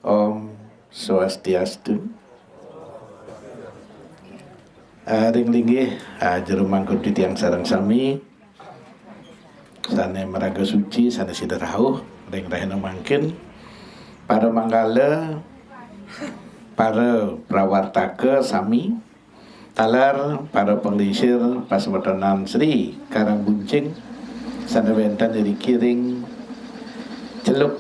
Om Swastiastu. Ring linggih jero mangkut titiang sareng sami sane meraga suci sane siderauh ring rahena mangkin para manggala para prawartaka sami talar para penglisir Pasematanan Sri Karangbuncing sane wenten iri kiring celuk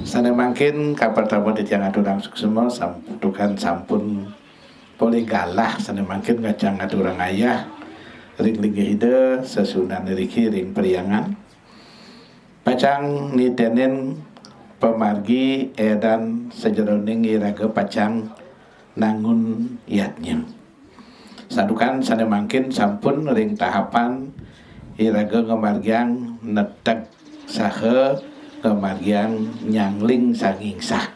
sana mangkin kapal tamu titiang aturang suksema samputukan sampun boleh galah sana mangkin ngajang aturang ayah ring linggih ide sesunan riki ring periangan pacang nitenen pemargi edan sejeroning iraga pacang nangun yatnya sadukan sana mangkin sampun ring tahapan iraga ngemargiang netek sahe kemargian nyangling sanging sah.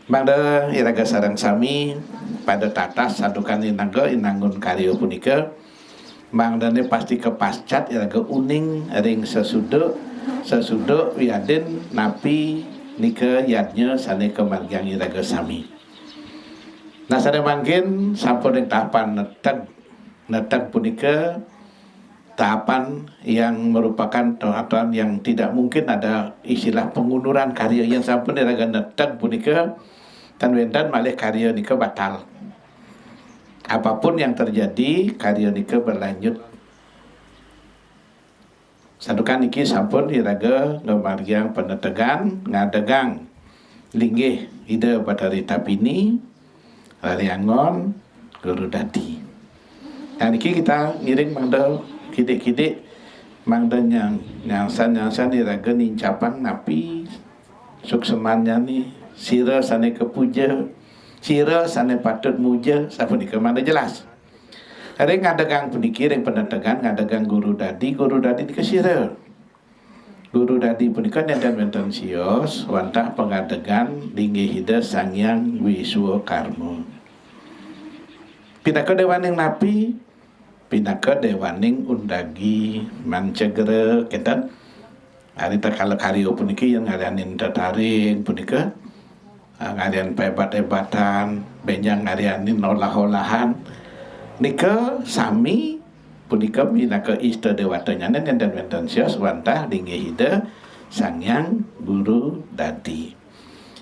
Mangda iraga sareng sami pada tatas sadukan inaga inangun karya punika mangdane pasti kepascat iraga uning ring sesudo wiadin napi nika yadnya sane kemargian iraga sami. Nah sane mangkin sampun ing tahapan netek punika tahapan yang merupakan tahapan yang tidak mungkin ada istilah pengunduran karya yang sampun diraga netek punika tan wendan malih karya nika batal. Apapun yang terjadi karya nika berlanjut. Sadukan niki sampun diraga ngamargiang penetegan ngadegang linggih ide batari tapini Rariangon Guru Dadi. Nah niki kita ngiring mangda kidik-kidik mangdan yang nyangsan iraga nincapan napi suksemannya nih sira sane kepuja sira sane patut muja sapunika mangda jelas hari ngadegang puniki ring penetegan ngadegang Guru Dadi nika sira Guru Dadi punika nenten wonten sios wantah pengadegan linggih hida Sangyang Wiswakarma pinaka dewaning napi pinaka dewaning undagi mancegere kenten harita kalau karyo puniki yang ngarianin tataring punika ngarian pebat-ebatan benjang ngarianin olah-olahan nika sami punika pinaka ista dewatanya nenten wenten sios wantah linggih hida Sangyang Guru Dadi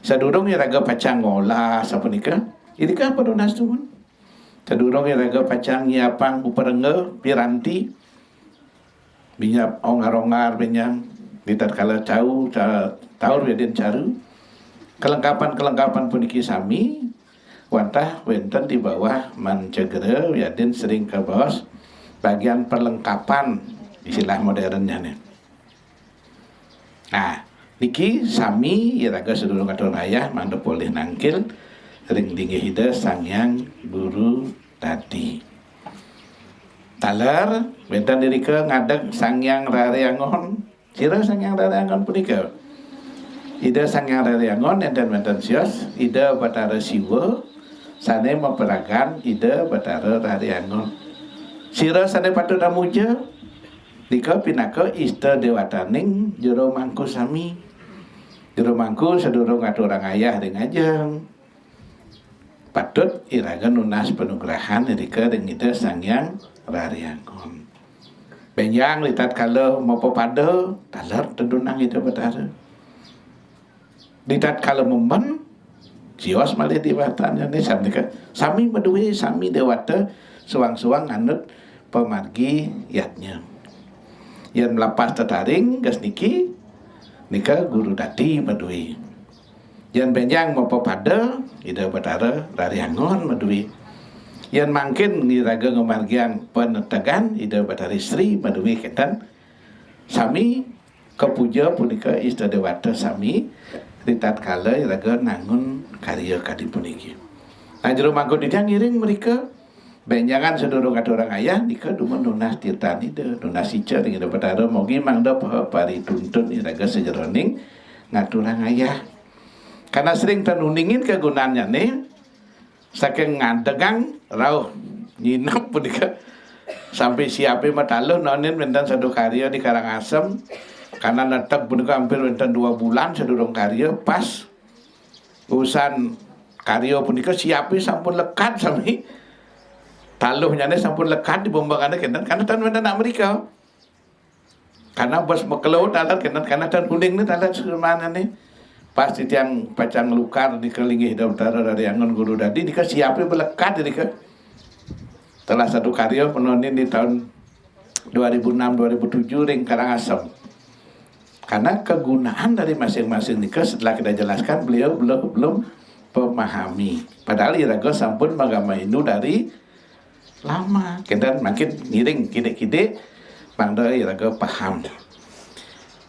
sadurung iraga pacang ngolah sapunika irika padunas tumun sadurung iraga pacang nyiapang uperenge piranti binyap ongar-ongar benyang ditat kala taur wedin caru kelengkapan puniki sami wantah wenten di bawah mancegere wedin sering ke bos bagian perlengkapan istilah modernnya nih. Nah niki sami iraga sadurung katon ayah mangda boleh nangkil ring linggih hida Sangyang Guru Dadi. Talar wenten dirika ngadeg Sangyang Rariangon. Sira Sangyang Rariangon punika. Ida Sangyang Rariangon enten wenten sios ida Batara Siwa sane memperagan ida Batara Rariangon. Sira sane patut amuja nika pinaka ista dewataning jero mangku sami. Jero mangku sadurung aturang ayah ring ajeng. Patut iraga nunas penugrahan rika ring ida Sangyang Rariangon. Benjang litat kala mopo pada talar tedunang ida Batara. Litat kala memben sios malih diwatanya ni sami medue sami dewata suang-suang anut pemargi yatnya. Yang melapas tetaring gas niki nika Guru Dadi medue. Yang benjang mopo pada ida Batara Rariangon medue. Yang mangkin ngiraga ngamargiang penetegan ida Batari Sri medue kenten sami kepuja punika ista dewata sami ritat kala iraga nangun karya kadi puniki. Nah jero mangkon dia ngiring mereka benjangan sedurung katurang ayah nika dumun nunas tirtan ida nunas ica ring ida Batara mogi mangda pari tuntun iraga sejeroning ngaturang ayah. Karena sering tenuningin kegunaannya nih saking ngadegang rauh nyinap punika sampai siape mataluh nonin wenten satu karya di Karangasem karena netek punika hampir wonten 2 bulan sedurung karya pas urusan karya punika siapi sampun lekat sami taluhnya sampun lekat dibombangane kenten karena tan wonten Amerika karena bos mekelo talar kenten karena tan kuning ni talar semanane pas titiang pacang lukar dikelingi utara dari angon guru dadi dika siapi melekat dika telah satu karya penonin di tahun 2006-2007 ring Karangasem. Karena kegunaan dari masing-masing nika setelah kita jelaskan beliau belum memahami. Padahal iraga sampun magama Hindu dari lama. Kita makin ngiring kide-kide mangda iraga paham.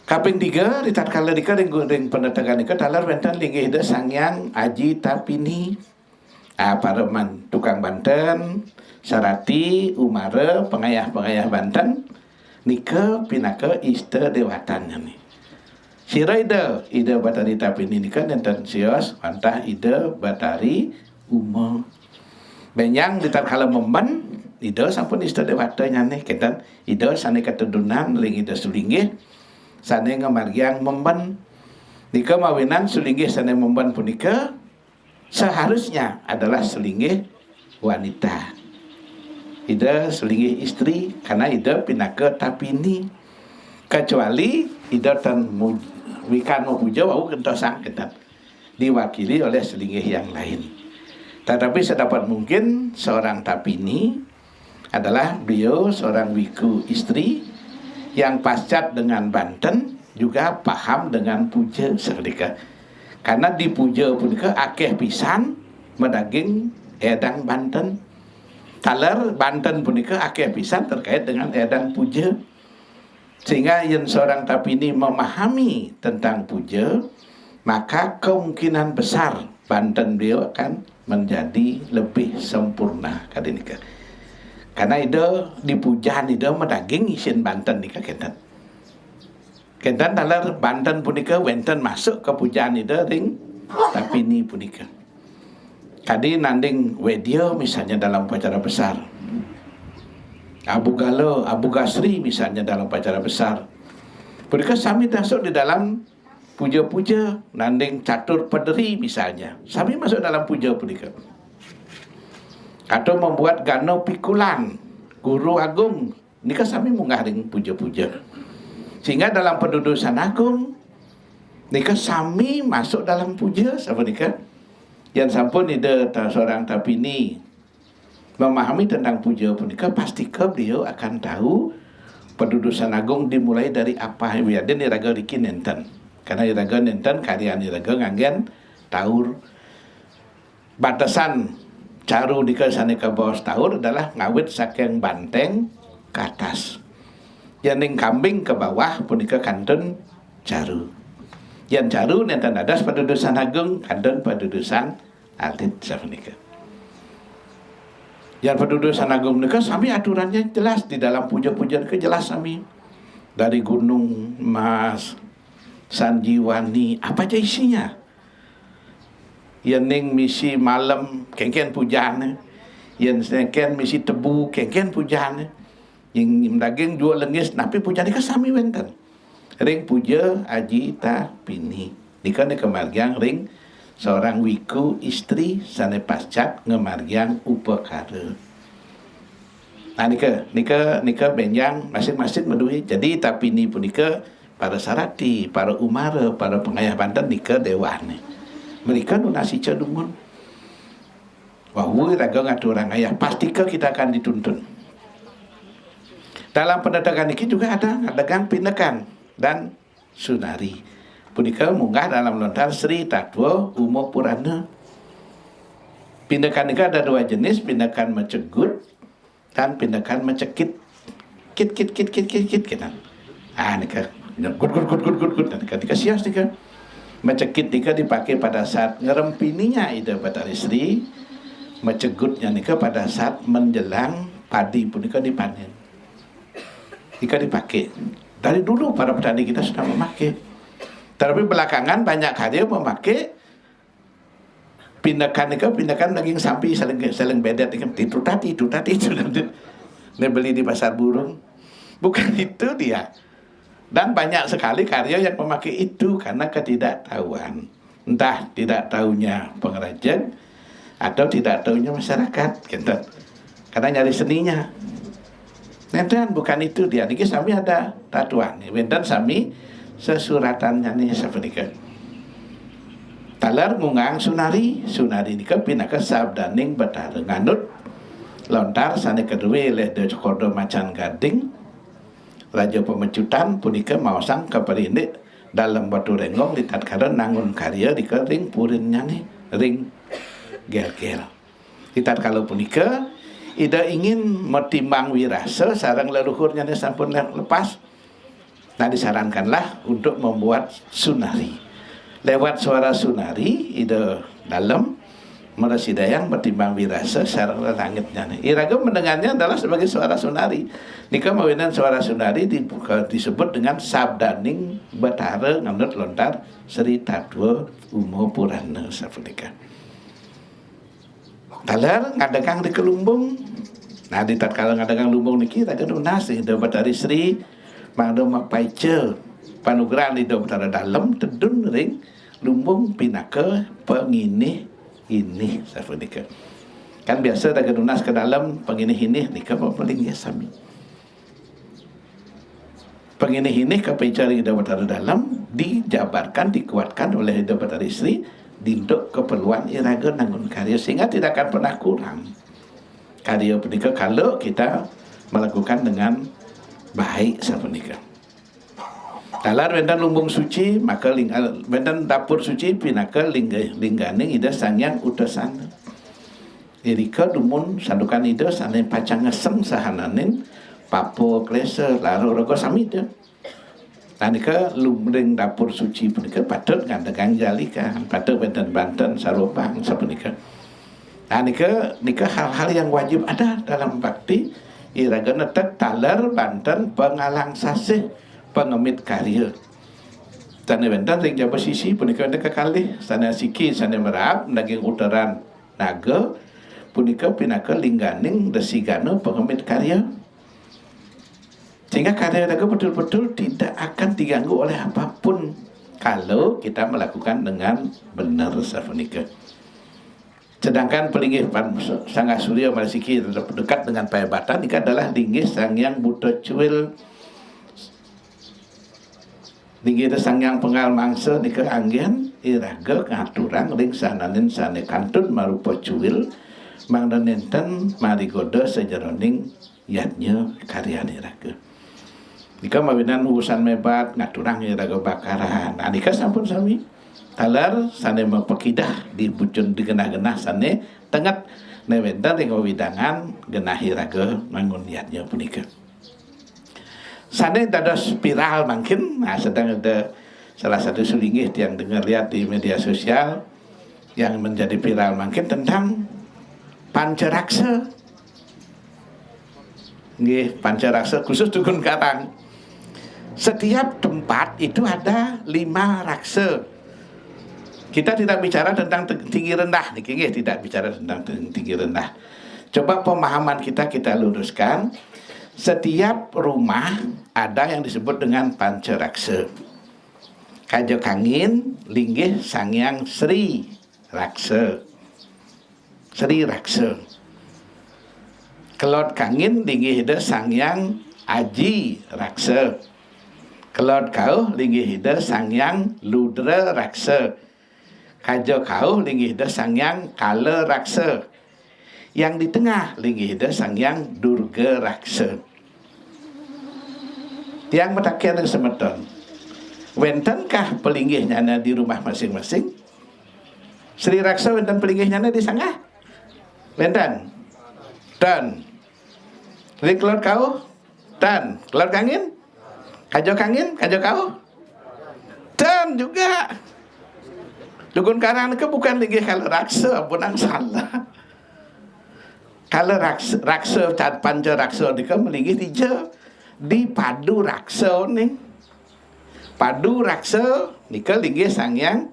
Kaping 3 di tatkala dika ring penetakan nika talar wenten linggih ida Sangyang Aji Tapini. Pareman tukang Banten, Sarati, Umare, pengayah-pengayah Banten, nika pinaka ista dewatannya nih. Sira ida Batari Tapini nika nenten sios wantah ida Batari Uma. Benyang di tatkala memban ida sampun ista dewatanya nih kentan ida sane ketudunan ring ida sulinggih sane ngamargiang memban nika mawinan sulinggih sane memban punika seharusnya adalah selinggih wanita. Ida selinggih istri karena ida pinaka Tapini. Kecuali ida tan wikan mupuja wau kentosang ketan diwakili oleh selinggih yang lain. Tetapi sedapat mungkin seorang Tapini adalah beliau seorang wiku istri yang pascat dengan Banten juga paham dengan puja sedika. Karena di puja punika akeh pisan medaging edang Banten. Taler Banten punika akeh pisan terkait dengan edang puja. Sehingga yang seorang Tapini memahami tentang puja, maka kemungkinan besar Banten beliau akan menjadi lebih sempurna kadinika. Karena itu di pujaan itu medaging isin Banten nika kenten. Kentan talar Banten punika wenten masuk ke pujaan itu ring Tapini punika. Tadi nanding wedio misalnya dalam upacara besar. Abu Galo, Abu Gasri misalnya dalam upacara besar. Punika sami masuk di dalam puja-puja nanding catur pederi misalnya. Sami masuk dalam puja punika. Atau membuat gano pikulan, guru agung. Nika sami munggah ring puja-puja. Sehingga dalam pendudusan agung nika sami masuk dalam puja sama nika. Yang sampun ida seorang Tapini memahami tentang puja punika pasti ke beliau akan tahu pendudusan agung dimulai dari apa wiaden iraga riki nenten. Karena iraga nenten karya iraga nganggen taur batasan caru nika sanika bawah taur adalah ngawit saking banteng ke atas. Yang kambing ke bawah punika kanten caru. Yang caru nenten adas pendudusan agung kanten pendudusan alit sapunika. Yang pendudusan agung nika sami aturannya jelas di dalam puja-puja nika jelas sami. Dari Gunung Mas, Sanjiwani, apa aja isinya. Yang ning misi malam kengken pujaan. Yang kengken misi tebu kengken pujaan. Yang daging jual lengis napi puja nika sami wenten. Ring puja Aji Tapini. Nika kemargiang ring seorang wiku istri sane pascat ngemargiang upakara. Nah nika benjang masing-masing meduhi. Jadi Tapini punika para Sarati, para Umara, para pengayah Banten nika dewane. Mereka nunasi cadungun. Wahwu raga ngaturang ayah pastika kita akan dituntun. Dalam pendatangan ini juga ada adegan pindakan dan sunari. Punika munggah dalam lontar Sri Tatwa Umo Purana. Pindakan ini ada 2 jenis, pindakan mencegut dan pindakan mencekit. Kit kita. Nika gut. Nika sias nika. Mencekit nika dipakai pada saat ngerempininya ida Batari Sri. Mencegutnya nika pada saat menjelang padi punika dipanen. Nika dipakai. Dari dulu para petani kita sudah memakai. Tapi belakangan banyak karya memakai pindakan daging sapi saling bedet itu tadi beli di pasar burung. Bukan itu dia. Dan banyak sekali karya yang memakai itu karena ketidaktahuan. Entah tidak tahunya pengrajin atau tidak tahunya masyarakat, gitu. Karena nyari seninya. Dan bukan itu dia. Niki sami ada tatuan. Dan sami sesuratannya nih seperti itu. Talar ngungang sunari nika pinaka sabdaning betara ngandut lontar sane kedua leh de kodo macan gading raja pemecutan punika mawasang kaperindik dalam batu renggong di tatkala nangun karya di ring purinnya nih ring gel-gel di tatkala punika ida ingin metimbang wirasa sarang leluhurnya nih sampun lepas. Nah disarankanlah untuk membuat sunari lewat suara sunari ida dalam Merasidayang bertimbang wirasa sarang langitnya. Iraga mendengarnya adalah sebagai suara sunari. Nika mawinan suara sunari disebut dengan sabdaning betara nganut lontar Sri Tadwa Umo Purana sapunika. Talar ngadekang di kelumbung. Nah di tatkala ngadekang lumbung niki raga lunas ida betari Sri mangdo mapaice panugrahan ida betara dalam tedun ring lumbung pinaka penginih ini sapunika. Kan biasa daga lunas ke dalam penginih-inih nika paling ya sami. Penginih-inih kapecari ida betara dalam dijabarkan dikuatkan oleh ida betara istri untuk keperluan iraga nangun karya sehingga tidak akan pernah kurang. Karya punika kalau kita melakukan dengan baik sapunika. Talar wendan lumbung suci maka wendan dapur suci pinaka lingganing ida sangyang utasana. Irika dumun sandukan ida sane pacang ngeseng sahananin papo klese laro rego samida. Tanika lumbring dapur suci punika patut ngandegang jalika, patut wendan Banten sarobang sapunika. Tanika hal-hal yang wajib ada dalam bakti iraga netek talar Banten pengalang sasih pengemit karya. Sana bentan ring jaba sisi punika ndek kekalih sana siki sana merap daging uteran naga punika pinaka lingganing desigana pengemit karya. Sehingga karya naga betul-betul tidak akan diganggu oleh apapun kalau kita melakukan dengan benar sapunika. Sedangkan pelinggih Sangga Surya Malasiki dekat dengan Payabatan ini adalah linggih Sangyang Buddha Cuil. Tinggi itu sangyang pengal mangsa nika anggen iraga ngaturang ring sananin sane kantun marupa cuil mangda nenten marigoda sejeroning yatnya karya iraga. Nika mawinan urusan mebat ngaturang iraga bakaran. Nah nika sampun sami talar sane mapekidah di bucun di genah-genah sane tengat newentan ring widangan genah iraga mangun yatnya punika. Sana ada spiral mungkin, nah sedang ada salah satu sulingih yang dengar lihat di media sosial yang menjadi viral mungkin tentang pancaraksa. Nggih, pancaraksa khusus Dukun Karang. Setiap tempat itu ada 5 raksa. Kita tidak bicara tentang tinggi rendah, nggih, tidak bicara tentang tinggi rendah. Coba pemahaman kita luruskan. Setiap rumah ada yang disebut dengan pancaraksa. Kajo kangin linggih sangyang Sri Raksa. Sri Raksa. Kelot kangin linggih ida sangyang Aji Raksa. Kelot kau linggih ida sangyang Ludra Raksa. Kajo kau linggih ida sangyang Kala Raksa. Yang di tengah linggih ida sangyang Durga Raksa. Yang matakian yang semeton. Wentankah pelinggihnya di rumah masing-masing? Sri Raksa wenten pelinggihnya di sanggah? Wenten. Dan Ring kelot kau? Dan kelot kangin? Kajo kangin? Kajo kau? Dan juga Dukun Karang itu bukan linggih kalau raksa, punang salah. Kalau raksa panca raksa dika melinggih di padu raksa nih. Padu raksa nika linggih sangyang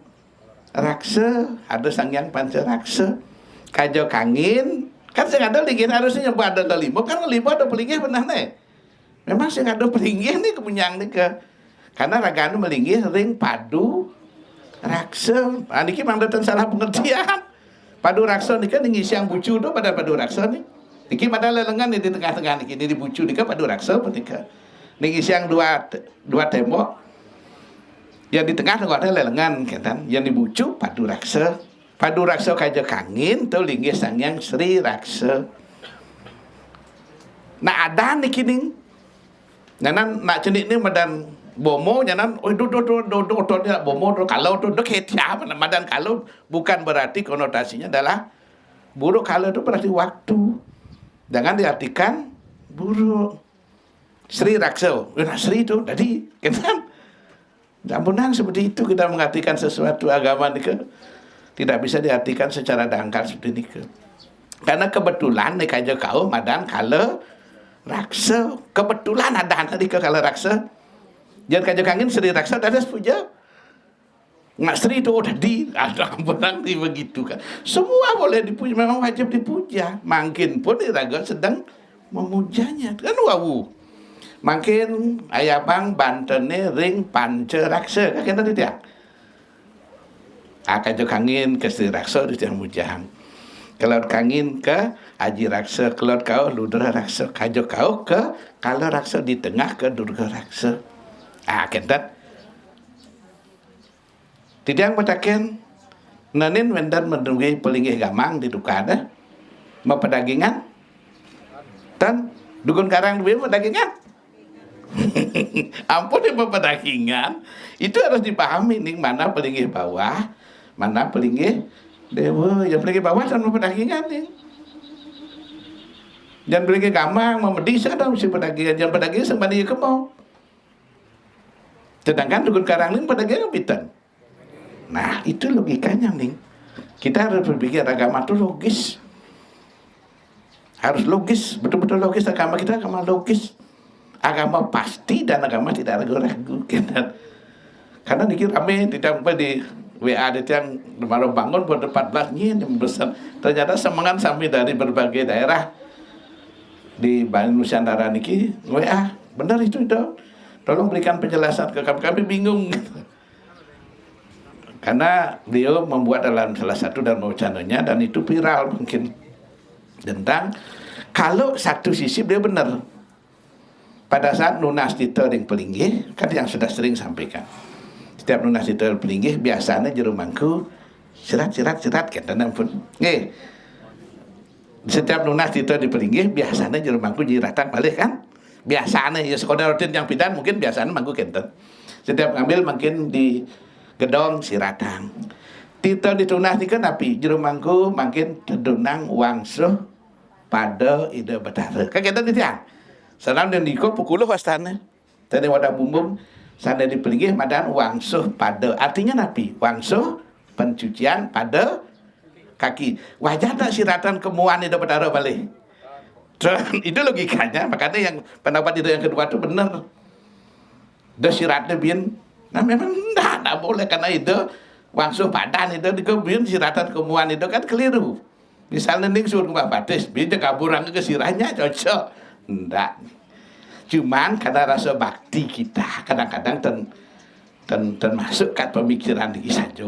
raksa, ada sangyang panca raksa. Kajo kangin kan sing ada linggih harusnya nyoba ada limo kan limo ada pelinggih benar nih. Memang sing ada pelinggih nih kepunyang nih ke Karena raganu melinggih ring padu raksa. Niki mangdatan salah pengertian. Padu raksa nika ning isiang bucu tu pada padu raksa ni. Niki pada lelengan di tengah-tengah niki di bucu nika padu raksa ketika ning isiang dua tembok. Yang di tengah ada lelengan kan. Yang di bucu padu raksa. Padu raksa kaja kangin tu linggih sangyang Sri Raksa. Nak ada niki ning. Nyanan nak cenik ni madan bomo nyanan do dia bomo do kalau do ketia madan kalau bukan berarti konotasinya adalah buruk. Kalau itu berarti waktu. Jangan diartikan buruk. Sri Raksa. Nah Sri itu tadi kan. Ampunan seperti itu kita mengartikan sesuatu agama ni ke tidak bisa diartikan secara dangkal seperti ini ke. Karena kebetulan ni kaja kau madan kalau raksa kebetulan ada tadi ke kalau raksa. Jangan kaja kangin Sri Raksa ada puja. Nggak Sri itu tadi ada ampunan begitu kan. Semua boleh dipuja, memang wajib dipuja. Makin pun iraga sedang memujanya. Kan wawu. Makin ayabang bantene ring panca raksa. Kan tadi dia. Kaja kangin ke Sri Raksa itu yang mujang. Kalau kangin ke Aji Raksa, kalau kau Ludra Raksa, kajo kau ke kalau Raksa di tengah ke Durga Raksa. Kentat. Tidak matakan nanin mendan mendungi pelinggih gamang di dukada mau pedagingan dan dukun karang duwe pedagingan. Ampun di pedagingan itu harus dipahami nih mana pelinggih bawah, mana pelinggih dewa. Yang pelinggih bawah dan pedagingan nih. Jangan pelinggih gamang memedis ada mesti pedagingan, jangan pedagingan sembari kemau. Sedangkan dukun karang ini pedagingan pitan. Nah itu logikanya nih. Kita harus berpikir agama itu logis. Harus logis, betul-betul logis. Agama kita agama logis. Agama pasti dan agama tidak ragu-ragu. Karena dikira rame tidak di WA di yang baru bangun buat 14 yang besar. Ternyata semangat sampai dari berbagai daerah di Nusantara niki WA. Benar itu. Tolong berikan penjelasan ke kami. Kami bingung. Karena beliau membuat dalam salah satu dan wacana-nya dan itu viral mungkin tentang kalau satu sisi beliau benar pada saat nunas tito yang pelinggih kan yang sudah sering sampaikan setiap nunas tito pelinggih biasanya jero mangku sirat kata pun setiap nunas tito di pelinggih biasanya jero mangku jiratan balik kan biasanya ya sekolah rutin yang pidan mungkin biasanya mangku kenten setiap ngambil makin di gedong siratang. Tito ditunas ni kan api jero mangku makin tedunang wangsuh pada ide betara. Kan kita di tiang. Sanam dan diko pukuluh wastana. Tadi wadah bumbum sana dipelinggih madan wangsuh pada. Artinya napi wangsuh pencucian pada kaki. Wajar tak siratan kemuan ide betara balik. Itu logikanya. Makanya yang pendapat itu yang kedua itu benar. Dah siratnya bin. Nah memang tidak boleh karena itu wangsuh badan itu dikebun siratan kemuan itu kan keliru. Misalnya nih suruh Mbak Batis, bisa kaburan ke sirahnya cocok. Tidak. Cuman karena rasa bakti kita kadang-kadang termasuk kat pemikiran di saja.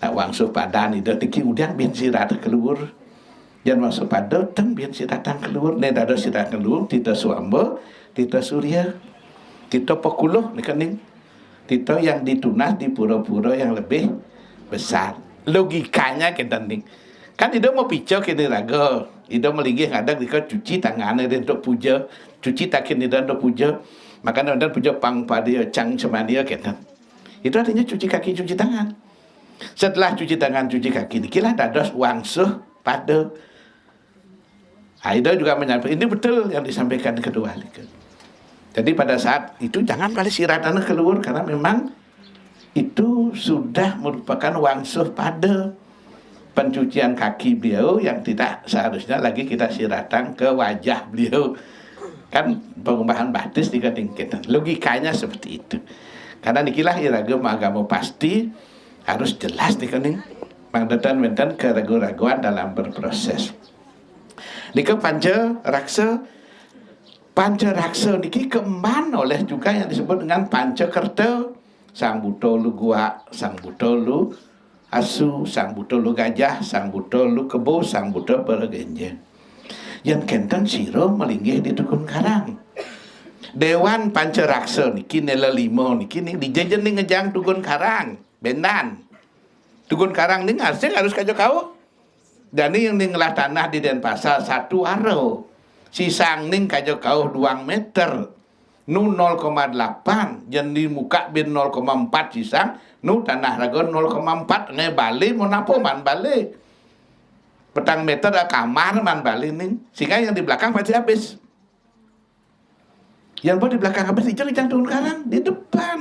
Nah wangsuh badan itu kemudian bin sirat keluar. Jangan wangsuh badan dan bin siratan keluar. Nih ada siratan keluar, kita suamba, kita surya, kita pekuluh nih kan nih. Tito yang ditunas di pura-pura yang lebih besar. Logikanya kita nih. Kan itu mau picau kini raga. Itu melinggih kadang dika cuci tangannya untuk puja. Cuci takin itu untuk puja. Makanya ada puja pang pada cang semania kita. Itu artinya cuci kaki, cuci tangan. Setelah cuci tangan, cuci kaki, dikilah dados wangsuh pada. Itu juga menyampaikan. Ini betul yang disampaikan kedua. Jadi pada saat itu jangan balik siratan keluar karena memang itu sudah merupakan wangsuh pada pencucian kaki beliau yang tidak seharusnya lagi kita siratan ke wajah beliau. Kan pengubahan batis tingkatan. Logikanya seperti itu. Karena nikilah iragam agama pasti harus jelas dikening mangdatan keraguan-raguan dalam berproses. Nika panca raksa Pancaraksa niki keemban oleh juga yang disebut dengan Pancakerta. Sang Buto lu gua, sang Buto lu asu, sang Buto lu gajah, sang Buto lu kebo, sang Buto bergenje. Yang kenten siro melinggih di Tukun Karang. Dewan Pancaraksa niki nela limo niki nih dijejen nih ngejang Tukun Karang, Bendan. Tukun Karang nih harus kajo kau. Dan ini yang ngelah tanah di Denpasar 1 aro. Sisang ning kajo kau 2 meter. Nu 0,8 jen di muka bin 0,4 sisang nu tanah ragon 0,4 nge Bali mau napo man Bali. Petang meter ada kamar man Bali ning. Sehingga yang di belakang pasti habis. Yang di belakang habis ijang Tukun Karang di depan.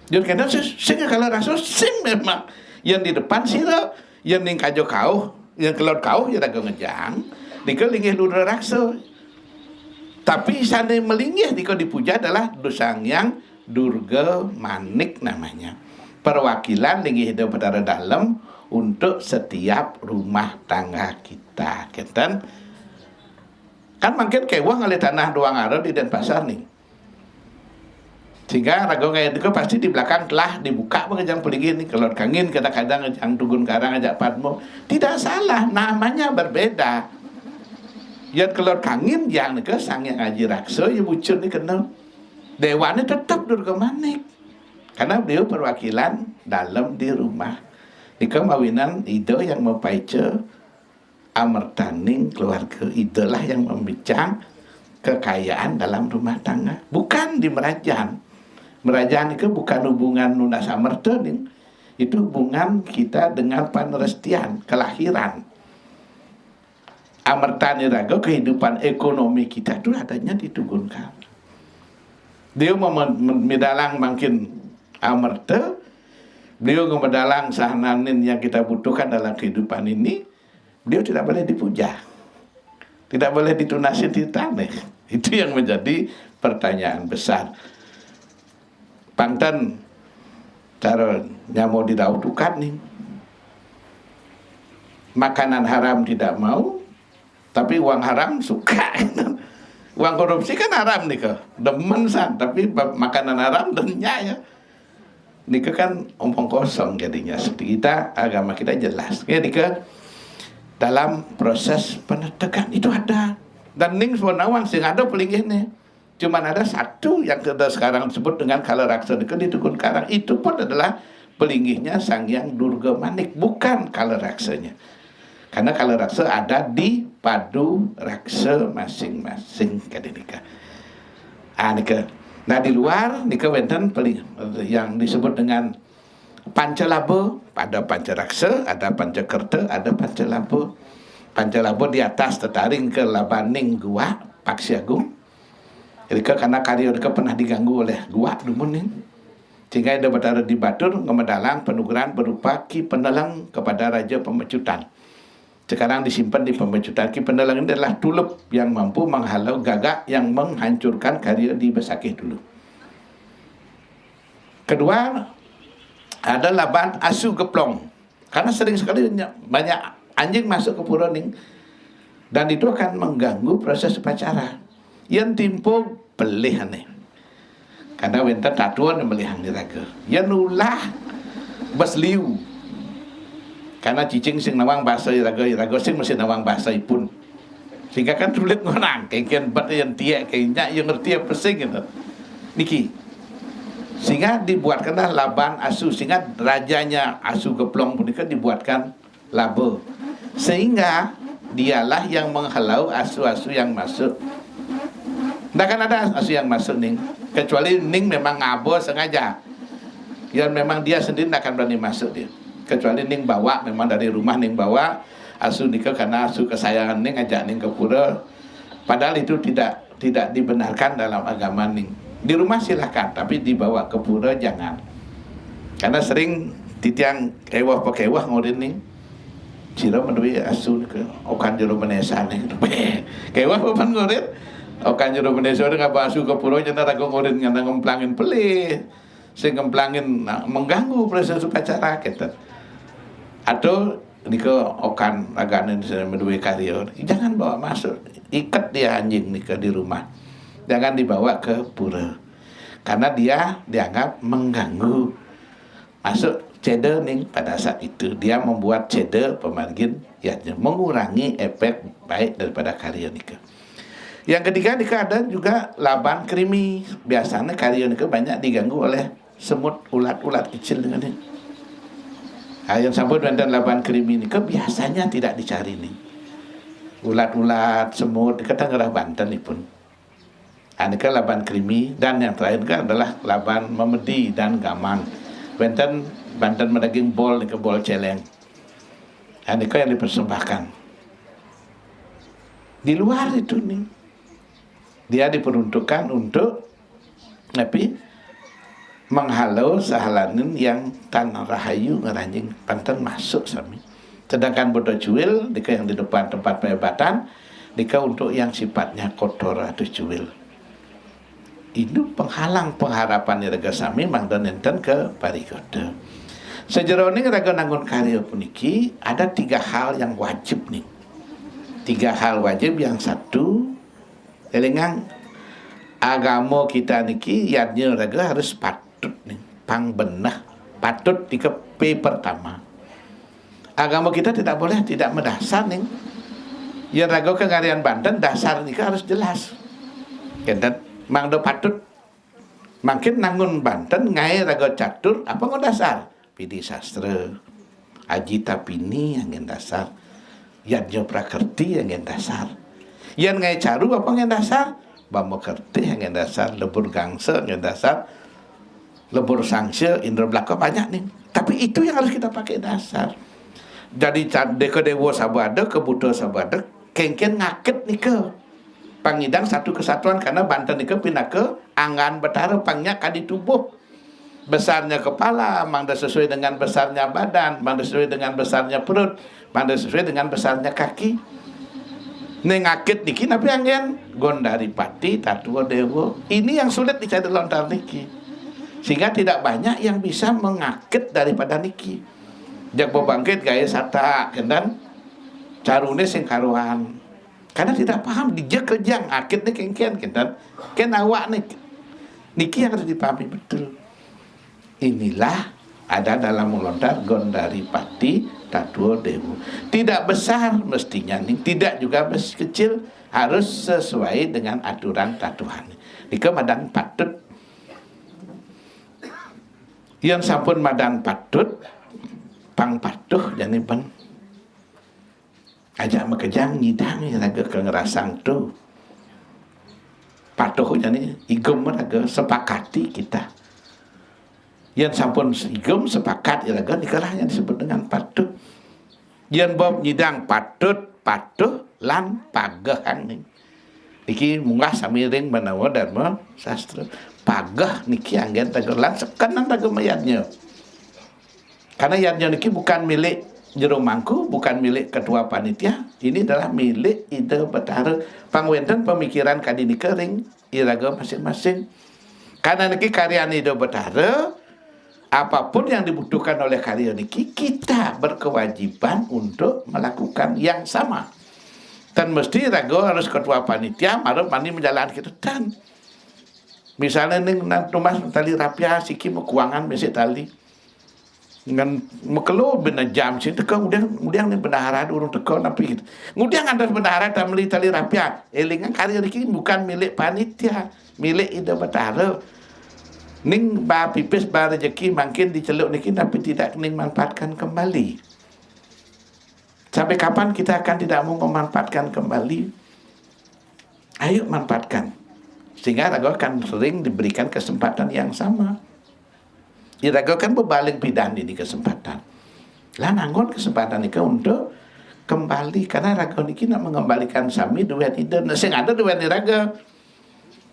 Jadi kadang sehingga kalau rasul sing memang yang di depan sira yang ning kajo kau yang kelot kau ya dagang ngejang dikelinggih Ludra Raksa. Tapi sana melinggih diko dipuja adalah Dusang yang Durga Manik namanya. Perwakilan linggih hidup pada dalam untuk setiap rumah tangga kita. Kenten kan makin kewah oleh tanah doang aro di Denpasar nih. Sehingga rago kayak itu pasti di belakang telah dibuka pengejang pelinggih nih. Kalau kangin kadang-kadang ngejang Tukun Karang ajak Padmo. Tidak salah, namanya berbeda. Yang keluar kangin yang ke sang yang Haji Raksa ya bucur nih kenal. Dewannya tetap Durga Manik. Karena beliau perwakilan dalam di rumah. Nika mawinan ide yang mempaice amertaning keluarga. Itulah yang membicang kekayaan dalam rumah tangga. Bukan di Merajaan. Merajaan itu bukan hubungan Nuna Samerta nih. Itu hubungan kita dengan Panrestian, kelahiran. Amertani raga kehidupan ekonomi kita itu adanya di Tukun Karang. Dia medalang makin amerta, beliau medalang sahnanin yang kita butuhkan dalam kehidupan ini, beliau tidak boleh dipuja. Tidak boleh ditunasi di tanah. Itu yang menjadi pertanyaan besar. Panten cara nyamo didaudukan nih. Makanan haram tidak mau, tapi uang haram suka. Uang korupsi kan haram nih ke, demen san, tapi makanan haram denya ya. Nika kan omong kosong jadinya. Kita agama kita jelas. Nika dalam proses penetekan itu ada. Dan ning Sonawang sing ada pelinggih nih. Cuman ada satu yang kita sekarang sebut dengan Kalaraksa di Tukun Karang. Itu pun adalah pelinggihnya Sang Hyang Durga Manik, bukan Kalaraksanya. Karena Kalaraksa ada di Padu Raksa masing-masing kadika. Nah di luar nika wenten yang disebut dengan Pancalaba, ada Pancaraksa, ada Pancakerta, ada Pancalaba. Pancalaba di atas tertaring ke Labaning Gua Paksi Agung. Jadi karena karya mereka pernah diganggu oleh gua dumunin. Sehingga ada berada di Batur ngemedalang penugaran berupa Ki Penelang kepada Raja Pemecutan. Sekarang disimpan di Pemecutan. Ki Penelang ini adalah tulup yang mampu menghalau gagak yang menghancurkan karya di Besakih dulu. Kedua, ada Laban Asu Geplong. Karena sering sekali banyak anjing masuk ke Pura Ning. Dan itu akan mengganggu proses upacara. Yang timpo pelih nih. Karena wenten tatuan yang melihang diraga. Yang nulah basliu. Karena cicing sing nawang bahasa iraga sing mesti nawang bahasa ipun. Sehingga kan tulit ngorang. Kayak bat yang tiak kayaknya yang ngerti apa sing gitu. Niki. Sehingga dibuatkanlah Laban Asu. Sehingga rajanya Asu Geplong pun dibuatkan laba. Sehingga dialah yang menghalau asu-asu yang masuk. Tidak akan ada asu yang masuk ning. Kecuali ning memang ngabo sengaja. Yang memang dia sendiri tidak akan berani masuk dia. Kecuali ning bawa, memang dari rumah ning bawa asu nika karena asu kesayangan ning ajak ning ke pura. Padahal itu tidak dibenarkan dalam agama ning. Di rumah silahkan, tapi dibawa ke pura jangan. Karena sering titiang kewah ngorin ning. Cira menduwi asu ke okan jero menesa ning. Kewah apa ngorin? Okan jero menesa dengan asu ke pura jeneng rago ngorin ngana ngemplangin pelih. Sing ngemplangin mengganggu proses upacara kita. Atau niko okan raganen menduwi karya. Jangan bawa masuk. ikat dia anjing nika di rumah, jangan dibawa ke pura karena dia dianggap mengganggu. Masuk ceder nih pada saat itu dia membuat ceder pemargin yatnya, mengurangi efek baik daripada karya nika. Yang ketiga nika ada juga laban krimi. Biasanya karya nika banyak diganggu oleh semut, ulat-ulat kecil dengan ini. Yang sambut dan laban krimi nika biasanya tidak dicari nih. Ulat-ulat, semut nika Tangerang Banten nih pun. Nika laban krimi, dan yang terakhir kan adalah laban memedi dan gamang. Banten medaging bol nika bol celeng. Nika yang dipersembahkan. Di luar itu nih, dia diperuntukkan untuk menghalau sahalanin yang tanah rahayu ngeranjing Banten masuk sami. Sedangkan bodoh cuil nika yang di depan tempat pehebatan nika untuk yang sifatnya kotor atau cuil. Itu penghalang pengharapan raga sami mangdan enten ke parigoda. Sejauh ini raga nanggun karya puniki ada 3 hal yang wajib nih. 3 hal wajib. Yang satu, elingang agama kita niki yadnya raga harus patut nih, pang benah patut di P pertama. Agama kita tidak boleh tidak mendasar nih. Ya raga kengarian Banten dasar nika harus jelas. Kendan mangdo patut makin nangun Banten ngai raga catur apa ngo dasar pidi sastra aji tapini yang dasar yadnya prakerti yang dasar yan ngai caru apa yang dasar bamo kerti yang dasar lebur gangsa yang dasar lebur sangse indra belaka banyak nih, tapi itu yang harus kita pakai dasar. Jadi deka dewa sabada kebutuh sabada kengken ngaket nih ke pangidang satu kesatuan karena Banten itu pindah ke Anggan Betara pangnya kadi tubuh. Besarnya kepala mangda sesuai dengan besarnya badan, mangda sesuai dengan besarnya perut, mangda sesuai dengan besarnya kaki. Nengakit niki napi angin Gondari Pati Tatua Dewa. Ini yang sulit dicari lontar niki. Sehingga tidak banyak yang bisa mengakit daripada niki. Jak bangkit gaya sata kendan carune sing karuan. Karena tidak paham dijek kejang akit nih kengkian kendan ken awak nih niki yang harus dipahami betul. Inilah ada dalam melontar Gondari Pati Tatua Dewa. Tidak besar mestinya nih, tidak juga kecil, harus sesuai dengan aturan tatuhan. Nika madan patut. Yang sampun madan patut pang patuh jani pen ajak makejang nyidang raga ke ngerasang tu patuh jani igem raga sepakati kita yang sampun igem sepakat raga nikalah yang disebut dengan patuh yang bob nyidang patut patuh lan pagah ning niki munggah samiring manawa dharma sastra pagah niki anggen raga lan sekenan raga mayatnya. Karena yadnya niki bukan milik jero mangku, bukan milik ketua panitia, ini adalah milik Ida Betara pangwenten pemikiran kadini kering iraga masing-masing. Karena niki karya Ida Betara, apapun yang dibutuhkan oleh karya niki, kita berkewajiban untuk melakukan yang sama. Dan mesti raga harus ketua panitia marah mani menjalankan kita dan misalnya ning tumas tali rapia siki mau keuangan mesti tali dengan mekelo bena jam sih teka kemudian ni bendahara urung teka napi gitu. Kemudian ada bendahara tak meli tali rapia. Elingan karya niki bukan milik panitia, milik Ida Betara. Ning ba pipis ba rezeki makin diceluk niki tapi tidak ning manfaatkan kembali. Sampai kapan kita akan tidak mau memanfaatkan kembali? Ayo manfaatkan. Sehingga raga akan sering diberikan kesempatan yang sama. Iraga kan bebaling pidan ini kesempatan. Lah nanggon kesempatan ini untuk kembali karena raga niki nak mengembalikan sami duit ida. Sing ada duit iraga.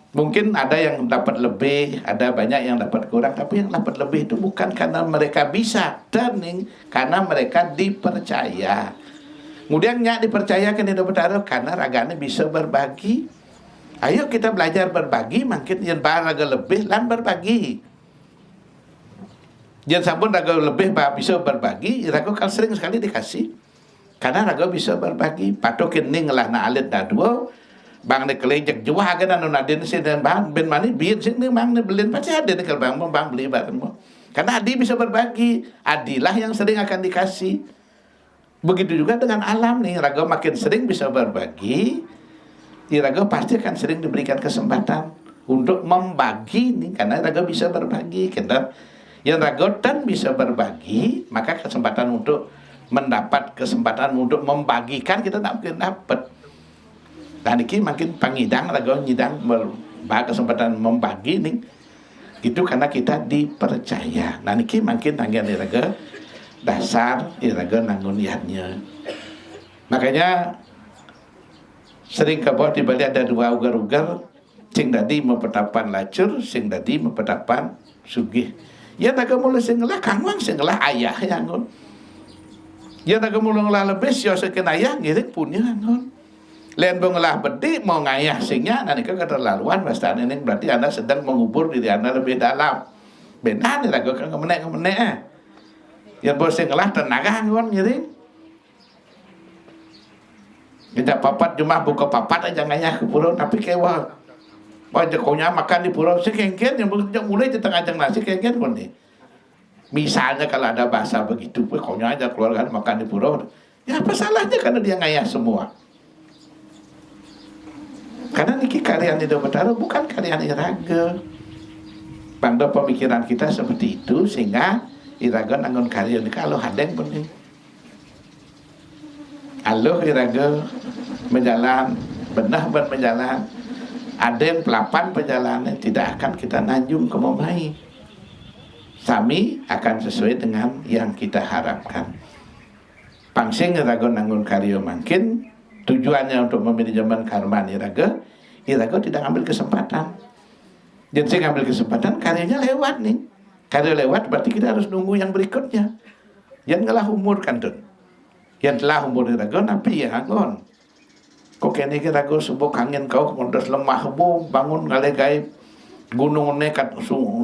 Mungkin ada yang dapat lebih, ada banyak yang dapat kurang, tapi yang dapat lebih itu bukan karena mereka bisa, dan karena mereka dipercaya. Kemudian nyak dipercayakan Ida Betara karena raganya bisa berbagi. Ayo kita belajar berbagi, makin yang raga lebih lan berbagi. Jangan sampun raga lebih bisa berbagi, raga kan sering sekali dikasih. Karena raga bisa berbagi. Patokin ning lah na alit da dua, bang ne kelejek juah kan anu naden sih dan bang ben mani biar sih bang ne beliin pasti ada nih kalau bang beli barang mau. Karena adi bisa berbagi, adilah yang sering akan dikasih. Begitu juga dengan alam nih, raga makin sering bisa berbagi, raga pasti akan sering diberikan kesempatan untuk membagi nih, karena raga bisa berbagi. Karena yang raga dan bisa berbagi, maka kesempatan untuk mendapat kesempatan untuk membagikan kita tak mungkin dapat. Dan ini makin pangidang raga nyidang kesempatan membagi nih. Itu karena kita dipercaya. Nah niki makin tanggian iraga dasar iraga nangun yatnya. Makanya sering kabut di balik ada dua ugar-ugar, sing dadi mempetapan lacur, sing dadi mempetapan sugih. Ya naga mula sing lah kangwang sing lah ayah yangun. Ya naga mula ngelah lebih sio seken ayah ngiring punya yangun. Lain bengelah bedi mau ngayah singnya, nanti keterlaluan pasti ini berarti Anda sedang mengubur diri Anda lebih dalam. Benar nih lagu kan kemenek. Yang bos ngelah tenaga kan ngiring. Kita papat cuma buka papat aja ngayah ke pulau, tapi kewa. Pokoknya makan di pulau sekengken yang mulai di tengah nasi kengken pun nih. Misalnya kalau ada bahasa begitu, pokoknya aja keluarga makan di pulau. Ya apa salahnya karena dia ngayah semua. Karena niki karya Nido Betara bukan karya iraga. Bangda pemikiran kita seperti itu sehingga iraga nangun karya ini kalau hadeng penting. Aloh iraga menjalan benah berjalan. Aden pelapan perjalanan tidak akan kita nanjung ke momai. Sami akan sesuai dengan yang kita harapkan. Pangsing iraga nangun karya makin tujuannya untuk memanajemen karma iraga tidak ngambil kesempatan. Jadi saya ngambil kesempatan, karyanya lewat nih. Karya lewat berarti kita harus nunggu yang berikutnya. Yang ngelah umur kan tuh. Yang telah umur iraga napi ya angon. Kok kene iraga subuh kangen kau kontes lemah bu bangun ngale gaib gunung nekat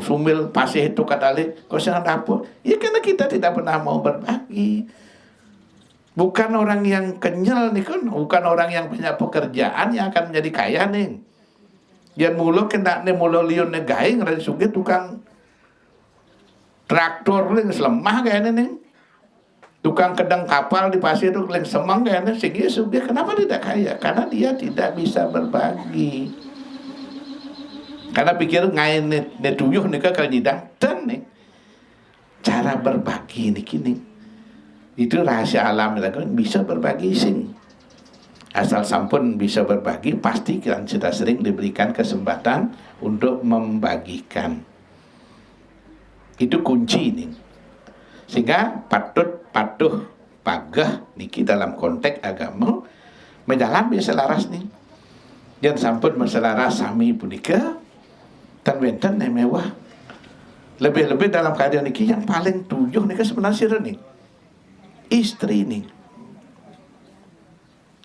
sumil pasih itu katali kau sangat apa? Ya karena kita tidak pernah mau berbagi. Bukan orang yang kenyal nih kan, bukan orang yang punya pekerjaan yang akan menjadi kaya nih. Yang mulu kena nih mulu liun nih gaing dari suge tukang traktor nih selemah kayaknya nih. Tukang kedang kapal di pasir itu leng semang kayaknya sehingga suge kenapa tidak kaya? Karena dia tidak bisa berbagi. Karena pikir ngain nih tuyuh nih kalau nyidang dan nih cara berbagi nih kini. Itu rahasia alam bisa berbagi sing. Asal sampun bisa berbagi, pasti kita sudah sering diberikan kesempatan untuk membagikan. Itu kunci nih. Sehingga patuh pagah niki dalam konteks agama menjalan bisa laras nih. Dan sampun meselaras sami punika dan wenten mewah. Lebih-lebih dalam keadaan niki yang paling tujuh nih sebenarnya nih. Istri nih.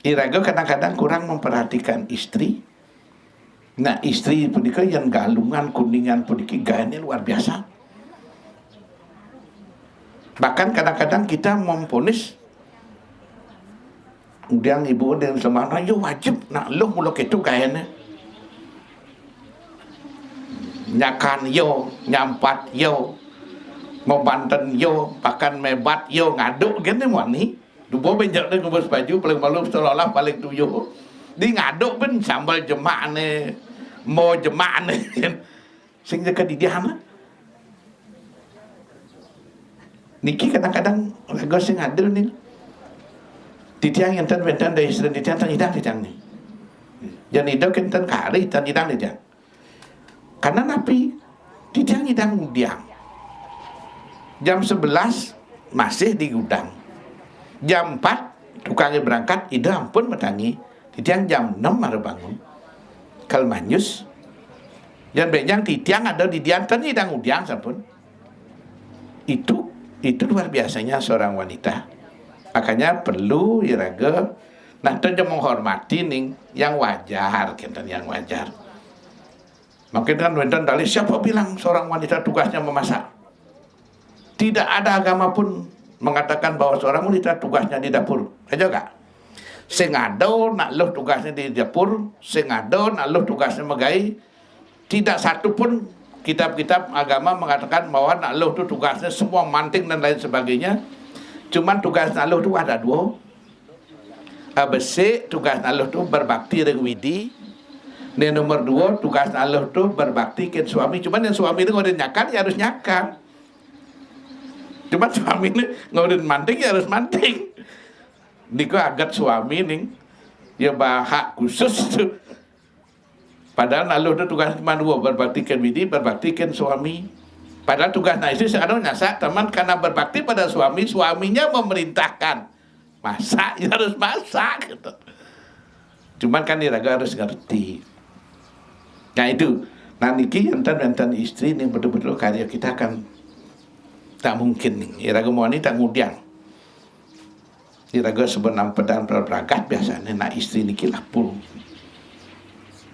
Iraga kadang-kadang kurang memperhatikan istri. Nah istri punika yang galungan kuningan puniki gayanya luar biasa. Bahkan kadang-kadang kita memponis udiang ibu dan semana yo wajib nak lo muluk itu gayanya. Nyakan yo, nyampat yo, membanten yo, bahkan mebat yo ngaduk gini wani. Dubo benjak ni ngubus baju paling malu seolah-olah paling tuyuh. Di ngaduk pun sambal jemak ni, mau jemak ni. Sehingga kedidihan. Niki kadang-kadang lagu sing adil ni. Titiang yang tan bentan dari istri titiang tan hidang titiang ni. Jangan hidang kentan kari tan hidang titiang. Karena napi titiang hidang diang. Jam 11 masih di gudang. Jam 4 tukangnya berangkat, ida ampun metangi. Titiang jam 6 baru bangun. Kalmanyus. Yang benjang titiang ada di diantan hidang udiang sampun. Itu luar biasanya seorang wanita. Makanya perlu iraga nah tentu menghormati ning yang wajar, kenten yang wajar. Mungkin kan wenten tali siapa bilang seorang wanita tugasnya memasak? Tidak ada agama pun mengatakan bahwa seorang wanita tugasnya di dapur. Saja enggak? Sing ado nak luh tugasnya di dapur, sing ado nak luh tugasnya megai. Tidak satu pun kitab-kitab agama mengatakan bahwa nak luh itu tugasnya semua manting dan lain sebagainya. Cuman tugas nak luh itu ada dua. ABC tugas nak luh itu berbakti dengan widi. Yang nomor dua tugas nak luh itu berbakti ke suami. Cuman yang suami itu ngorin nyakan ya harus nyakan. Cuman suami ini ngorin manting ya harus manting. Niko agat suami nih ya bahak khusus tuh. Padahal naluh itu tugas cuma dua, berbaktikan widi, berbaktikan suami. Padahal tugas istri sekarang nyasa teman karena berbakti pada suami, suaminya memerintahkan masak ya harus masak gitu. Cuman kan iraga harus ngerti. Nah itu, nah niki enten istri nih betul-betul karya kita kan tak mungkin nih. Iraga mau ini tak ngudang. Iraga sebenarnya pedang berberangkat biasanya nak istri niki lapul.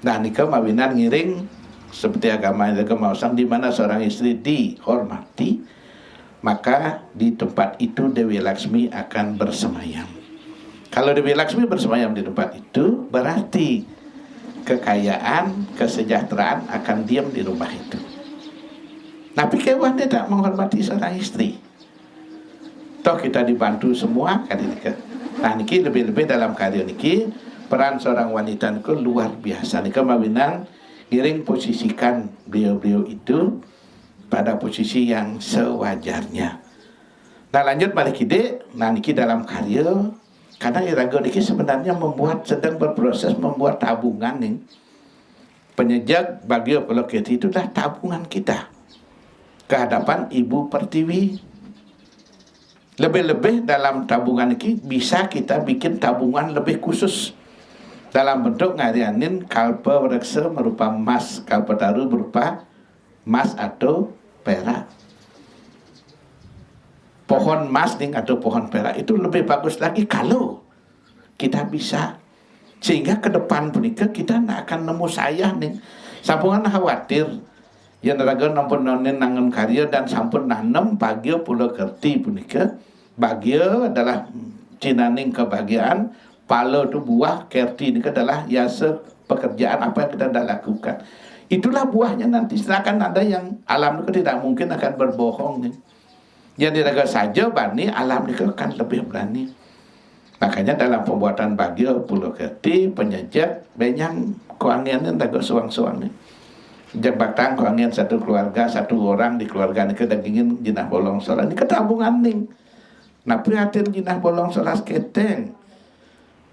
Nah nikah mawinan ngiring seperti agama usang di mana seorang istri dihormati, maka di tempat itu Dewi Laksmi akan bersemayam. Kalau Dewi Laksmi bersemayam di tempat itu berarti kekayaan, kesejahteraan akan diam di rumah itu. Tapi kewan dia tak menghormati seorang istri. Toh kita dibantu semua kan ini kan. Nah niki lebih-lebih dalam karya niki peran seorang wanita itu luar biasa. Niki mawinan ngiring posisikan beliau-beliau itu pada posisi yang sewajarnya. Nah lanjut balik ide. Nah niki dalam karya karena iraga niki sebenarnya sedang berproses membuat tabungan nih. Penyejak bagi Apologeti itu adalah tabungan kita kehadapan Ibu Pertiwi. Lebih-lebih dalam tabungan ini bisa kita bikin tabungan lebih khusus dalam bentuk ngarianin kalpa reksa berupa emas, kalpa taru berupa emas atau perak. Pohon emas nih atau pohon perak itu lebih bagus lagi kalau kita bisa, sehingga ke depan punika kita tidak akan nemu sayah nih. Sampungan khawatir yang raga nampun nonen nangan karya dan sampun nanem bagio pulau kerti punika. Bagio adalah cinaning kebahagiaan, palo itu buah, kerti ini adalah yasa pekerjaan apa yang kita dah lakukan. Itulah buahnya nanti. Sedangkan ada yang alam itu tidak mungkin akan berbohong nih. Yang diraga saja bani alam itu akan lebih berani. Makanya dalam pembuatan bagio pulau kerti penyejak banyak kewangiannya raga suang-suang nih. Jabatan kewangian satu keluarga, satu orang di keluarga ini dagingin jinah bolong solat ini ketabungan nih. Nah prihatin jinah bolong solat keteng,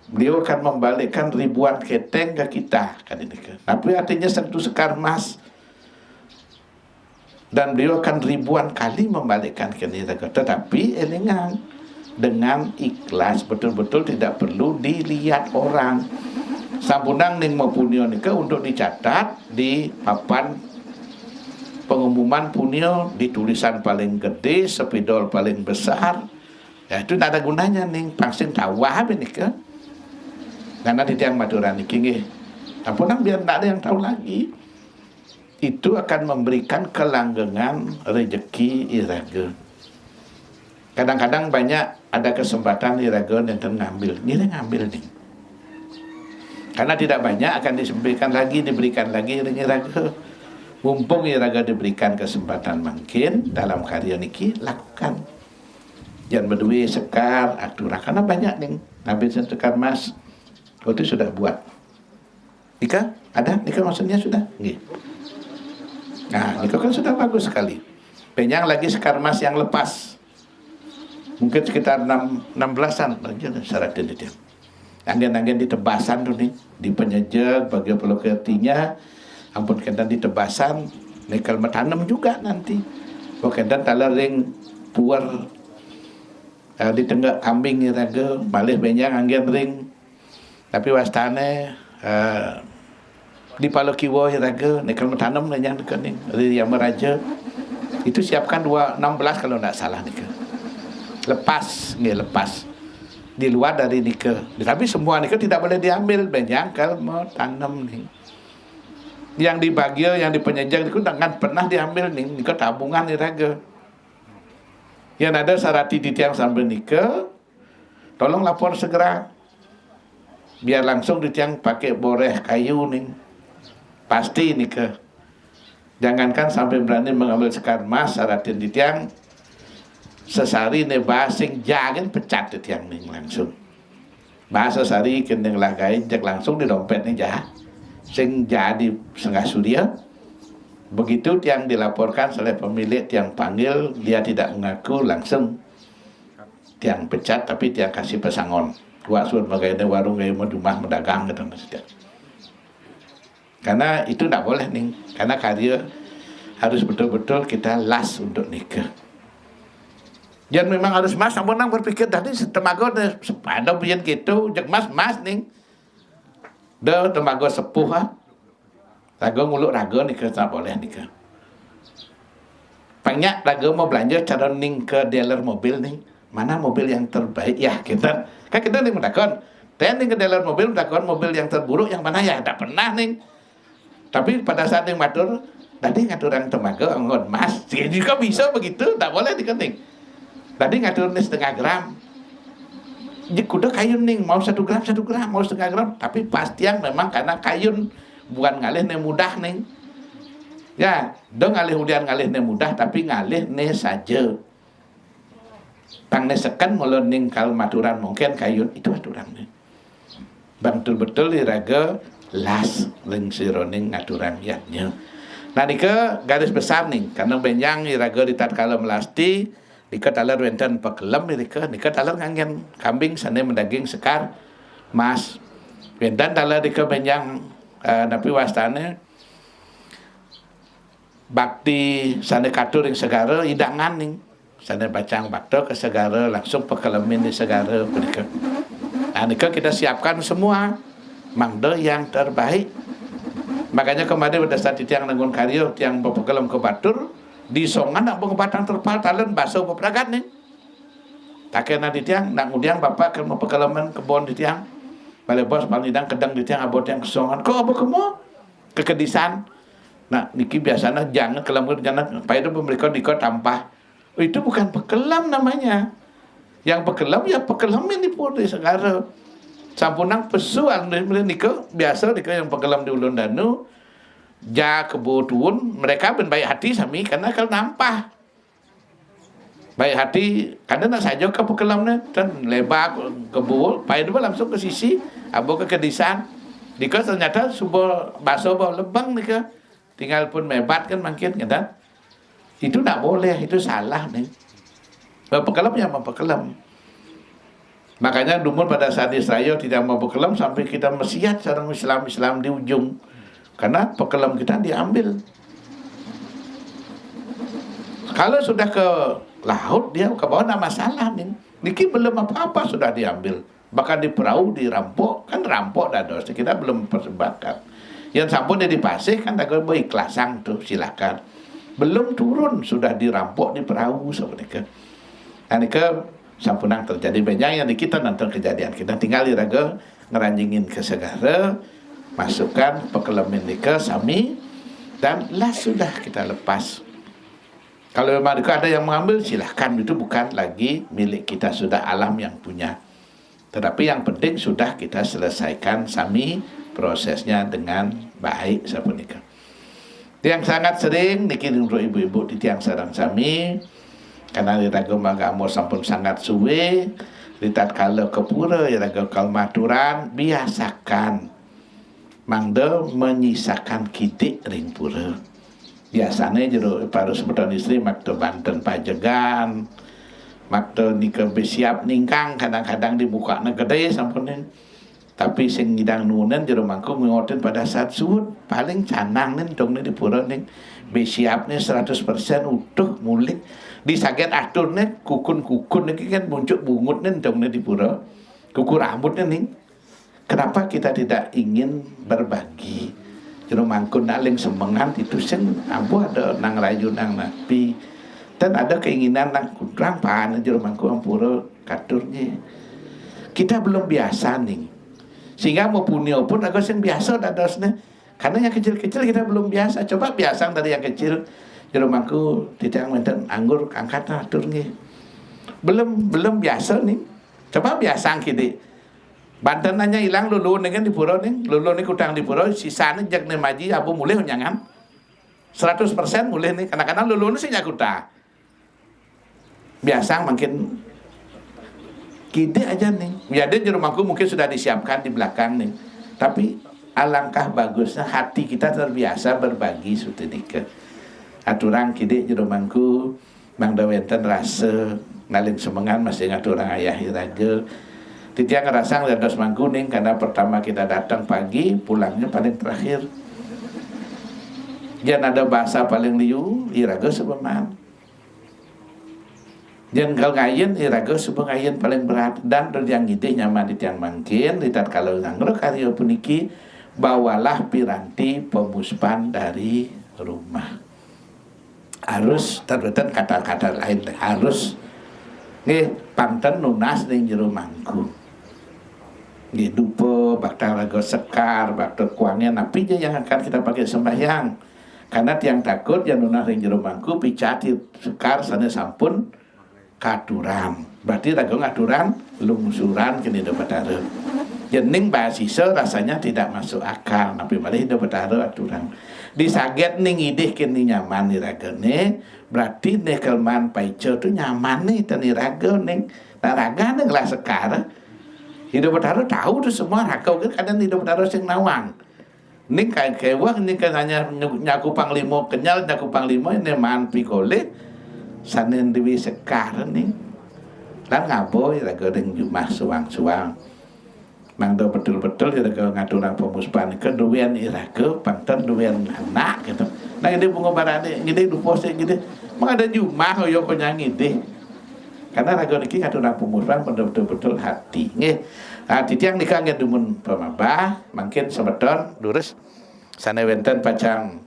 beliau akan membalikkan ribuan keteng ke kita kan ini kan. Nah prihatinnya satu sekar emas dan beliau akan ribuan kali membalikkan ke kita. Tetapi elingan dengan ikhlas, betul-betul tidak perlu dilihat orang. Sampunang ning mapunio nika untuk dicatat di papan pengumuman punio, di tulisan paling gede, sepidol paling besar. Ya itu tidak ada gunanya nih, pangsing tawah ini ke. Karena di tiang Madura niki nggih. Sampunang biar tidak ada yang tahu lagi. Itu akan memberikan kelanggengan rezeki iraga. Kadang-kadang banyak ada kesempatan iraga yang ngambil, ini ngambil nih. Karena tidak banyak akan diberikan lagi iraga. Mumpung iraga diberikan kesempatan makin dalam karya niki lakukan. Jangan berdua sekar aturah karena banyak nih ngambil sekar emas. Itu sudah buat. Nikah ada? Nikah maksudnya sudah? Nggih. Nah, nikah kan sudah bagus sekali. Penyang lagi sekar emas yang lepas. Mungkin sekitar 16-an aja syaratnya dia. Angin-angin di tebasan tuh nih, di penyejak bagi peloketinya, ampun kendan di tebasan, nikal metanam juga nanti. Kendan talering puar di tengah kambing iraga, malih banyak angin ring. Tapi wastane di Palo Kiwo iraga, nikal metanam yang dekat nih, dari yang meraja. Itu siapkan 216 kalau tidak salah nikah. Lepas, lepas. Di luar dari nikah. Tapi semua nikah tidak boleh diambil. Banyak kalau mau tanam nih. Yang dibagi, yang di penyejak itu jangan pernah diambil nih. Nikah tabungan iraga. Yang ada syarati di tiang sambil nikah, tolong lapor segera. biar langsung ditiang pakai boreh kayu nih, pasti nih ke. Jangankan sampai berani mengambil sekar emas saratin ditiang sesari nih basing jangan pecat ditiang nih langsung. Bahasa sari kendeng lagain jak langsung di dompet nih jah. Sing jadi setengah surya. Begitu tiang dilaporkan oleh pemilik, tiang panggil, dia tidak mengaku, langsung tiang pecat, tapi tiang kasih pesangon. Wak suruh bagaimana warung gaya rumah mendagang gitu. Karena itu tidak boleh nih, karena karya harus betul-betul kita las untuk nikah. Jangan memang harus mas, ampun nang berpikir tadi temago ada punya gitu, jak mas nih. Dah temago sepuh ha. Rago nguluk rago nikah tak boleh nikah. Banyak rago mau belanja cara ning ke dealer mobil nih. Mana mobil yang terbaik ya kita. Kan kita nih mendakon. Dan ning ke dealer mobil mendakon mobil yang terburuk yang mana ya? Tak pernah nih. Tapi pada saat yang matur, tadi ngatur yang temago ngon mas. Juga bisa begitu, tak boleh dikening. Tadi ngatur nih 0,5 gram. Jadi kuda kayun nih mau 1 gram, mau 0,5 gram. Tapi pasti yang memang karena kayun bukan ngalih nih mudah nih. Ya, dong ngalih udian ngalih nih mudah, tapi ngalih nih saja. Tang nih sekan mulai nih kalau maturan mungkin kayun itu aturan nih. Bang betul-betul diraga las ling sironing aturan yatnya. Nah nika garis besar nih, karena benjang iraga di tatkala melasti, nika talar wenten pekelem nika talar ngangen kambing sana mendaging sekar mas. Wenten talar nika benjang napi wastane bakti sana katur yang segara idangan nih. Sana bacang bakto ke segara langsung pekelemin di segara mereka. Nah, nika kita siapkan semua mangdo yang terbaik. Makanya kemarin pada saat tiang nanggun karyo tiang pekelem ke batur di songan nak pengebatan terpal talen baso pepragat nih. Takena di tiang nak udiang bapak ke pekeleman kebon di tiang. Bale bos palidang kedang di tiang abot yang kesongan. Kok apa kamu kekedisan? Nah, niki biasanya jangan kelamur jangan pada memberikan dikot tampah. Oh, itu bukan pekelam namanya. Yang pekelam ya pekelam ini pun di segara. Sampunang pesuan niko biasa niko yang pekelam di Ulun Danu. Ja kebutuhan mereka ben baik hati sami karena kalau nampah. Baik hati karena nak saja ke pekelamnya dan lebak kebu, pai dua langsung ke sisi, abo ke kedisan. Niko ternyata subuh baso bawa lebang niko. Tinggal pun mebat kan makin kan. Itu tak boleh, itu salah nih. Pekelam ya mau pekelam. Makanya dumur pada saat Israel tidak mau pekelam sampai kita mesiat sareng Islam di ujung. Karena pekelam kita diambil. Kalau sudah ke laut dia ke bawah tidak masalah nih. Niki belum apa-apa sudah diambil. Bahkan di perahu dirampok, kan rampok dah dosa. Kita belum persembahkan. Yang sampun dia dipasih kan tak boleh ikhlasang tuh silakan. Belum turun sudah dirampok di perahu sebenarnya. Nah ini ke sampunang terjadi banyak yang di kita nonton kejadian kita tinggal iraga ngeranjingin ke segara masukkan pekelemin ke sami dan lah sudah kita lepas. Kalau memang ada yang mengambil silahkan, itu bukan lagi milik kita, sudah alam yang punya. Tetapi yang penting sudah kita selesaikan sami prosesnya dengan baik sapunika. Yang sangat sering dikirim untuk ibu-ibu di tiang sarang sami karena diraga agama sampun sangat suwe di tatkala kepura diraga kalmaturan biasakan mangda menyisakan kidik ring pura. Biasanya jero paru sebutan istri makto Banten pajegan makto nika besiap ningkang kadang-kadang dibuka gede sampunin. Tapi sing ngidang nunen jero mangko ngoten pada saat suut paling canang nih dong nih di pura nih besiapnya 100% utuh mulik disaget atur nih kukun nih kan muncul bungut nih dong nih di pura kuku rambutnya nih. Kenapa kita tidak ingin berbagi? Jero mangko naling semengan itu sing ambo ada nang rayu nang nabi dan ada keinginan nang kurang pan jero mangko ampura katurnya. Kita belum biasa nih. Sehingga mau punya pun agak yang biasa dadosnya. Karena yang kecil-kecil kita belum biasa. Coba biasa dari yang kecil. Di rumahku tidak ngenten anggur angkat atur nih. Belum biasa nih. Coba biasa kita. Banten nanya hilang lulu nih kan di pura nih, lulu nih kutang di pura, sisanya jak nih maji abu mulih jangan 100% mulih nih, kadang-kadang lulu nih sih nyakuta. Biasa makin kide aja nih. Jadi di rumahku mungkin sudah disiapkan di belakang nih. Tapi alangkah bagusnya hati kita terbiasa berbagi seketika. Aturang kide di rumahku, Bang Dawenten rasa ngalin semengan masih ngaturang ayah iraga. Titia ngerasa ngeliat dos mangkuning karena pertama kita datang pagi, pulangnya paling terakhir. Jangan ada bahasa paling liu, iraga sebeman. Jangan kalau ngayen, iraga sebeng ngayen paling berat. Dan yang ide nyaman di tiang mangkin, lihat kalau nangro karyo puniki, bawalah piranti pemuspan dari rumah. Harus terbetan kata-kata lain, harus nih panten nunas ning jero mangku. Di dupo, bakta rago sekar, bakta kuangnya, napi aja yang akan kita pakai sembahyang. Karena tiang takut yang nunas ning jero mangku picati sekar sana sampun katuran. Berarti rago ngaturan lungsuran kini dapat ada. Jening bahasa rasanya tidak masuk akal, tapi malah dapat ada aturan. Disaget ning idih kini nyaman ni raga nih, berarti nih kelman paice tu nyaman nih tani raga nih. Nah raga nih lah sekarang hidup bertaruh tahu tu semua rakau kan kadang hidup bertaruh sing nawang. Nih kayak kewah nih kan hanya nyaku panglimo kenyal nyaku panglimo ini man pikole sanen dewi sekarang nih. Lan ngaboy raga ning jumah suang-suang. Mangdo betul-betul iraga ngaturang pemuspan ke duwian iraga panten duwian anak gitu. Nah ini bunga barane ngide dupo sing ngide. Mang ada jumah yo konyang ngide. Karena raga niki ngaturang pemuspan betul-betul hati. Nggih. Ah titiang nikah nggih dumun pamabah mangkin sebeton lurus sana wenten pacang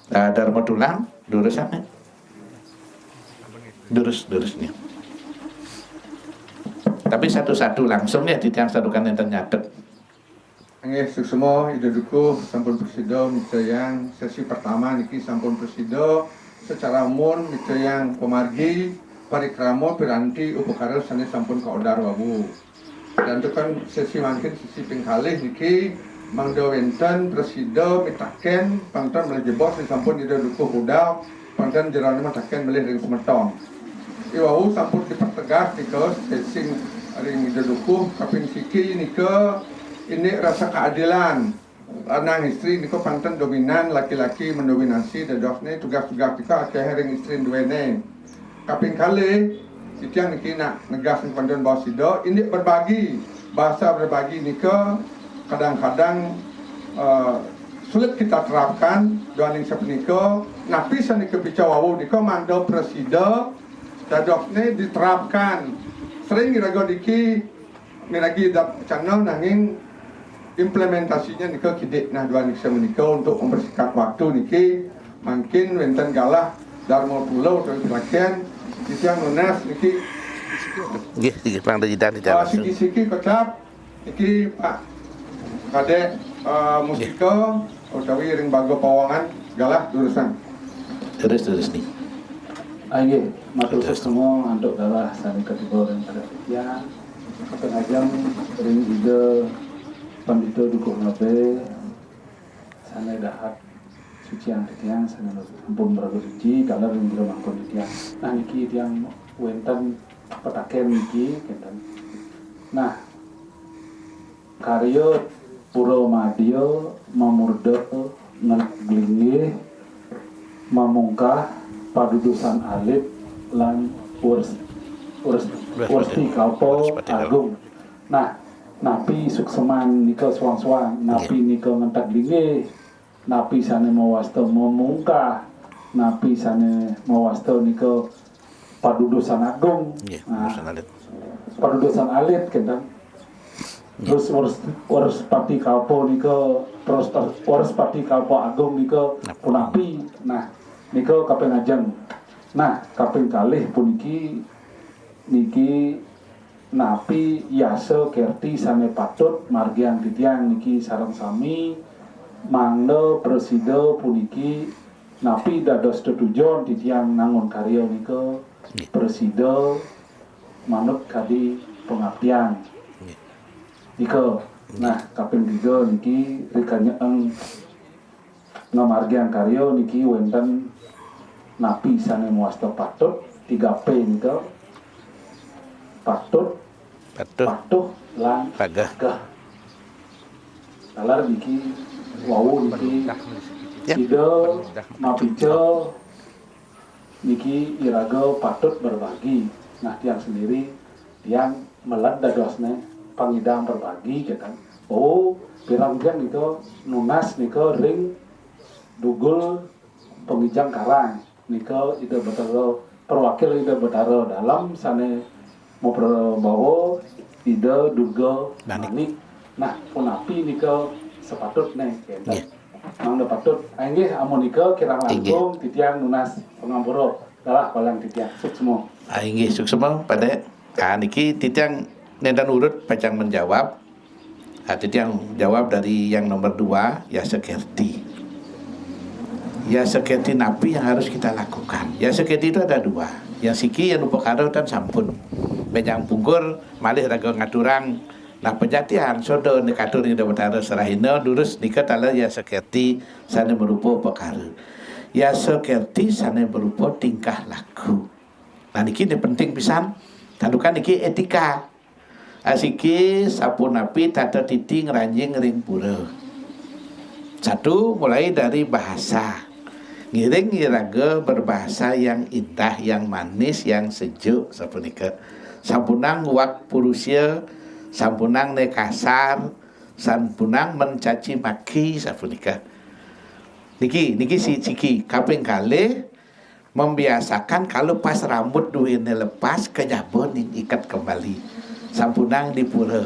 Dharma tulang lurus sana. Lurus nih. Tapi satu-satu langsung ya titiang sadukan yang ternyata. Nggih suksema iduduku sampun presido mitayang sesi pertama niki sampun presido secara umum mitayang pemargi parikrama piranti upakara sane sampun kaodar wabu. Dan itu kan sesi mangkin sesi pingkalih niki mangdo wenten presido mitaken pangton melejebos sampun iduduku hudau pangton jerone mataken melih ring semetong. Iwau sampun dipertegas nika sesi ring iduduku kaping siki nika ini rasa keadilan lanang istri niko panten dominan laki-laki mendominasi dadosne tugas-tugas kita akeh ring istri duwene kaping kali titiang niki nak negas ning panten bawa sido ini berbagi bahasa berbagi niko kadang-kadang sulit kita terapkan doaning sepeniko napi sanika bicawawu niko mando presida dadosne diterapkan sering irago diki miragi dap channel nanging implementasinya nika kidik nah dua niksa menika untuk mempersingkat waktu niki mungkin wenten galah Dharma pulau atau pelatihan titiang lunas niki Nggih pang dijidan di jalan. siki kecap niki Pak Kadek musika utawi ring bago pawangan galah urusan Terus nih. Ayo, matur semua untuk galah sani ketiga dan perhatian pengajam ring ide pandito dukung ngabe sana dahat suci yang titiang sana ampun berago suci galah ring ide mangkon titiang nah niki tiang wenten petaken niki kenten nah karyo puro madya mamurda ngaglingi mamungkah padudusan alit lan Ursti Kalpo Agung. Nah, napi sukseman nika suang-suang, napi nika ngentak dingih, napi sane mawasta memungkah, napi sane mawasta nika padudusan agung. Nah, padudusan alit kentang. Terus Urspati Kalpo nika terus Urspati Kalpo Agung nika punapi. Nah, nika kaping ajeng. Nah, kaping kalih puniki niki napi yasa kerti sane patut margian titiang niki sareng sami mangda presida puniki napi dados tetujon titiang nangun karya nika presida manut kadi pengabdian. Iko. Nah, kaping 3 niki rikanya ngamargian karyo niki wonten napi sane muasta patut 3P nika patut patuh lan Pagah. Talar niki wau niki Ya. ide mapijo niki iraga patut berbagi. Nah, tiang sendiri tiang melad dadosne pangidang berbagi gitu kan. Oh, pirang-pirang niko nunas niko ring dugul pengijang karang niko ide betaro perwakil ide betaro dalam sane mau bawa ide duga manik. Nah, punapi niko sepatutnya gitu. Iya. Mang patut ainggih amun nika kirang langkung titiang nunas pengampura dalah palang titiang semua. Inggih suksema pada niki titiang nendan urut pacang menjawab. Titiang jawab dari yang nomor 2 ya sekerti. Ya sekerti napi yang harus kita lakukan. Ya sekerti itu ada 2. Yang siki yang upakaro dan sampun. Benjang pungkur malih raga ngaturang. Nah penjatian sodo nekatur ni betara serahina durus nika tala ya sekerti sana berupa perkara. Ya sekerti sana berupa tingkah laku. Nah niki ni penting pisan. Tandukan niki etika. Asiki sapun api tata titi ngeranjing ring pura. 1 mulai dari bahasa. Ngiring iraga berbahasa yang indah, yang manis, yang sejuk sapunika. Sampunang wak purusia, sampunang ne kasar, sampunang mencaci maki sapunika. Niki si ciki kaping kali membiasakan kalau pas rambut duitnya lepas kejabon ikat kembali. Sampunang di pura.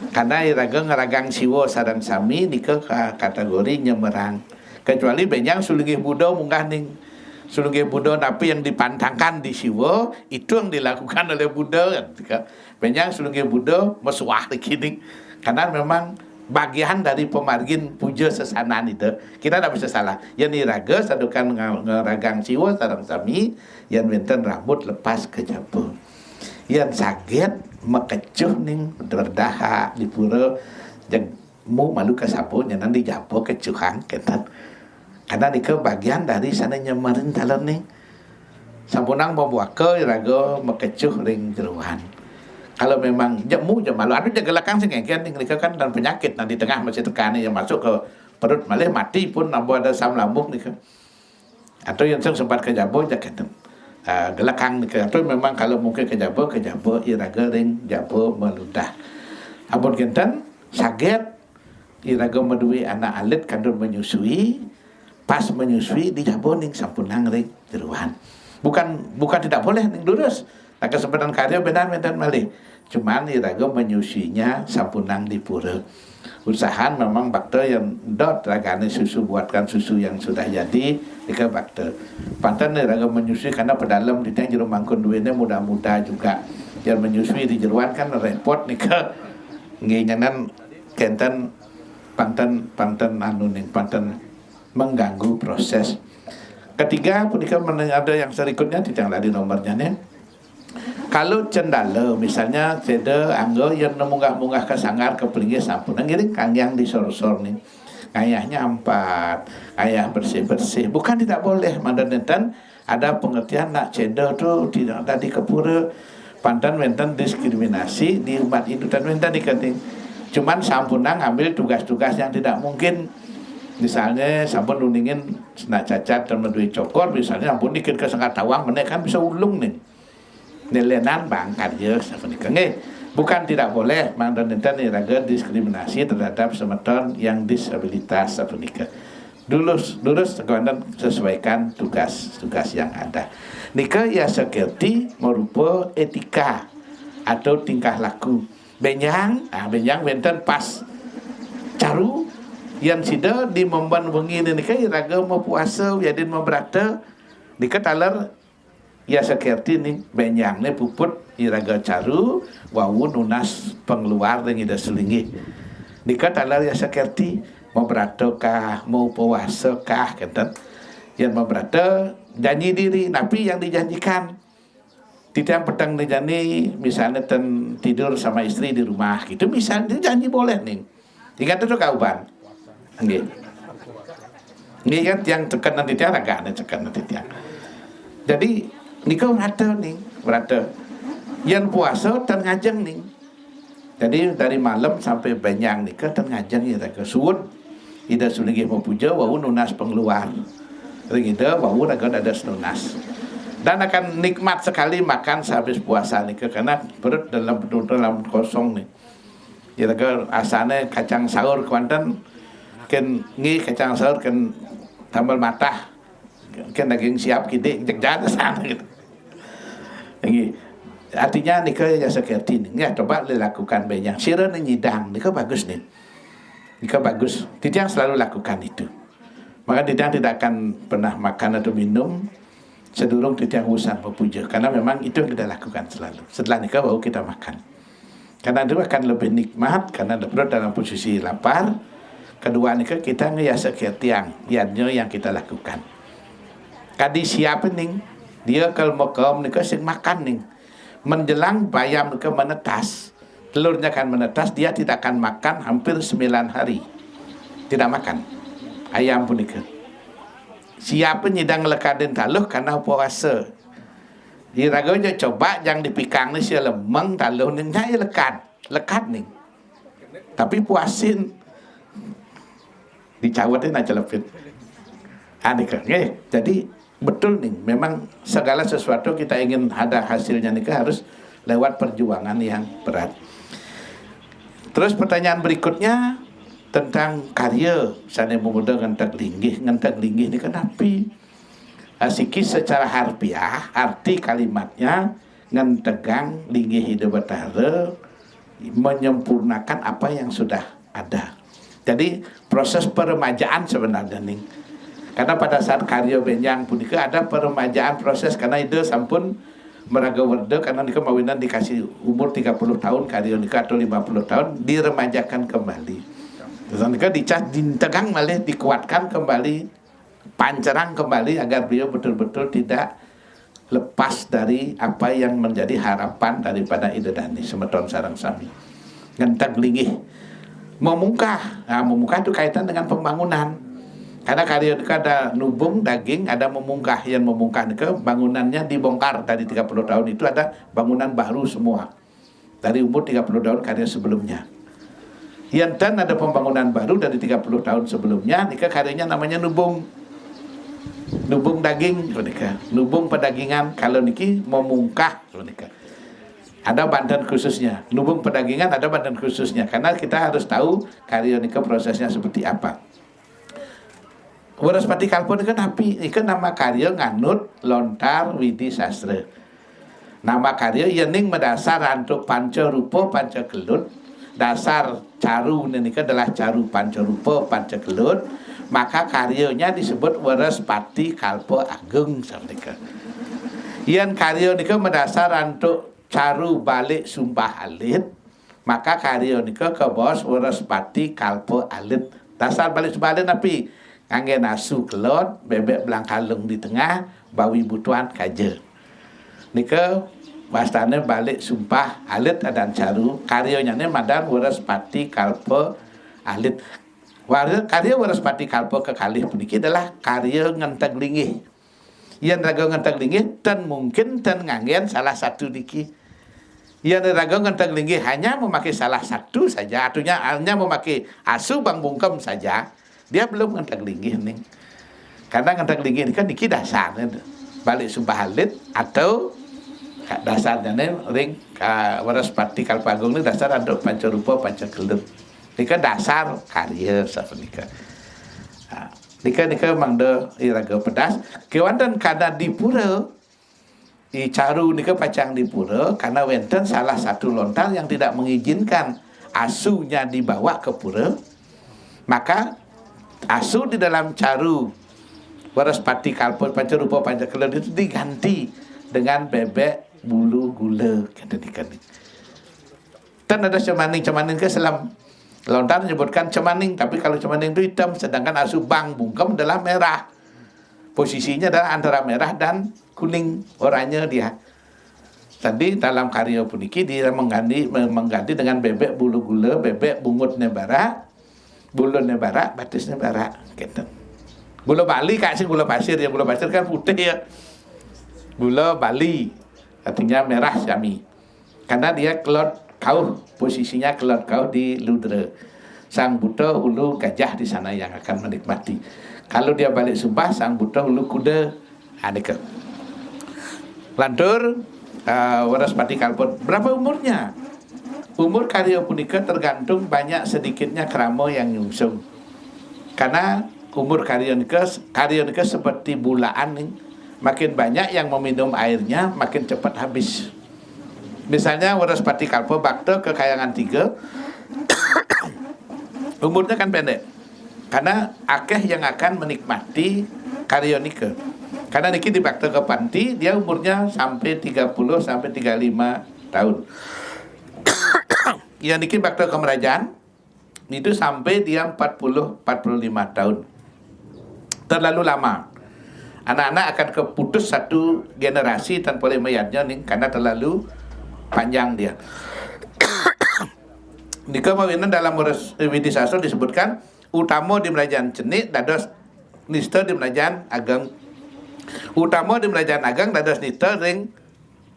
Karena iraga ngeragang siwo sarang sami nika kategori nyemerang. Kecuali benjang sulungih Buddha munggah ning sulungih Buddha napi yang dipantangkan di siwo itu yang dilakukan oleh Buddha kan. Benjang sulungih Buddha mesuah ning. Karena memang bagian dari pemargin puja sesanan itu. Kita tidak bisa salah. Yang iraga sadukan ngeragang siwo sarang sami yang wenten rambut lepas kejabon. Yang sakit mekecuh ning berdahak di pura mu malu ke sabun yang nanti jabo kecuhan ketan karena di bagian dari sana nyemarin talon ning sampunang membuat ke rago mekecuh ring jeruan. Kalau memang jemu malu ada jagelakang sing ngengken ning kan dan penyakit nanti tengah masih tekan yang masuk ke perut malih mati pun nambo ada asam lambung nih atau yang sempat ke jabo jaket gelakang atau memang kalau mungkin ke jabo iraga ring jabo meludah. Ampun kenten sakit iraga medui anak alit kandung menyusui, pas menyusui di jabo ning sampunang ring jeruan. Bukan tidak boleh ning lurus. Nah kesempatan karya benar malih. Cuman iraga menyusuinya sampunang di pura. Usahaan memang bakte yang dot ragane susu buatkan susu yang sudah jadi nika bakte. Pantan iraga menyusui karena pedalam di jero mangkun duwene muda-muda juga. Yang menyusui di jeruan kan repot nika nginyanan kenten panten mengganggu proses. Ketiga punika ada yang serikutnya tidak ada nomornya nih. Kalau cendala misalnya ceda anggo yang munggah-munggah ke sanggar ke pelinggih sampun ngiring kang yang disor-sor nih. Ayahnya 4, ayah bersih-bersih. Bukan tidak boleh, mandan ada pengertian nak ceda tuh tidak tadi kepura pantan wenten diskriminasi di umat Hindu dan wenten dikating. Cuman sampunang ambil tugas-tugas yang tidak mungkin. Misalnya sampun nuningin nak cacat dan mendui cokor, misalnya sampun dikit ke sangkat tawang mereka kan bisa ulung nih. Nelenan bangkat ya sapunika. Bukan tidak boleh mandan-mandan iraga diskriminasi terhadap semeton yang disabilitas sapunika. Lurus kemudian sesuaikan tugas yang ada. Nika ya sekerti merupa etika atau tingkah laku. Benjang wenten pas caru yang sida di memban wengi nika iraga mau puasa yadin mau berata nika taler ya sekerti ni benjang ni puput iraga caru wawu nunas pengeluar dengan ida selingi nika taler ya sekerti mau berata kah mau puasa kah kenten yang mau berata janji diri napi yang dijanjikan Titiang pedang nih misalnya tidur sama istri di rumah gitu, misalnya janji boleh nih. Ingat itu kauban. Nggih. Nggih kan tiang tekan nanti tiang agak ada tekan nanti tiang. Jadi nikah berada. Yang puasa dan ngajeng nih. Jadi dari malam sampai benyang nikah dan ngajeng ya ke suwun. Ida suligih mau puja wau nunas pengeluar. Gitu wau agak ada nunas. Dan akan nikmat sekali makan sehabis puasa nih karena perut dalam kosong nih. Ya ke asane kacang sahur kuanten ken ngi kacang sahur ken tambal mata ken daging siap gede jejak sana gitu. Ngi artinya nikah ya seperti ini. Ya coba dilakukan banyak. Sira nyidang nikah bagus nih. Nikah bagus. Tidak selalu lakukan itu. Maka tidak akan pernah makan atau minum sedurung titiang usan berpuja, karena memang itu yang kita lakukan selalu. Setelah nikah baru kita makan, karena itu akan lebih nikmat, karena perut dalam posisi lapar. Kedua nikah kita ngeyasa tiang yang kita lakukan. Kadi siapa nih dia kalau mau nikah sing makan nih menjelang bayam nikah menetas, telurnya akan menetas, dia tidak akan makan hampir 9 hari, tidak makan ayam pun nikah. Siapa nyidang lekaden taluh karena puasa. Iraganya coba yang dipikang ni sia lemeng taluh ni nyai lekat nih. Tapi puasin dicawatin aja lepit. Anika, jadi betul nih, memang segala sesuatu kita ingin ada hasilnya nikah harus lewat perjuangan yang berat. Terus pertanyaan berikutnya tentang karya sana memuda ngentak linggih ini kenapa asiki secara harfiah arti kalimatnya ngentegang linggih hidup betara menyempurnakan apa yang sudah ada. Jadi proses peremajaan sebenarnya nih, karena pada saat karya benjang punika ada peremajaan proses, karena itu sampun meraga werde karena nikah mawinan dikasih umur 30 tahun karya nikah atau 50 tahun diremajakan kembali. Terus nikah dicas ditegang malah dikuatkan kembali, pancerang kembali agar beliau betul-betul tidak lepas dari apa yang menjadi harapan daripada Ida Dani semeton sarang sami. Ngentak linggih memungkah. Nah, memungkah itu kaitan dengan pembangunan. Karena karya nikah ada nubung daging, ada memungkah. Yang memungkah nikah bangunannya dibongkar dari 30 tahun itu ada bangunan baru semua. Dari umur 30 tahun karya sebelumnya. Yang dan ada pembangunan baru dari 30 tahun sebelumnya, nikah karyanya namanya nubung daging, nikah nubung pedagingan. Kalau niki memungkah, nikah ada badan khususnya. Nubung pedagingan ada badan khususnya, karena kita harus tahu karya nikah prosesnya seperti apa. Waras pati kalpo nikah napi, nikah nama karya nganut lontar widi sastra. Nama karya yening mendasar untuk panca rupa panca gelut. Dasar caru nikah adalah caru pancarupa pancagelut, maka karyanya disebut Waraspati Kalpa Agung nikah. Yang karya nikah mendasar untuk caru balik sumpah alit, maka karya nikah ke bos Waraspati Kalpa Alit. Dasar balik sumpah alit napi ngangge nasu kelot, bebek belangkalung di tengah, bawi butuan kaje. Nikah Bastane balik sumpah alit dan caru karyanya madan Waraspati Kalpa Alit. Karya Waraspati Kalpa kekalih puniki adalah karya ngenteg linggih. Yang raga ngenteg linggih dan mungkin dan nganggen salah satu niki. Yang raga ngenteg linggih hanya memakai salah satu saja, artinya hanya memakai asu bang bungkem saja, dia belum ngenteg linggih nih. Karena ngenteg linggih ini kan niki dasar balik sumpah alit atau dasarnya nih ring Waraspati Kalpa Agung ini dasar untuk pancarupa pancagelut. Nika dasar karya sapunika. Nika mangda iraga pedas. Kewanten kada dipura i caru nika pacang dipura karena wenten salah satu lontar yang tidak mengizinkan asunya dibawa ke pura. Maka asu di dalam caru Waraspati Kalpa pancarupa pancagelut itu diganti dengan bebek bulu gula kata dikani. Dan ada cemaning ke selam lontar menyebutkan cemaning, tapi kalau cemaning itu hitam, sedangkan asu bang bungkem adalah merah. Posisinya adalah antara merah dan kuning, oranye dia. Tadi dalam karya puniki dia mengganti dengan bebek bulu gula, bebek bungutnya barak, bulunnya barak, batisnya barak, gitu. Gula Bali kasih gula pasir ya, gula pasir kan putih ya. Gula Bali artinya merah Syami. Karena dia kelot kauh, posisinya kelot kauh di Ludra. Sang Buddha ulu gajah di sana yang akan menikmati. Kalau dia balik Subah, sang Buddha ulu kuda. Adek. Lantur Waraspati Kalpon. Berapa umurnya? Umur karya punika tergantung banyak sedikitnya kramo yang nyungsung. Karena umur karya nika seperti bulaan nih. Makin banyak yang meminum airnya, makin cepat habis. Misalnya Waraspati Kalpo Bakta ke Kayangan 3 umurnya kan pendek. Karena akeh yang akan menikmati karya nika. Karena niki di Bakta ke Panti dia umurnya sampai 30 sampai 35 tahun. Yang niki Bakta ke Merajaan itu sampai dia 40 45 tahun. Terlalu lama. Anak-anak akan keputus satu generasi tanpa boleh melihatnya nih karena terlalu panjang dia. Nika mawinan dalam Widi Sastra disebutkan utama di Merajaan Cenik dados nista di Merajaan Ageng. Utama di Merajaan Ageng dados nista ring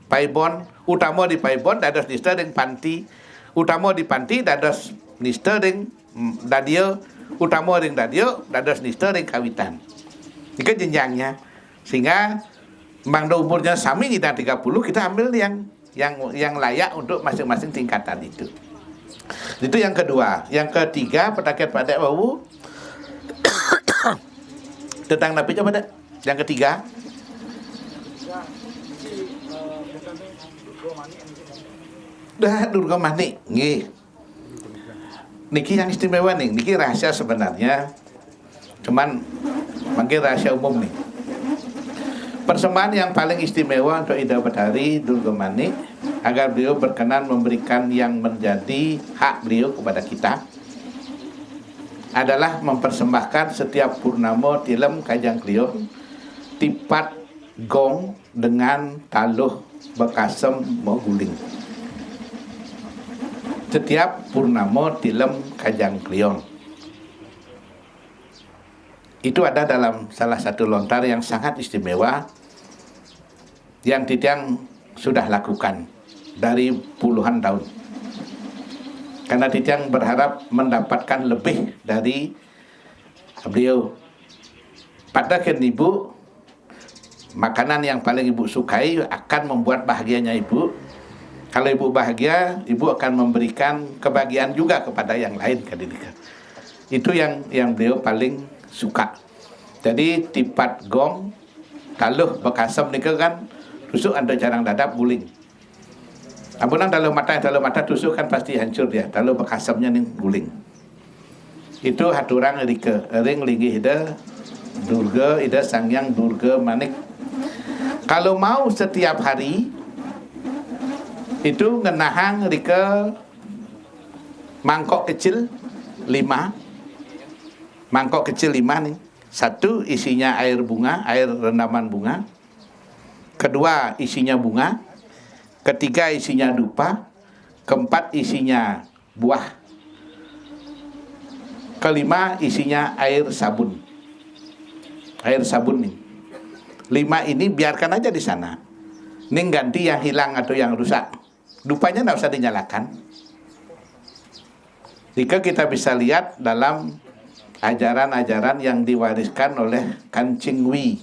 Paibon. Utama di Paibon dados nista ring Panti. Utama di Panti dados nista ring Dadio. Utama ring Dadio dados nista ring Kawitan. Ini jenjangnya. Sehingga mangda umurnya sami kita 30, kita ambil yang layak untuk masing-masing tingkatan itu. Itu yang kedua. Yang ketiga petaket pada wawu tentang Nabi coba deh. Yang ketiga Durga Mani. Nggih. Niki yang istimewa nih. Niki rahasia sebenarnya. Cuman mungkin rahasia umum nih. Persembahan yang paling istimewa untuk Ida Badari Durga Mani agar beliau berkenan memberikan yang menjadi hak beliau kepada kita adalah mempersembahkan setiap purnama tilem kajang beliau tipat gong dengan taluh bekasem mau guling. Setiap purnama tilem kajang beliau itu ada dalam salah satu lontar yang sangat istimewa yang Titiang sudah lakukan dari puluhan tahun. Karena Titiang berharap mendapatkan lebih dari beliau. Padahal ibu, makanan yang paling ibu sukai akan membuat bahagianya ibu. Kalau ibu bahagia, ibu akan memberikan kebahagiaan juga kepada yang lain. Itu yang beliau paling suka. Jadi tipat gong taluh bekasem nika kan tusuk anda jarang dadap guling. Ampunan taluh mata tusuk kan pasti hancur dia. Taluh bekasemnya nih guling. Itu haturang rike ring linggih ida Durga ida Sangyang Durga Manik. Kalau mau setiap hari itu ngenahang rike mangkok kecil 5. Mangkok kecil 5 nih. 1 isinya air bunga, air rendaman bunga. Kedua isinya bunga. Ketiga isinya dupa. Keempat isinya buah. Kelima isinya air sabun. Air sabun nih. 5 ini biarkan aja di sana. Ini ganti yang hilang atau yang rusak. Dupanya nggak usah dinyalakan. Jika kita bisa lihat dalam ajaran-ajaran yang diwariskan oleh Kancing Wi,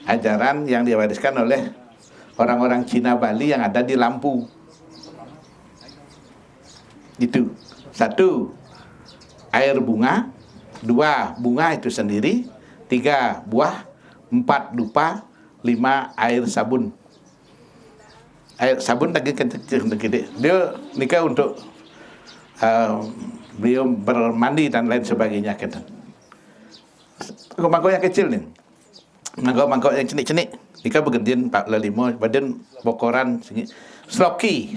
ajaran yang diwariskan oleh orang-orang Cina Bali yang ada di Lampu. Itu 1 air bunga, 2 bunga itu sendiri, 3 buah, 4 dupa, 5 air sabun. Air sabun lagi gede. Dia nikah untuk beliau bermandi dan lain sebagainya gitu. Mangkok yang kecil nih, mangkok yang cenik-cenik, jika bergendin 45 badan bokoran sloki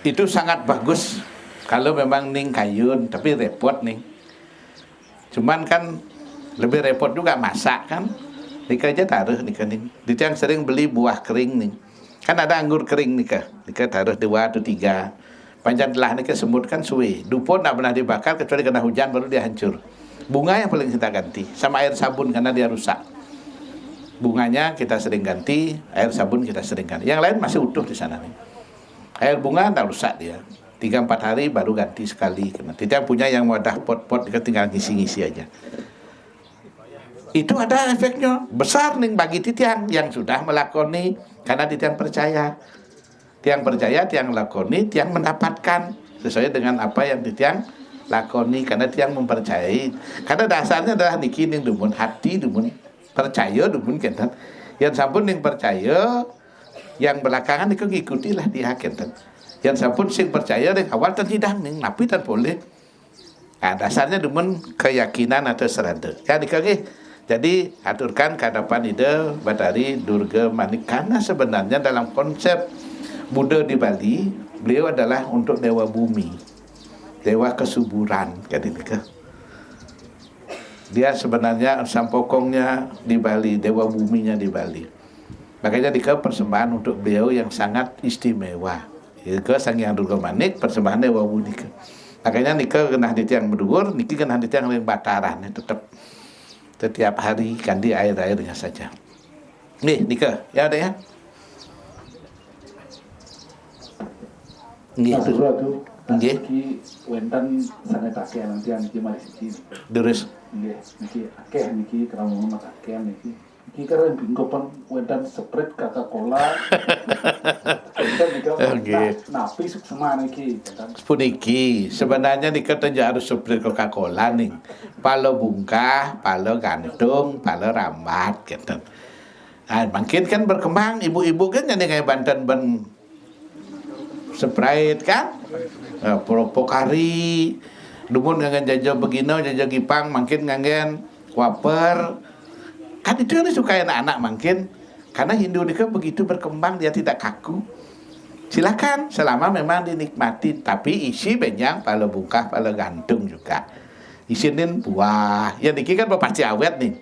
itu sangat bagus kalau memang ning kayun, tapi repot nih. Cuman kan lebih repot juga masak kan. Nika aja taruh nika nih. Itu yang sering beli buah kering nih. Kan ada anggur kering nika. Nika taruh 2 atau 3. Panjang telah nika semut kan suwe. Dupo tak pernah dibakar kecuali kena hujan baru dia hancur. Bunga yang paling kita ganti sama air sabun karena dia rusak. Bunganya kita sering ganti, air sabun kita sering ganti. Yang lain masih utuh di sana nih. Air bunga tak rusak dia. 3-4 hari baru ganti sekali. Nanti dia punya yang wadah pot-pot, kita tinggal ngisi-ngisi aja. Itu ada efeknya besar nih bagi titiang yang sudah melakoni karena titiang percaya. Tiang percaya, tiang lakoni, tiang mendapatkan sesuai dengan apa yang titiang lakoni karena tiang mempercayai. Karena dasarnya adalah niki ning dumun hati, dumun percaya, dumun kenten. Yang sampun ning percaya, yang belakangan niku ngikutilah dia kenten. Yang sampun sing percaya ning awal tidak ning napi tan boleh. Nah, dasarnya dumun keyakinan atau serada. Ya nika nggih. Jadi aturkan kehadapan ide Bathari Durga Manik karena sebenarnya dalam konsep Buddha di Bali, beliau adalah untuk dewa bumi, dewa kesuburan, kan. Dia sebenarnya sampokongnya di Bali, dewa buminya di Bali. Makanya dika persembahan untuk beliau yang sangat istimewa. Ke Sang Hyang Durga Manik persembahan dewa bumi. Makanya nika genah di tiang berdugur, niki genah di tiang yang bataran, tetap setiap hari kandi air-airnya saja. Nih, nika, ya ada ya. Nggih. Tuh. Nggih. Niki wentan sangat akeh nanti niki mari siji. Terus Nggih, niki akeh niki keramu mak akeh niki. Niki keren bingkopan wentan Sprite Coca-Cola. Wentan nika napi suksema niki. puniki sebenarnya nika tanya harus seperti Coca-Cola nih. Palo bungkah, palo gantung, palo rambat gitu. Nah, makin kan berkembang ibu-ibu kan jadi kayak Banten ben Sprite kan, Pokari, dumun ngangen jajo begino, jajo gipang, makin ngangen waper, kan itu yang disukai anak-anak makin, karena Hindu ini kan begitu berkembang dia tidak kaku. Silakan selama memang dinikmati, tapi isi benjang pala bungkah, pala gantung juga. Isinin buah, yang diki kan pasti awet nih.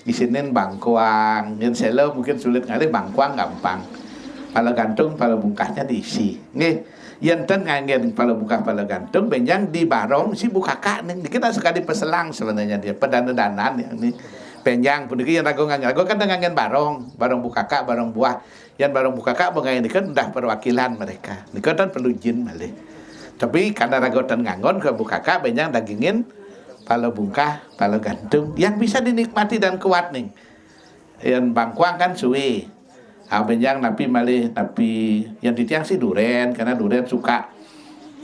Isinin bangkuang, yang selo mungkin sulit kali bangkuang gampang. Pala gantung, pala bungkahnya diisi. Nih, yang ten ngangen pala bungkah, pala gantung, benjang di barong si bukaka nih. Kita sekali peselang sebenarnya dia pedana-danan yang nih. Benjang pun yang ragu kan ngangen barong bukaka, barong buah. Yang barong bukaka bengai ini kan udah perwakilan mereka. Ini kan perlu jin malih. Tapi karena ragu ten ngangon ke bukaka, benjang dagingin pala bungkah, pala gantung yang bisa dinikmati dan kuat nih. Yang bangkuang kan suwi. Benjang napi malih napi yang ditiang si duren karena duren suka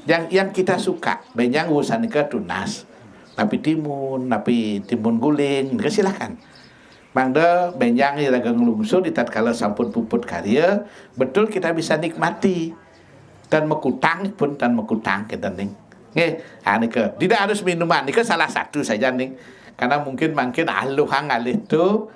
yang kita suka benjang urusan ke tunas napi timun guling silakan mangda benjang iragang lungsu di tatkala sampun puput karya betul kita bisa nikmati dan mekutang pun dan mekutang kita ning nggih tidak harus minuman ini salah satu saja nih karena mungkin aluhang alih itu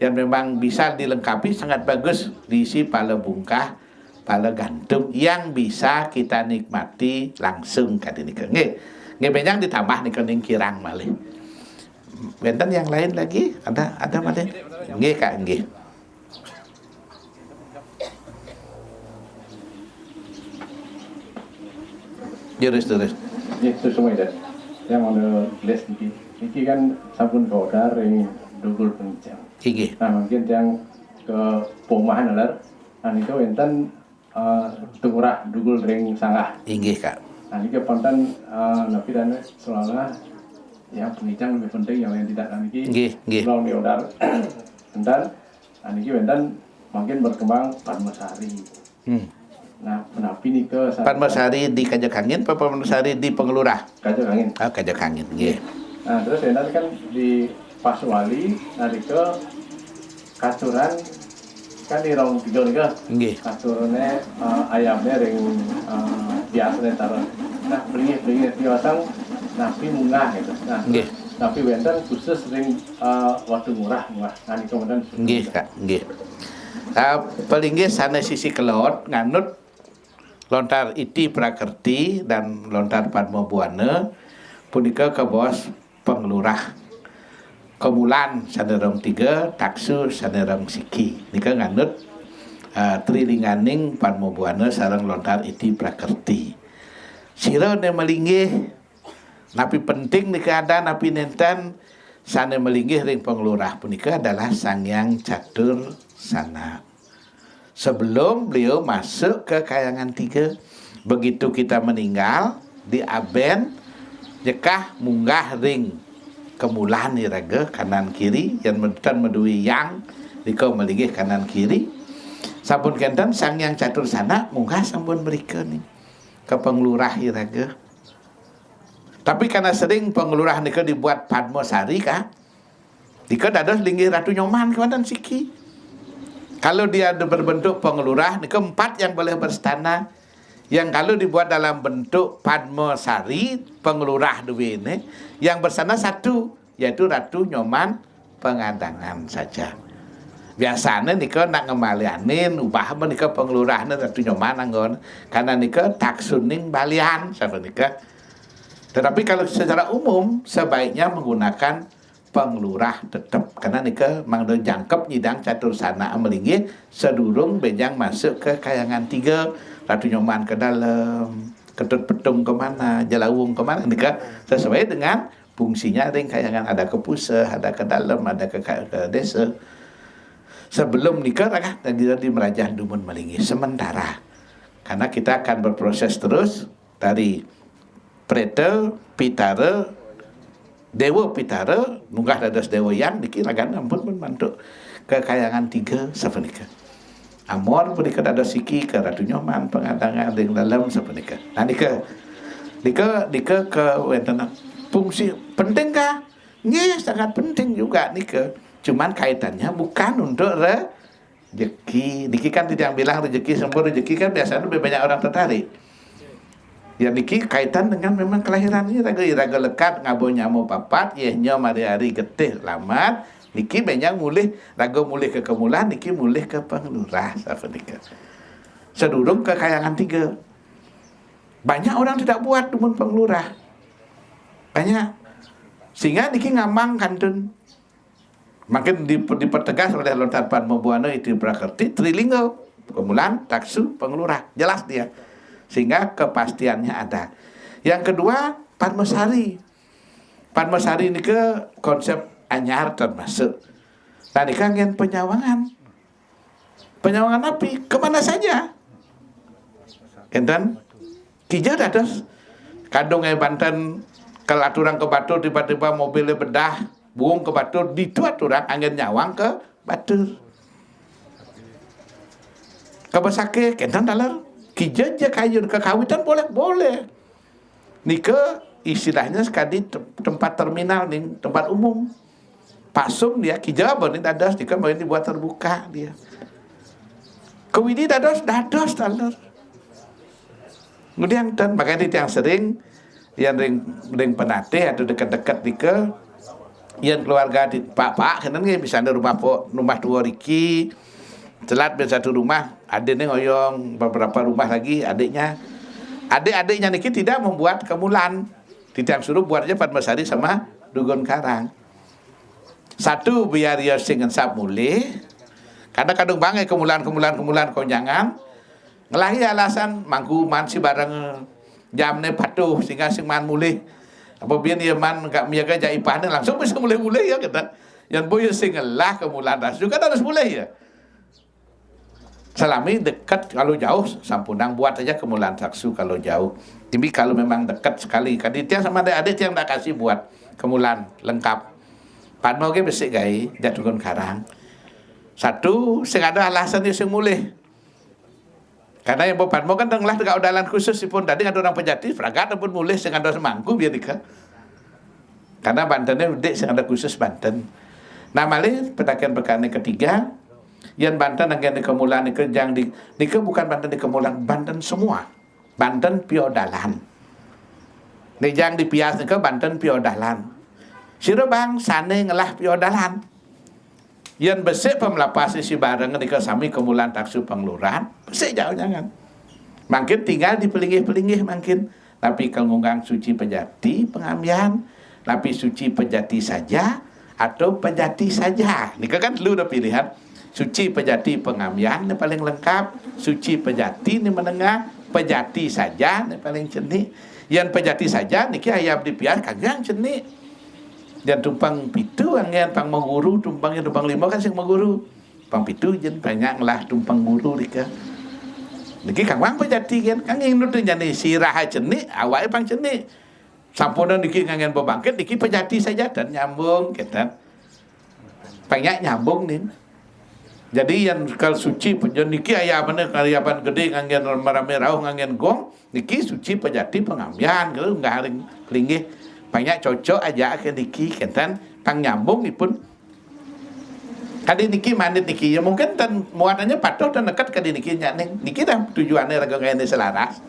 yang memang bisa dilengkapi sangat bagus diisi pala bungkah, pala gantung yang bisa kita nikmati langsung kadini ke. Nggih benjang ditambah nih kening kirang malih. Benten yang lain lagi ada malih. Nggih Kak nggih. Terus. Itu semua itu. Yang mau les niki kan sampun kodar yang dugul pencang. Nggih. Nah mungkin yang ke perumahan adalah itu enten tungurah dugul ring sangah. Nggih Kak. Nah ini pontan napi dan selama yang pengicang lebih penting yang lain tidak niki. Nggih. Belum diodar. Enten niki enten makin berkembang Padmasari. Nah menapi nih ke Padmasari di Kajakangin, Padmasari di Pengelurah. Kajakangin. Kajakangin. Nggih. Nah terus enten kan di Paswali nari ke katuran kan di rong tiga nih Nggih. katurunnya ayamnya ring biasa nih taruh nah beli biasa napi munggah gitu nah Nggih. tapi wenten khusus ring waktu murah nah ini kemudian Nggih Kak nggih. Paling nggih sana sisi kelot nganut lontar iti prakerti dan lontar padma buana punika ke bos pengelurah kemulan sanerong 3 taksu sanerong siki nika nganut trilinganing panmobuana sareng lontar iti prakerti sira ne melinggih napi penting nika ada napi nenten sane melinggih ring penglurah punika adalah Sangyang Catur Sana. Sebelum beliau masuk ke kayangan 3, begitu kita meninggal di aben jekah munggah ring kemulan iraga kanan kiri yang mentan medui yang dikau melinggih kanan kiri sampun kenten Sangyang Catur Sana munggah sampun mereka nih ke penglurah iraga. Tapi karena sering pengelurah nika dibuat Padmosari kah? Nika dados linggih Ratu Nyoman kawan siki. Kalau dia berbentuk pengelurah nika 4 yang boleh berstana. Yang kalau dibuat dalam bentuk Padmosari pengelurah duwe ini yang bersana 1 yaitu Ratu Nyoman Pengadangan saja. Biasanya nika nak ngemalianin ubah nika pengelurahna Ratu Nyoman anggon karena nika taksuning balian sama nika. Tetapi kalau secara umum sebaiknya menggunakan penglurah tetap karena nika mangdo jangkep nyidang Catur Sana melinggih sedurung bejang masuk ke kayangan 3 Ratu Nyoman ke dalam Ketut Petung kemana Jalawung kemana nika sesuai dengan fungsinya ring kayangan ada ke pusat ada ke dalam ada ke desa sebelum nika kan di Merajah Dumun melinggih sementara karena kita akan berproses terus dari Preta, Pitara, Dewa Pitara, nunggah dados Dewa yang niki lagan ampun pun mantuk ke kayangan 3 sapunika. Amor punika dados siki ke Ratu Nyoman Pengadangan ring dalam sapunika. Nah nika ke wenten fungsi penting kah? Nggih, sangat penting juga nika. Cuman kaitannya bukan untuk rezeki. Niki kan tidak bilang rezeki sempurna rezeki kan biasanya lebih banyak orang tertarik. Ya niki kaitan dengan memang kelahiran ini raga lekat ngabo nyamo papat yehnya hari-hari getih lamat niki banyak mulih raga mulih ke kemulan niki mulih ke penglurah sapunika. Sedurung ke kayangan 3. Banyak orang tidak buat dumun penglurah. Banyak. Sehingga niki ngamang kantun. Makin dipertegas oleh lontar Padmobuana itu prakerti trilinggo kemulan taksu penglurah jelas dia. Sehingga kepastiannya ada. Yang kedua Padmosari. Padmosari ini ke konsep anyar termasuk. Nah ini kan penyawangan. Penyawangan api kemana saja? Enten Kija dados kadung Banten kelaturang ke Batur tiba-tiba mobilnya bedah buung ke Batur di dua turang angin nyawang ke Batur. Ke Besake kenten dalar Kija kayun kekawitan boleh. Nika istilahnya sekali tempat terminal nih, tempat umum. Pasung dia Kija benih dados nika mau dibuat terbuka dia. Kewidi dados dalar. Kemudian dan makanya yang sering yang ring penate atau dekat-dekat nika yang keluarga di pak kan bisa ada rumah tua Riki telat satu rumah adiknya ngoyong beberapa rumah lagi adik-adiknya niki tidak membuat kemulan tidak suruh buat aja Padmosari sama Dugun Karang satu biar ya sing sap mulih kadang-kadang bangai kemulan konjangan ngelahi alasan mangku man si bareng jamne patuh sehingga sing man mulih apabila dia man gak miaga jaipane langsung bisa mulai ya kata yang boy sing lah kemulan ras juga harus mulai ya selami dekat kalau jauh sampunang buat aja kemulan saksu kalau jauh tapi kalau memang dekat sekali kaditian sama adik yang tak kasih buat kemulan lengkap Padmo ge besik gai Dugun Karang satu sing ada alasan dia sing mulih karena yang Padmo kan tenglah dekat udalan khusus pun tadi ada orang Pejati fragat pun mulih sing ada semangku biar dika karena Bantennya udik sing ada khusus Banten nah malih pedakan perkara ketiga yang Banten yang di kemulan yang di bukan Banten di kemulan Banten semua Banten piodalan nih yang di pias ke Banten piodalan sira bang sane ngelah piodalan yang besik pemelapas si bareng di sami kemulan taksu penglurahan besik jauh jangan makin tinggal di pelinggih makin tapi kalau ngunggang suci Pejati pengambian tapi suci Pejati saja atau pejati saja. Nika kan dulu ada pilihan. Suci pejati pengamian ini paling lengkap, suci pejati ini menengah, pejati saja ini paling cenik. Yang pejati saja niki ayam dipiar kagak cenik. Dan tumpang pitu angen pang mengguru, tumpangnya tumpang lima kan sing mengguru. Pang pitu jen banyak lah tumpang guru nika. Niki kang wang pejati kan, kang ingin tu jadi sirah cenik, awak pang cenik. Sampunan niki ngangen bebangkit, niki pejati saja dan nyambung kita. Banyak nyambung nih. Jadi yang kalau suci penjon niki ayah mana karyawan gede ngangen merame rauh ngangen gong niki suci pejati pengamian gitu nggak haring kelinggih banyak cocok aja ke niki kentan pang nyambung pun kadi niki manit niki ya mungkin dan muatannya patuh dan dekat kadi niki nyaneng niki dah tujuannya raga ngene selaras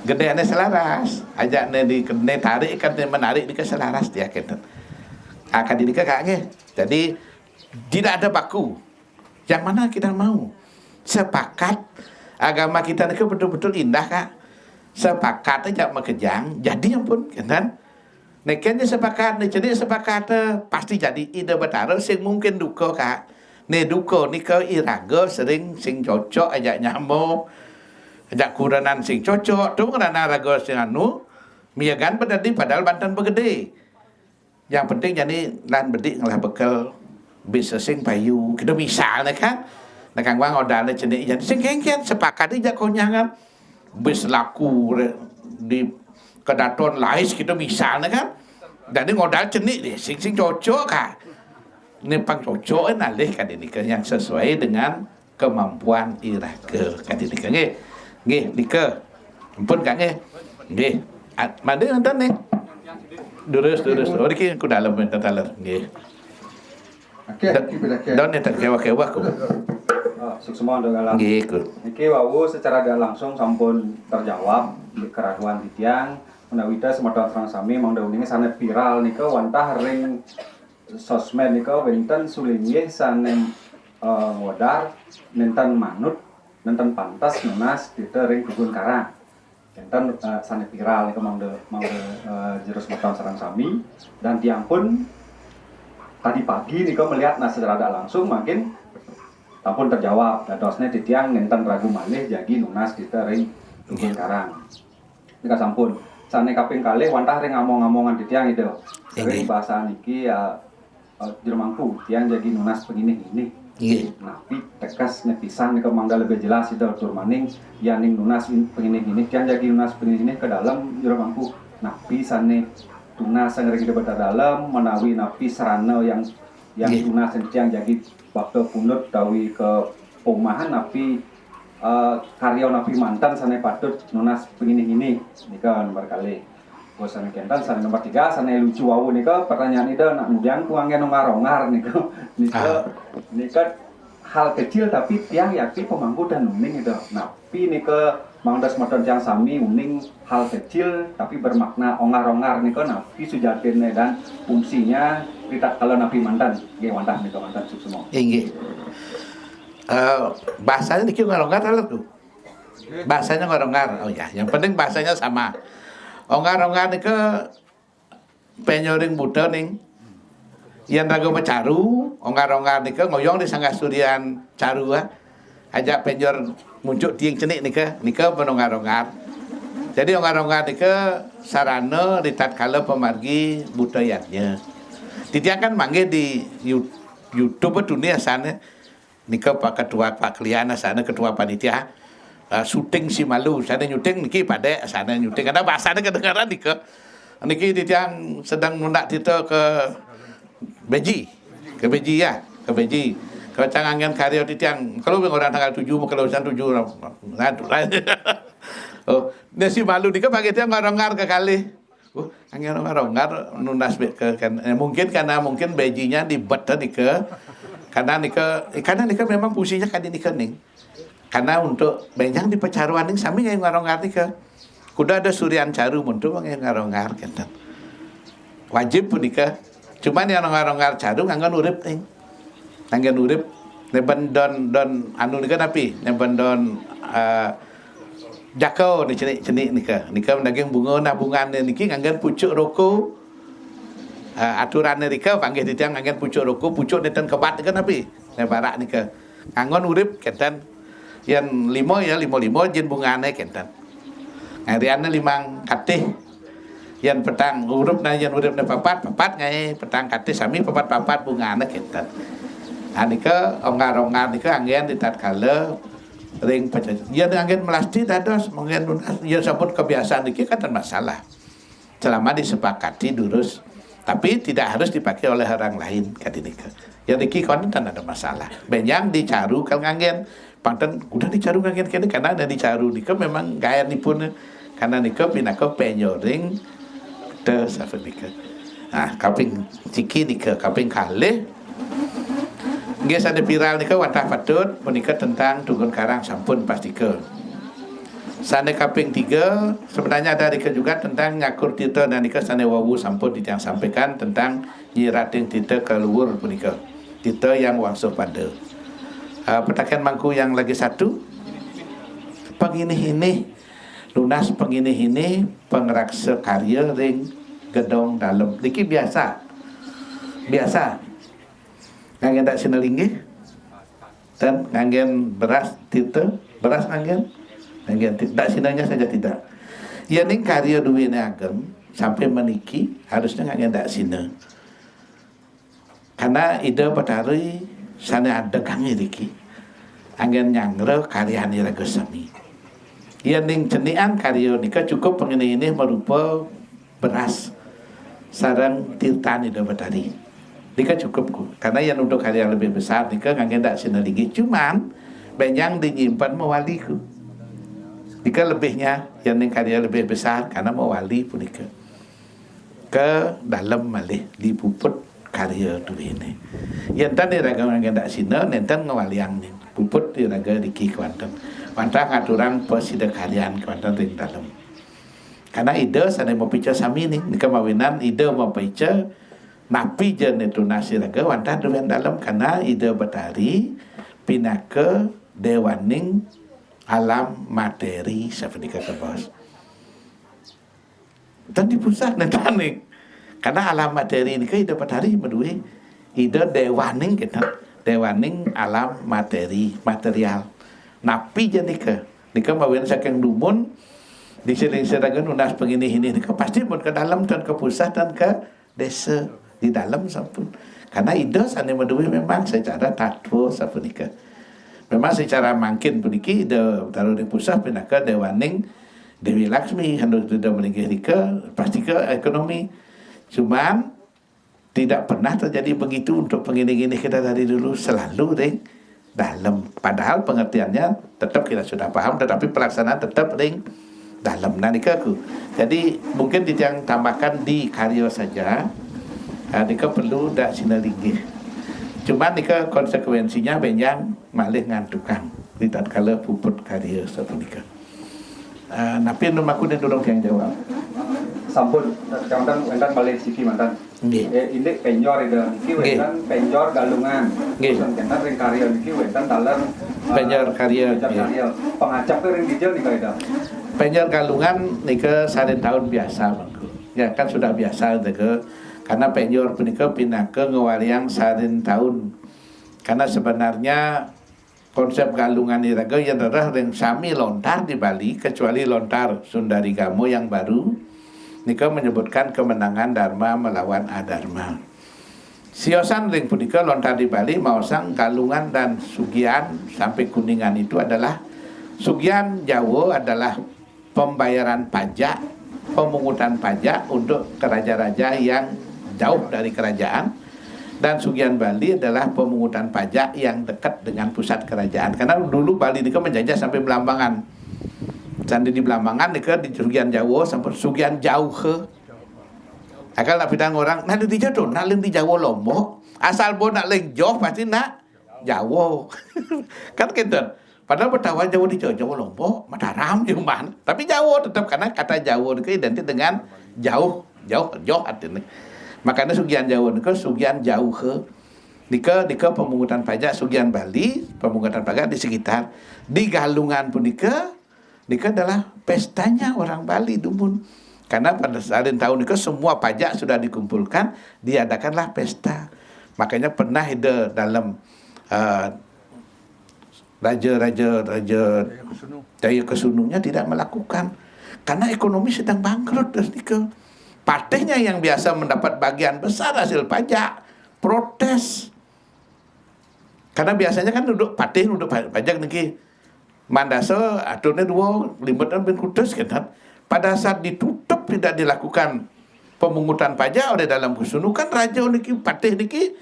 gedeane selaras aja di kene tarik kan menarik di selaras dia kentan akan di kagak jadi tidak ada baku. Yang mana kita mau sepakat agama kita ini betul-betul indah kak. Sepakat aja makejang jadi ampun kan. Nekenya sepakat, jadi sepakat pasti jadi ide betara sing mungkin duka kak. Ne duka ni ke iraga sering sing cocok aja nyamuk. Ajak kuranan sing cocok tu karena raga sing anu miagan bedadi padahal Banten begede. Yang penting jadi lan bedik ngalah bekal bisa sing payu kita misalnya kan nak kang wang odane cenik jadi sing kengken sepakat aja konyangan bis laku di kedaton lais kita misalnya kan dan ini modal cenik deh sing cocok kan ini pang cocok nalih kan ini kan yang sesuai dengan kemampuan iraga kan ini kan nggih nika ampun kan nggih mandi nonton nih durus oh iki ku dalam taler nggih. Don tak kewa-kewa ku. Suksema galang. Nggih. Niki wau secara gak langsung sampun terjawab keraguan titiang menawi semata terang sami mangda uninge sanes viral nika wantah ring sosmed nika wonten sulinggih sanem modar nenten manut nenten pantas nunas dite ring gugun karang. Nenten sanes viral nika mangda jero semata sareng sami dan tiang pun tadi pagi nika melihat secara tidak langsung makin tampun terjawab dadosnya titiang nenten ragu malih jagi nunas kita ring Gunung Karang nika sampun sane kaping kalih wantah ring ngomong-ngomongan titiang itu ring bahasa niki jero mangku tiang jagi nunas penginih ini napi tekas nyepisan nika mangga lebih jelas itu tur maning yaning nunas penginih ini tiang jagi nunas penginih ini ke dalam jero mangku napi sane tunas yang kita berada dalam menawi napi sarana yang tunas yang jadi waktu punut tawi ke perumahan napi karya napi mantan sana patut nunas begini ini kan berkali bosan kentan sana nomor 3 sana lucu wau nika pertanyaan itu nak mujang kuangnya nongar nika hal kecil tapi tiang yakin pemangku dan nuning itu napi nika mangdas motor yang sami uning hal kecil tapi bermakna ongar-ongar nih kan napi sujatine dan fungsinya kita kalau napi mantan nggih wantah nika mantan semua. Nggih. Bahasanya niki ongar-ongar tuh. Bahasanya ongar-ongar. Oh ya, yang penting bahasanya sama. Ongar-ongar nika penyoring Buddha ning yang raga caru, ongar-ongar nika ngoyong di sangga surian caru ajak penjor muncul tiang cenik nika penongar-ongar. Jadi ongar-ongar nika sarana di tatkala pemargi budayanya. Titiang kan manggil di YouTube dunia sana nika Pak Ketua Pak Kliana sana Ketua Panitia syuting si malu sana nyuting niki pada sana nyuting karena bahasanya kedengaran nika niki titiang sedang nundak tito ke Beji kalau cangangan karya titiang kalau orang tanggal 7 kalau urusan 7 oh nasi malu nika bagi tiang ngarong-ngar ke kali angin ngarong-ngar nunas ke kan mungkin karena bejinya di beta nika karena nika memang fungsinya kan nika ning karena untuk benjang di pecaruan ning sami ngarong-ngar nika kuda ada surian caru muntu ngarong-ngar kan wajib pun nika cuman yang ngarong-ngar caru nganggo urip ning nanggen urip neben don anu nika napi neben don jakau ni cenik nika daging bunga nah bungan niki nganggen pucuk roko aturan nika panggih titiang ngangen pucuk roko pucuk nenten kebat kan tapi barak nika angon urip kenten yen 5 ya 55 jen bungane kenten ngariane 5 katih yen petang urip yen urip papat ngai petang katih sami papat bungane kenten anika onggar-onggar nika anggen ditatkala ring pacaca yen anggen melasti dados mungkin yen sampun kebiasaan iki kan masalah selama disepakati durus tapi tidak harus dipakai oleh orang lain kadinika yang iki konten ada masalah benyang dicaru kal nganggen panten udah dicaru nganggen kene karena ada dicaru nika memang gaya nipun karena nika pinaka penyoring te savenika nah kaping ciki nika kaping kalih nggih sane viral nika wantah patut menika tentang Tugun Karang sampun pastika sane kaping 3 sebenarnya ada nika juga tentang nyakur tita dan nika sane wawu sampun ditiang sampaikan tentang nyirating tita keluar punika tita yang wangsuh pada petakan mangku yang lagi satu penginih lunas penginih pengraksa karya ring gedong dalam niki biasa nganggen tak sinalinggih dan nganggen beras tita beras nganggen tak sinanya saja tidak ya ning karya duwine ageng sampai meniki harusnya nganggen tak sina karena ide patari sana ada kangi diki anggen nyangre karya niraga sami ya ning cenian karya nika cukup pengene ini merupa beras sarang tirtan ide patari nika cukup ku karena yang untuk karya lebih besar nika nganggen tak sina lagi cuman benyang dinyimpan mewali ku nika lebihnya yang ning karya lebih besar karena mewali punika ke dalam malih dipuput karya tu ini yang tadi raga nganggen tak sina nenten ngawaliang ning puput di raga diki kuanten wantah ngaturan pesida karyan kuanten ring dalam karena ide sana mau pica sami nih nika mawinan ide mau pica napi jen itu nasi raga wantah duwen dalam karena ide batari pinaka dewaning alam materi seperti kata bos dan di pusat netanik karena alam materi ini ide batari medui ide dewaning kita dewaning alam materi material napi jen nika mawin saking dumun di sini sedangkan unas begini ini nika pasti pun ke dalam dan ke pusat dan ke desa di dalam sampun karena ide sane medui memang secara tatwa sapunika memang secara mangkin puniki ide taruh di pusat pinaka dewaning Dewi Laksmi hendak tidak meninggi rika pasti ke ekonomi cuman tidak pernah terjadi begitu untuk pengini-gini kita dari dulu selalu ring dalam padahal pengertiannya tetap kita sudah paham tetapi pelaksanaan tetap ring dalam nanikaku jadi mungkin yang tambahkan di karya saja nika perlu dak sinalinggih cuman nika konsekuensinya benyang malih ngantukang di tatkala puput karya sapunika napi numaku den dorong yang jawab sampun kanten wentan balik siki mantan ini penyor itu iki wentan penyor galungan terus kanten ring karya iki wentan taler penyor karya pengacap ring dijel nika itu penyor galungan nika saden tahun biasa mangku ya kan sudah biasa ke karena penyor punika pinaka ngewaliang saden tahun karena sebenarnya konsep galungan iraga yang adalah yang sami lontar di Bali kecuali lontar Sundari Gamo yang baru nika menyebutkan kemenangan Dharma melawan Adharma siosan ring punika lontar di Bali maosang galungan dan sugian sampai kuningan itu adalah sugian Jawa adalah pembayaran pajak pemungutan pajak untuk raja-raja yang jauh dari kerajaan dan sugian Bali adalah pemungutan pajak yang dekat dengan pusat kerajaan karena dulu Bali nika menjajah sampai Belambangan Candi di Belambangan nika di sugian Jawa sampai sugian jauh ke akal nak bidang orang nak di jauh nak di Jawa Lombok asal bo nak leng jauh pasti nak Jawa kan gitu padahal bertawa Jawa di Jawa Lombok Mataram Jombang tapi Jawa tetap karena kata Jawa itu identik dengan jauh artinya makanya sugian Jawa nika sugian jauh ke nika pemungutan pajak sugian Bali pemungutan pajak di sekitar di Galungan pun nika adalah pestanya orang Bali dumun Karena pada saat tahun itu semua pajak sudah dikumpulkan, diadakanlah pesta. Makanya pernah ada dalam raja Jaya Kesununya tidak melakukan karena ekonomi sedang bangkrut. Patihnya yang biasa mendapat bagian besar hasil pajak protes. Karena biasanya kan duduk patih duduk pajak niki mandaso aturnya dua limbatan bin kudus kan. Pada saat ditutup tidak dilakukan pemungutan pajak oleh dalam Kusunu kan raja niki patih niki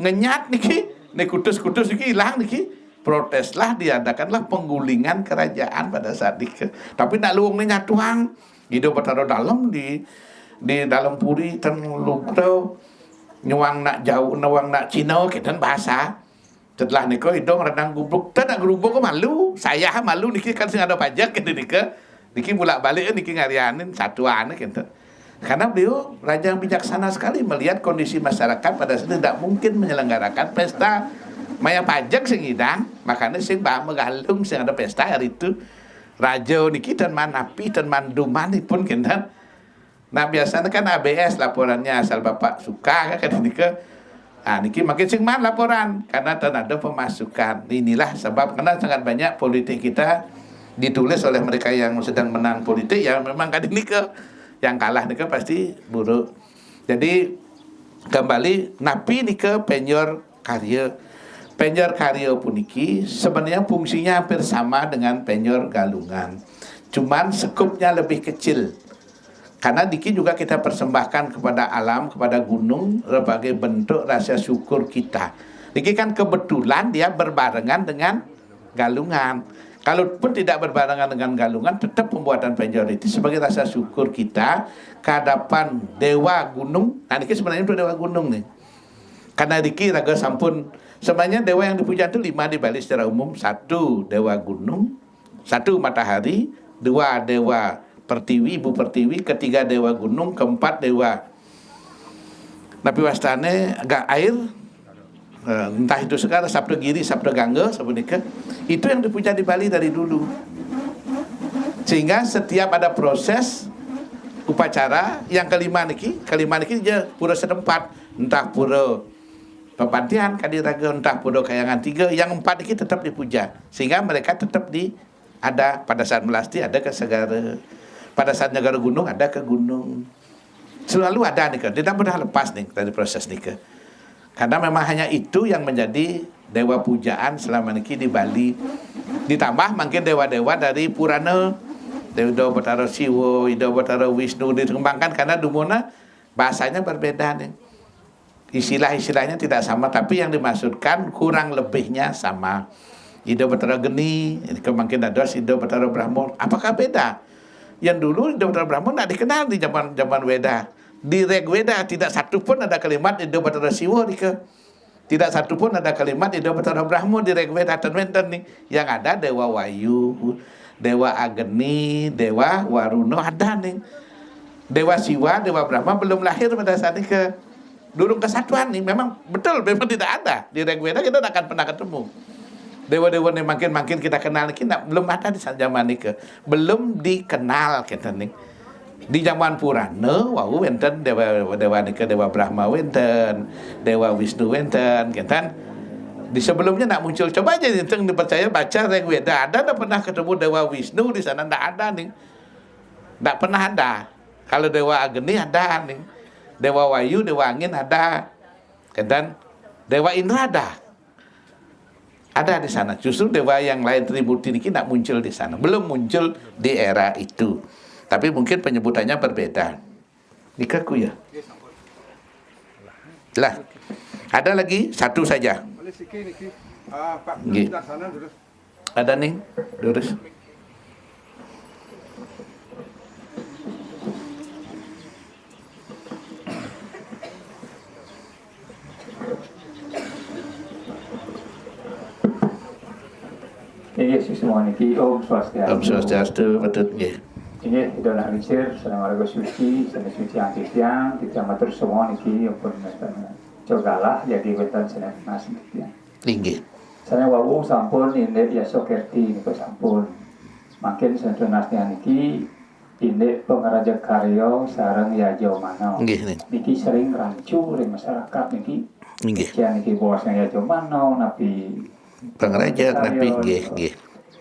ngenyat niki kudus niki hilang niki. Proteslah, diadakanlah penggulingan kerajaan pada saat itu. Tapi nak luang ni nyatuang hidup bertaruh dalam di dalam puri tan lukro nyuang nak jauh nyuang nak Cina kita bahasa. Setelah niko hidung redang gubuk, tak nak gubuk ko malu. Saya malu niki kan sing ada pajak gitu niki bolak-balik niki ngarianin satuan gitu. Karena beliau raja yang bijaksana sekali melihat kondisi masyarakat pada saat tidak mungkin menyelenggarakan pesta maya pajak sing hidang, makanya sing megalung sing ada pesta hari itu. Raja niki dan manapi dan mandumanipun kinten. Nah biasanya kan ABS laporannya asal Bapak suka kan niki. Ah niki makin sing man laporan karena ada pemasukan. Inilah sebab karena sangat banyak politik kita ditulis oleh mereka yang sedang menang politik ya memang kan niki yang kalah niki pasti buruk. Jadi kembali napi niki penyor karya. Penyor karya puniki sebenarnya fungsinya hampir sama dengan penyor galungan. Cuman skupnya lebih kecil. Karena diki juga kita persembahkan kepada alam, kepada gunung sebagai bentuk rasa syukur kita. Diki kan kebetulan dia berbarengan dengan galungan. Kalaupun tidak berbarengan dengan galungan, tetap pembuatan penjor itu sebagai rasa syukur kita ke hadapan dewa gunung. Nah diki sebenarnya itu dewa gunung nih. Karena diki raga sampun sebenarnya dewa yang dipuja itu 5 di Bali secara umum. 1 dewa gunung, 1 matahari, 2 dewa Pertiwi, Ibu Pertiwi, 3 dewa gunung, 4 dewa Nabi Wastane agak air, entah itu sekarang Sabda Giri, Sabda Gangga, sebenarnya itu yang dipuja di Bali dari dulu. Sehingga setiap ada proses upacara yang kelima niki dia pura setempat, entah pura Pepantian, Kadiraga, entah pura Kayangan 3, yang 4 niki tetap dipuja. Sehingga mereka tetap ada pada saat melasti ada ke segara. Pada saat negara gunung ada ke gunung. Selalu ada nih, tidak pernah lepas nih dari proses nih. Karena memang hanya itu yang menjadi dewa pujaan selama ini di Bali. Ditambah mungkin dewa-dewa dari Purana, Dewa Batara Siwa, Dewa Batara Wisnu dikembangkan karena dumuna bahasanya berbeda nih. Istilah-istilahnya tidak sama, tapi yang dimaksudkan kurang lebihnya sama. Ida Batara Geni, mungkin ada Ida Batara Brahmo. Apakah beda? Yang dulu Ida Batara Brahmo tidak dikenal di zaman Weda. Di Reg Weda tidak satu pun ada kalimat Ida Batara Siwa tidak satu pun ada kalimat Ida Batara Brahmo di Reg Weda ten nih. Yang ada Dewa Wayu, Dewa Agni, Dewa Waruno ada nih. Dewa Siwa, Dewa Brahma belum lahir pada saat ini durung kesatuan nih. Memang betul, memang tidak ada. Di Reg Weda kita tidak akan pernah ketemu. Dewa-dewa yang makin kita kenal kita belum ada di zaman ini, belum dikenal kita nih. Di zaman Purana, wau wenten dewa nika Dewa Brahma wenten, Dewa Wisnu wenten, kita di sebelumnya nak muncul. Coba aja tentang dipercaya baca Reg Weda ada pernah ketemu Dewa Wisnu di sana tidak ada nih, tidak pernah ada. Kalau Dewa Agni ada nih, Dewa Wayu, Dewa Angin ada, dan Dewa Indra ada di sana. Justru dewa yang lain Tribhuti ini tidak muncul di sana. Belum muncul di era itu. Tapi mungkin penyebutannya berbeda. Nikaku ya. Lah. Ada lagi satu saja. Ada nih, lurus. Yesus semua niki Om Swastiastu. Om Swastiastu, betul nggih. Ini idola Alisir, sedang warga suci, sedang suci antikian, kita matur semua niki pun cogalah jadi wetan sedang nas niki. Nggih. Saya wawu sampun ini ya sokerti niku sampun. Makin sentuh nasnya niki ini pengrajak karya sareng Yajo Mano. Nggih ning. Niki sering rancu ring masyarakat niki. Nggih. Kian niki bosnya Yajo Mano napi Pengrajak napi nggih.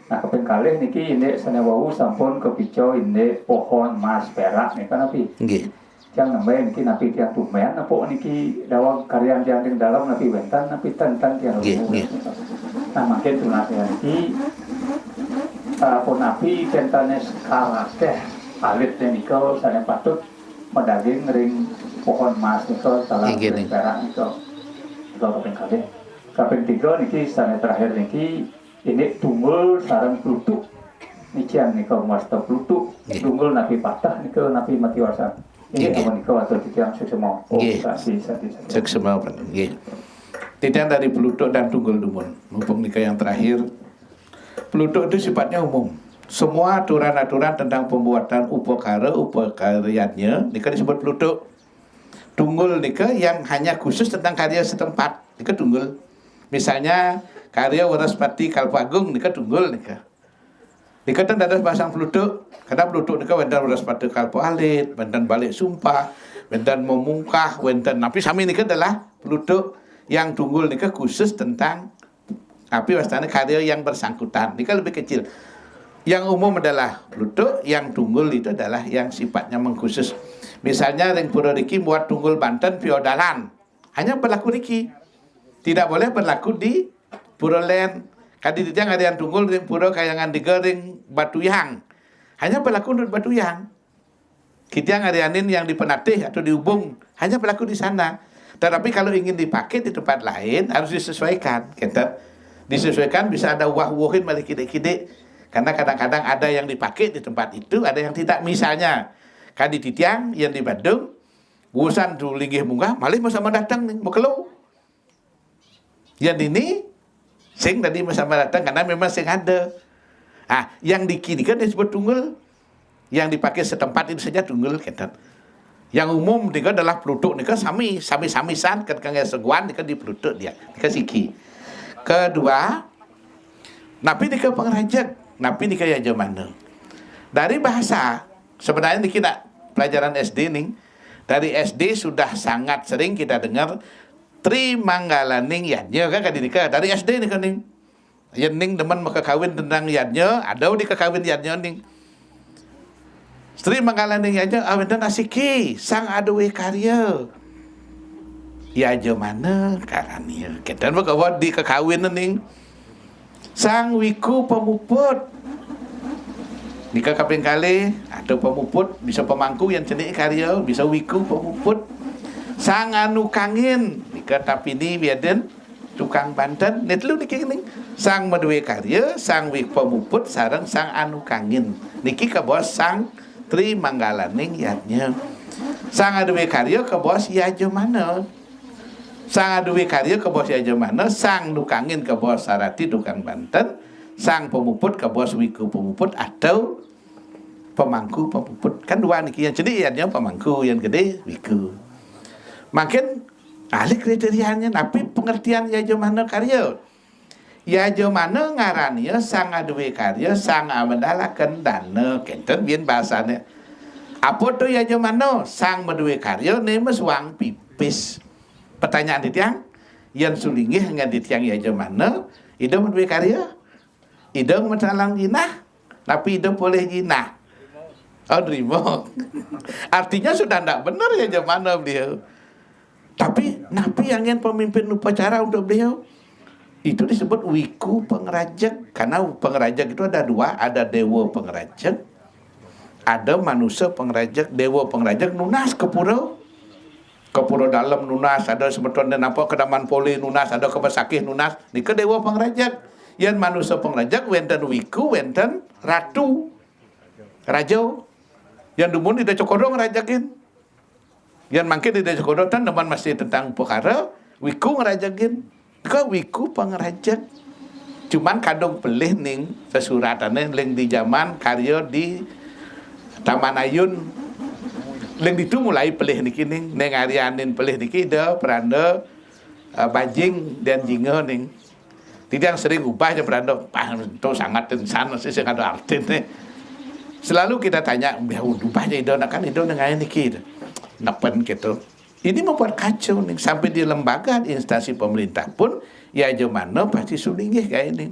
Nah kaping kalih niki ini sanewu sampun kepico ini pohon mas perak nih kan napi. Nggih. Yang namanya niki napi tiang tumen apa niki dawang karya yang di dalam napi bentan napi tentang tiang Nggih. Nah makin tunas niki pun napi kentane skala teh alit dan nikel sana patut medaging ring pohon mas nikel salah perak nikel kaping kalih. Kaping 3 niki sana terakhir niki ini tunggul sarang plutuk nician nikel master plutuk tunggul napi patah nikel napi mati warsa ini apa nikel atau titiang suksema sati Suksema nggih. Titian dari plutuk dan tunggul dumun. Mumpung nikah yang terakhir. Plutuk itu sifatnya umum. Semua aturan-aturan tentang pembuatan upakaryanya nika disebut plutuk. Tunggul nika yang hanya khusus tentang karya setempat nika tunggul. Misalnya karya Waraspati Kalpagung nika tunggul nika. Nika kan ada pasang plutuk. Karena plutuk nika wonten Waraspati Kalpo Alit, wonten Balik Sumpah, wonten Memungkah, wonten napi sami nika adalah plutuk yang tunggul nika khusus tentang tapi wastane karya yang bersangkutan. Nika lebih kecil. Yang umum adalah plutuk, yang tunggul itu adalah yang sifatnya mengkhusus. Misalnya ring Pura Riki buat tunggul Banten Piodalan. Hanya berlaku Riki. Tidak boleh berlaku di Pura Len. Kadi titiang ada yang tunggul ring Pura Kayangan Diga ring Batuyang. Hanya berlaku di Batuyang. Kitiang Arianin yang di Penatih atau di Ubung hanya berlaku di sana. Tetapi kalau ingin dipakai di tempat lain harus disesuaikan. Disesuaikan bisa ada wah-wahin balik kide-kide. Karena kadang-kadang ada yang dipakai di tempat itu, ada yang tidak. Misalnya, kadi titiang yang di Bandung, wusan tu linggih munggah, malih sama datang nih, mau keluar. Yang ini, sing tadi sama datang karena memang sing ada. Ah, yang di kini kan disebut tunggul. Yang dipakai setempat itu saja tunggul, kata. Yang umum nika adalah plutuk nika sami-samisan ketika seguan nika di plutuk dia, nika siki. Kedua, napi nika pengrajak, napi nika ya mana. Dari bahasa sebenarnya kita pelajaran SD nih, dari SD sudah sangat sering kita dengar Tri Manggalaning Yadnya kan nika dari SD nih kan nih. Yang ning demen kawin tentang Yadnya, ada di kawin Yadnya nih. Sri Manggalaning Yadnya awentan asiki sang aduwe karya. Ya aja mana karania. Kita bakal di kekawin ning sang wiku pemuput. Nika kaping kali atau pemuput bisa pemangku yang jenis karya, bisa wiku pemuput. Sang anu kangin nika tapi ni biaden tukang Banten netlu niki ning sang maduwe karya, sang wiku pemuput sareng sang anu kangin. Niki ka bos sang Tri Manggalaning Yadnya. Sang aduwe karya ka bos Yajo mana. Sang aduwe karya ke bos Yajo mana, sang nukangin ke bos Sarati tukang Banten, sang pemuput ke bos wiku pemuput atau pemangku pemuput. Kan dua niki yang jadi ianya pemangku, yang gede wiku. Makin ahli kriterianya, tapi pengertian Yajo mana karya. Yajo mana ngarannya sang aduwe karya, sang amendalaken dana, kenten bian bahasanya. Apa tuh Yajo mana? Sang maduwe karya nemes wang pipis. Pertanyaan titiang yang sulingih dengan titiang Yajo mana idem maduwe karya idem mencalang jinah tapi idem boleh jinah terima artinya sudah tidak benar Yajo mana beliau tapi napi yang ingin pemimpin upacara untuk beliau itu disebut wiku pengrajak karena pengrajak itu ada dua, ada dewa pengrajak ada manusia pengrajak. Dewa pengrajak nunas ke pura dalam nunas, ada sebetulnya nampak kedaman poli nunas, ada kebasakih nunas. Nika dewa pengrajak. Yang manusia pengrajak wenten wiku, wenten ratu, raja. Yang dumun di Cokodong ngerajakin. Yang mangkin di Cokodong tan deman masih tentang perkara wiku ngerajakin. Nika wiku pengrajak. Cuman kadang pelih ning sesuratannya ling di zaman karya di Taman Ayun. Leng itu mulai pelih niki ning neng Arianin pelih niki dah peranda bajing dan jinga ning. Tidak yang sering ubah aja peranda itu sangat insan sih sing ada arti nih. Selalu kita tanya, ya ubah aja itu, kan itu dengan niki, napen gitu. Ini membuat kacau nih, sampai di lembaga, di instansi pemerintah pun, ya jemano pasti sulingih kayak ini.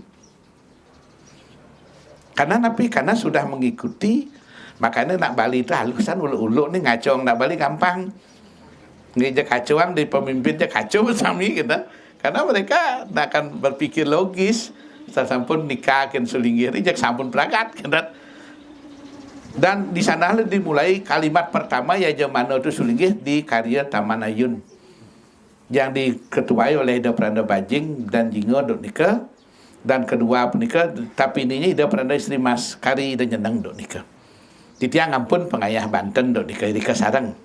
Karena sudah mengikuti, makanya nak balik itu halusan ulu-ulu nih ngacong, nak balik gampang. Ngeja kacauan di pemimpinnya kacau sami gitu. Karena mereka tak akan berpikir logis. Sampun nikah kan sulingir, jak sampun peragat gitu. Dan di sana dimulai kalimat pertama ya jemano itu sulingir di karya Taman Ayun. Yang diketuai oleh Ida Pranda Bajing dan Jingo dok nikah. Dan kedua penikah, tapi ininya Ida Pranda istri Mas Kari dan Jenang dok nikah. Titiang ampun pengayah Banten dok nikah sarang.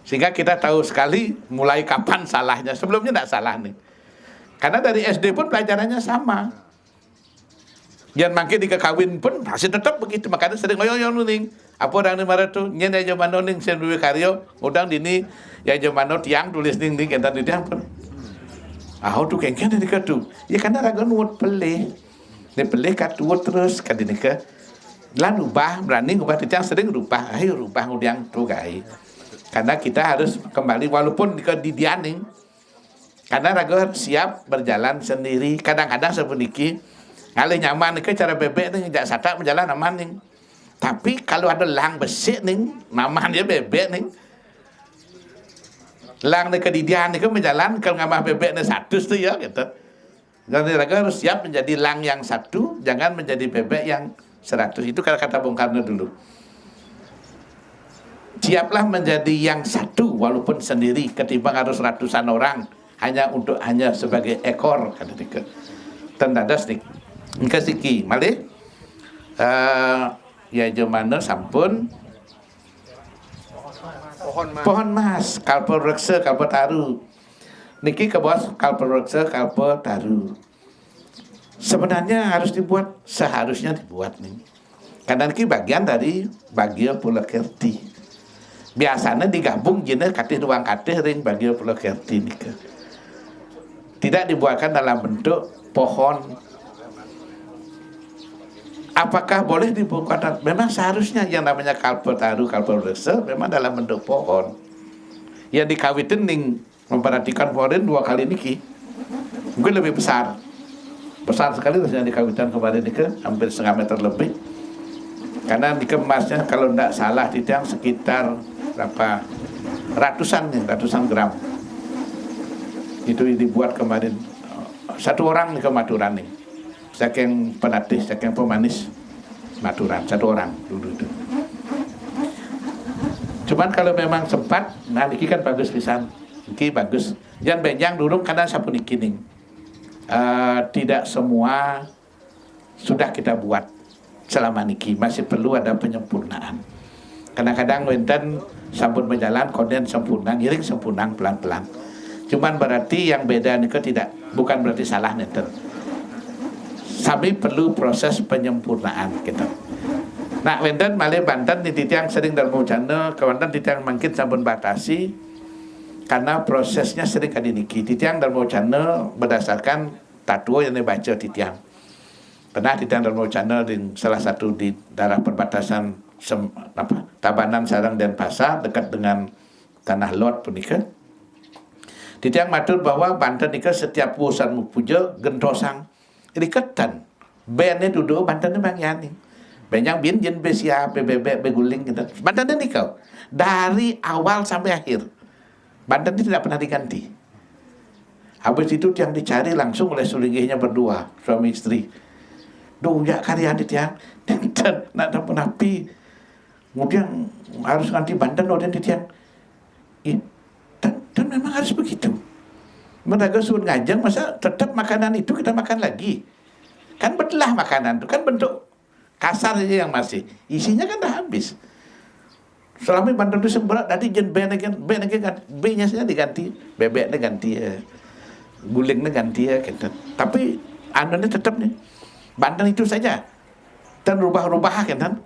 Sehingga kita tahu sekali mulai kapan salahnya. Sebelumnya tidak salah nih. Karena dari SD pun pelajarannya sama. Yang makin dikekawin pun masih tetap begitu. Makanya sering ngoyo-ngoyo nuning. Apa orang ni marah tu? Nyen ya jomano ning sen duwe karyo. Udang dini ya jomano tiang tulis ning entar di tiang pun. Ah tu kengken ni tu. Ya karena raga nuwut pelih. Ni pelih kat tuwut terus kan dini ke. Lan rubah berani rubah tiang sering rubah. Ayo rubah udang tu gai. Karena kita harus kembali walaupun di dianing. Karena raga siap berjalan sendiri. Kadang-kadang sebeniki ngalih nyaman ke cara bebek nih jak satak berjalan aman nih. Tapi kalau ada lang besi nih, naman dia bebek nih. Lang nih kedidian nih berjalan kalau ngamah bebek nih satu tu ya gitu. Jadi raga harus siap menjadi lang yang satu, jangan menjadi bebek yang 100. Itu kata Bung Karno dulu. Siaplah menjadi yang satu walaupun sendiri ketimbang harus ratusan orang hanya sebagai ekor kata dia. Tendadas nih. Kasiki malih ya jemana sampun pohon mas kalpa reksa kalpa taru. Niki ke bos kalpa reksa kalpa taru. Sebenarnya seharusnya dibuat nih. Karena niki bagian dari bagian Pulau Kerti. Biasanya digabung jenis katih ruang katih ring bagi Pulau Kerti ini ke. Tidak dibuatkan dalam bentuk pohon. Apakah boleh dibuat? Memang seharusnya yang namanya kalpa taru, kalpa reksa memang dalam bentuk pohon. Yang dikawitin ning memperhatikan pohon 2 kali niki. Mungkin lebih besar. Besar sekali yang dikawitan kemarin niki, hampir 1,5 meter lebih. Karena dikemasnya kalau tidak salah tidak sekitar berapa ratusan gram. Itu dibuat kemarin satu orang ke Maturan nih. Saking penatih, saking pemanis Maturan, satu orang dulu itu. Cuman kalau memang sempat, nah ini kan bagus pisan. Ini bagus. Jangan benjang durung karena sapu niki ning. Tidak semua sudah kita buat selama niki, masih perlu ada penyempurnaan. Kadang-kadang wenten sampun berjalan konden sempurna, ngiring sempurna pelan-pelan. Cuman berarti yang beda niki bukan berarti salah neten. Kami perlu proses penyempurnaan gitu. Nah, wenten malih Banten di titiang sering dalam wacana, kawanten titiang mangkin sampun batasi karena prosesnya sering kali niki. Titiang dalam wacana berdasarkan tatuo yang dibaca titiang. Pernah titiang dalam wacana di salah satu di daerah perbatasan Tabanan, Sarang dan Pasar dekat dengan Tanah Lot punika. Titiang matur bahwa Banten nika setiap wusan puja gentosang riketan. Bennya duduk Banten bang yani. Banyak bin jen besia bebek beguling gitu. Banten nika dari awal sampai akhir. Banten ini tidak pernah diganti. Habis itu yang dicari langsung oleh sulingihnya berdua, suami istri. Doya karya titiang dan nak dapat api. Kemudian harus ganti Banten dan titiang. Dan memang harus begitu. Mereka suruh ngajeng, masa tetap makanan itu kita makan lagi. Kan belah makanan itu, kan bentuk kasar saja yang masih. Isinya kan dah habis. Selama Banten itu seberat, tadi jen B-nya saja diganti, bebeknya ganti, gulingnya ganti ya. Gitu. Tapi anunya tetap nih, Banten itu saja. Dan rubah-rubah kan.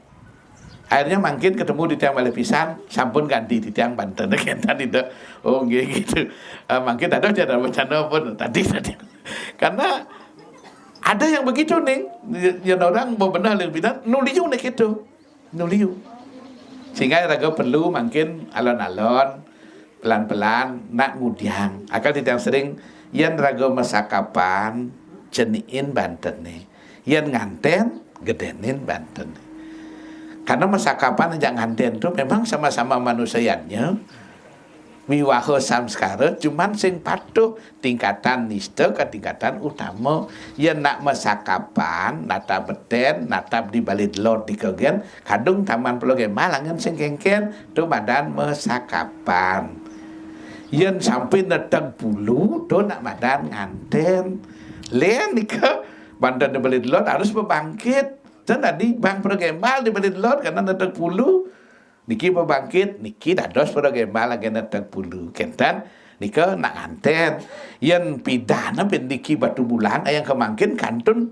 Akhirnya makin ketemu di tiang Balai Pisan, sampun ganti di tiang Banten kan tadi dah. Oh gitu. Makin ada bercanda pun tadi. Karena ada yang begitu nih, yang orang mau benar lebih dan nulisnya unik itu. nuliu. Sehingga raga perlu makin alon-alon, pelan-pelan nak ngudiang. Akal tidak sering yen raga masakapan ceniin Banten nih. Yen nganten gedenin Banten nih. Karena masakapan yang nganten itu memang sama-sama manusianya. Wiwaho samskara cuman sing patuh tingkatan nista ke tingkatan utama. Yen nak masakapan nata beten natap di balik lord di kegen kadung taman pulau gemalangan sing kengken tu badan masakapan. Yen sampai netang bulu tu nak badan nganten len nika badan di balik lord harus berbangkit. Dan tadi bang pulau gemal di balik lord karena netang bulu niki pembangkit, niki dados pada gembala kena tak pulu. Kentan nika nak anten. Yang pidana ben niki batu bulan ayang kemangkin kantun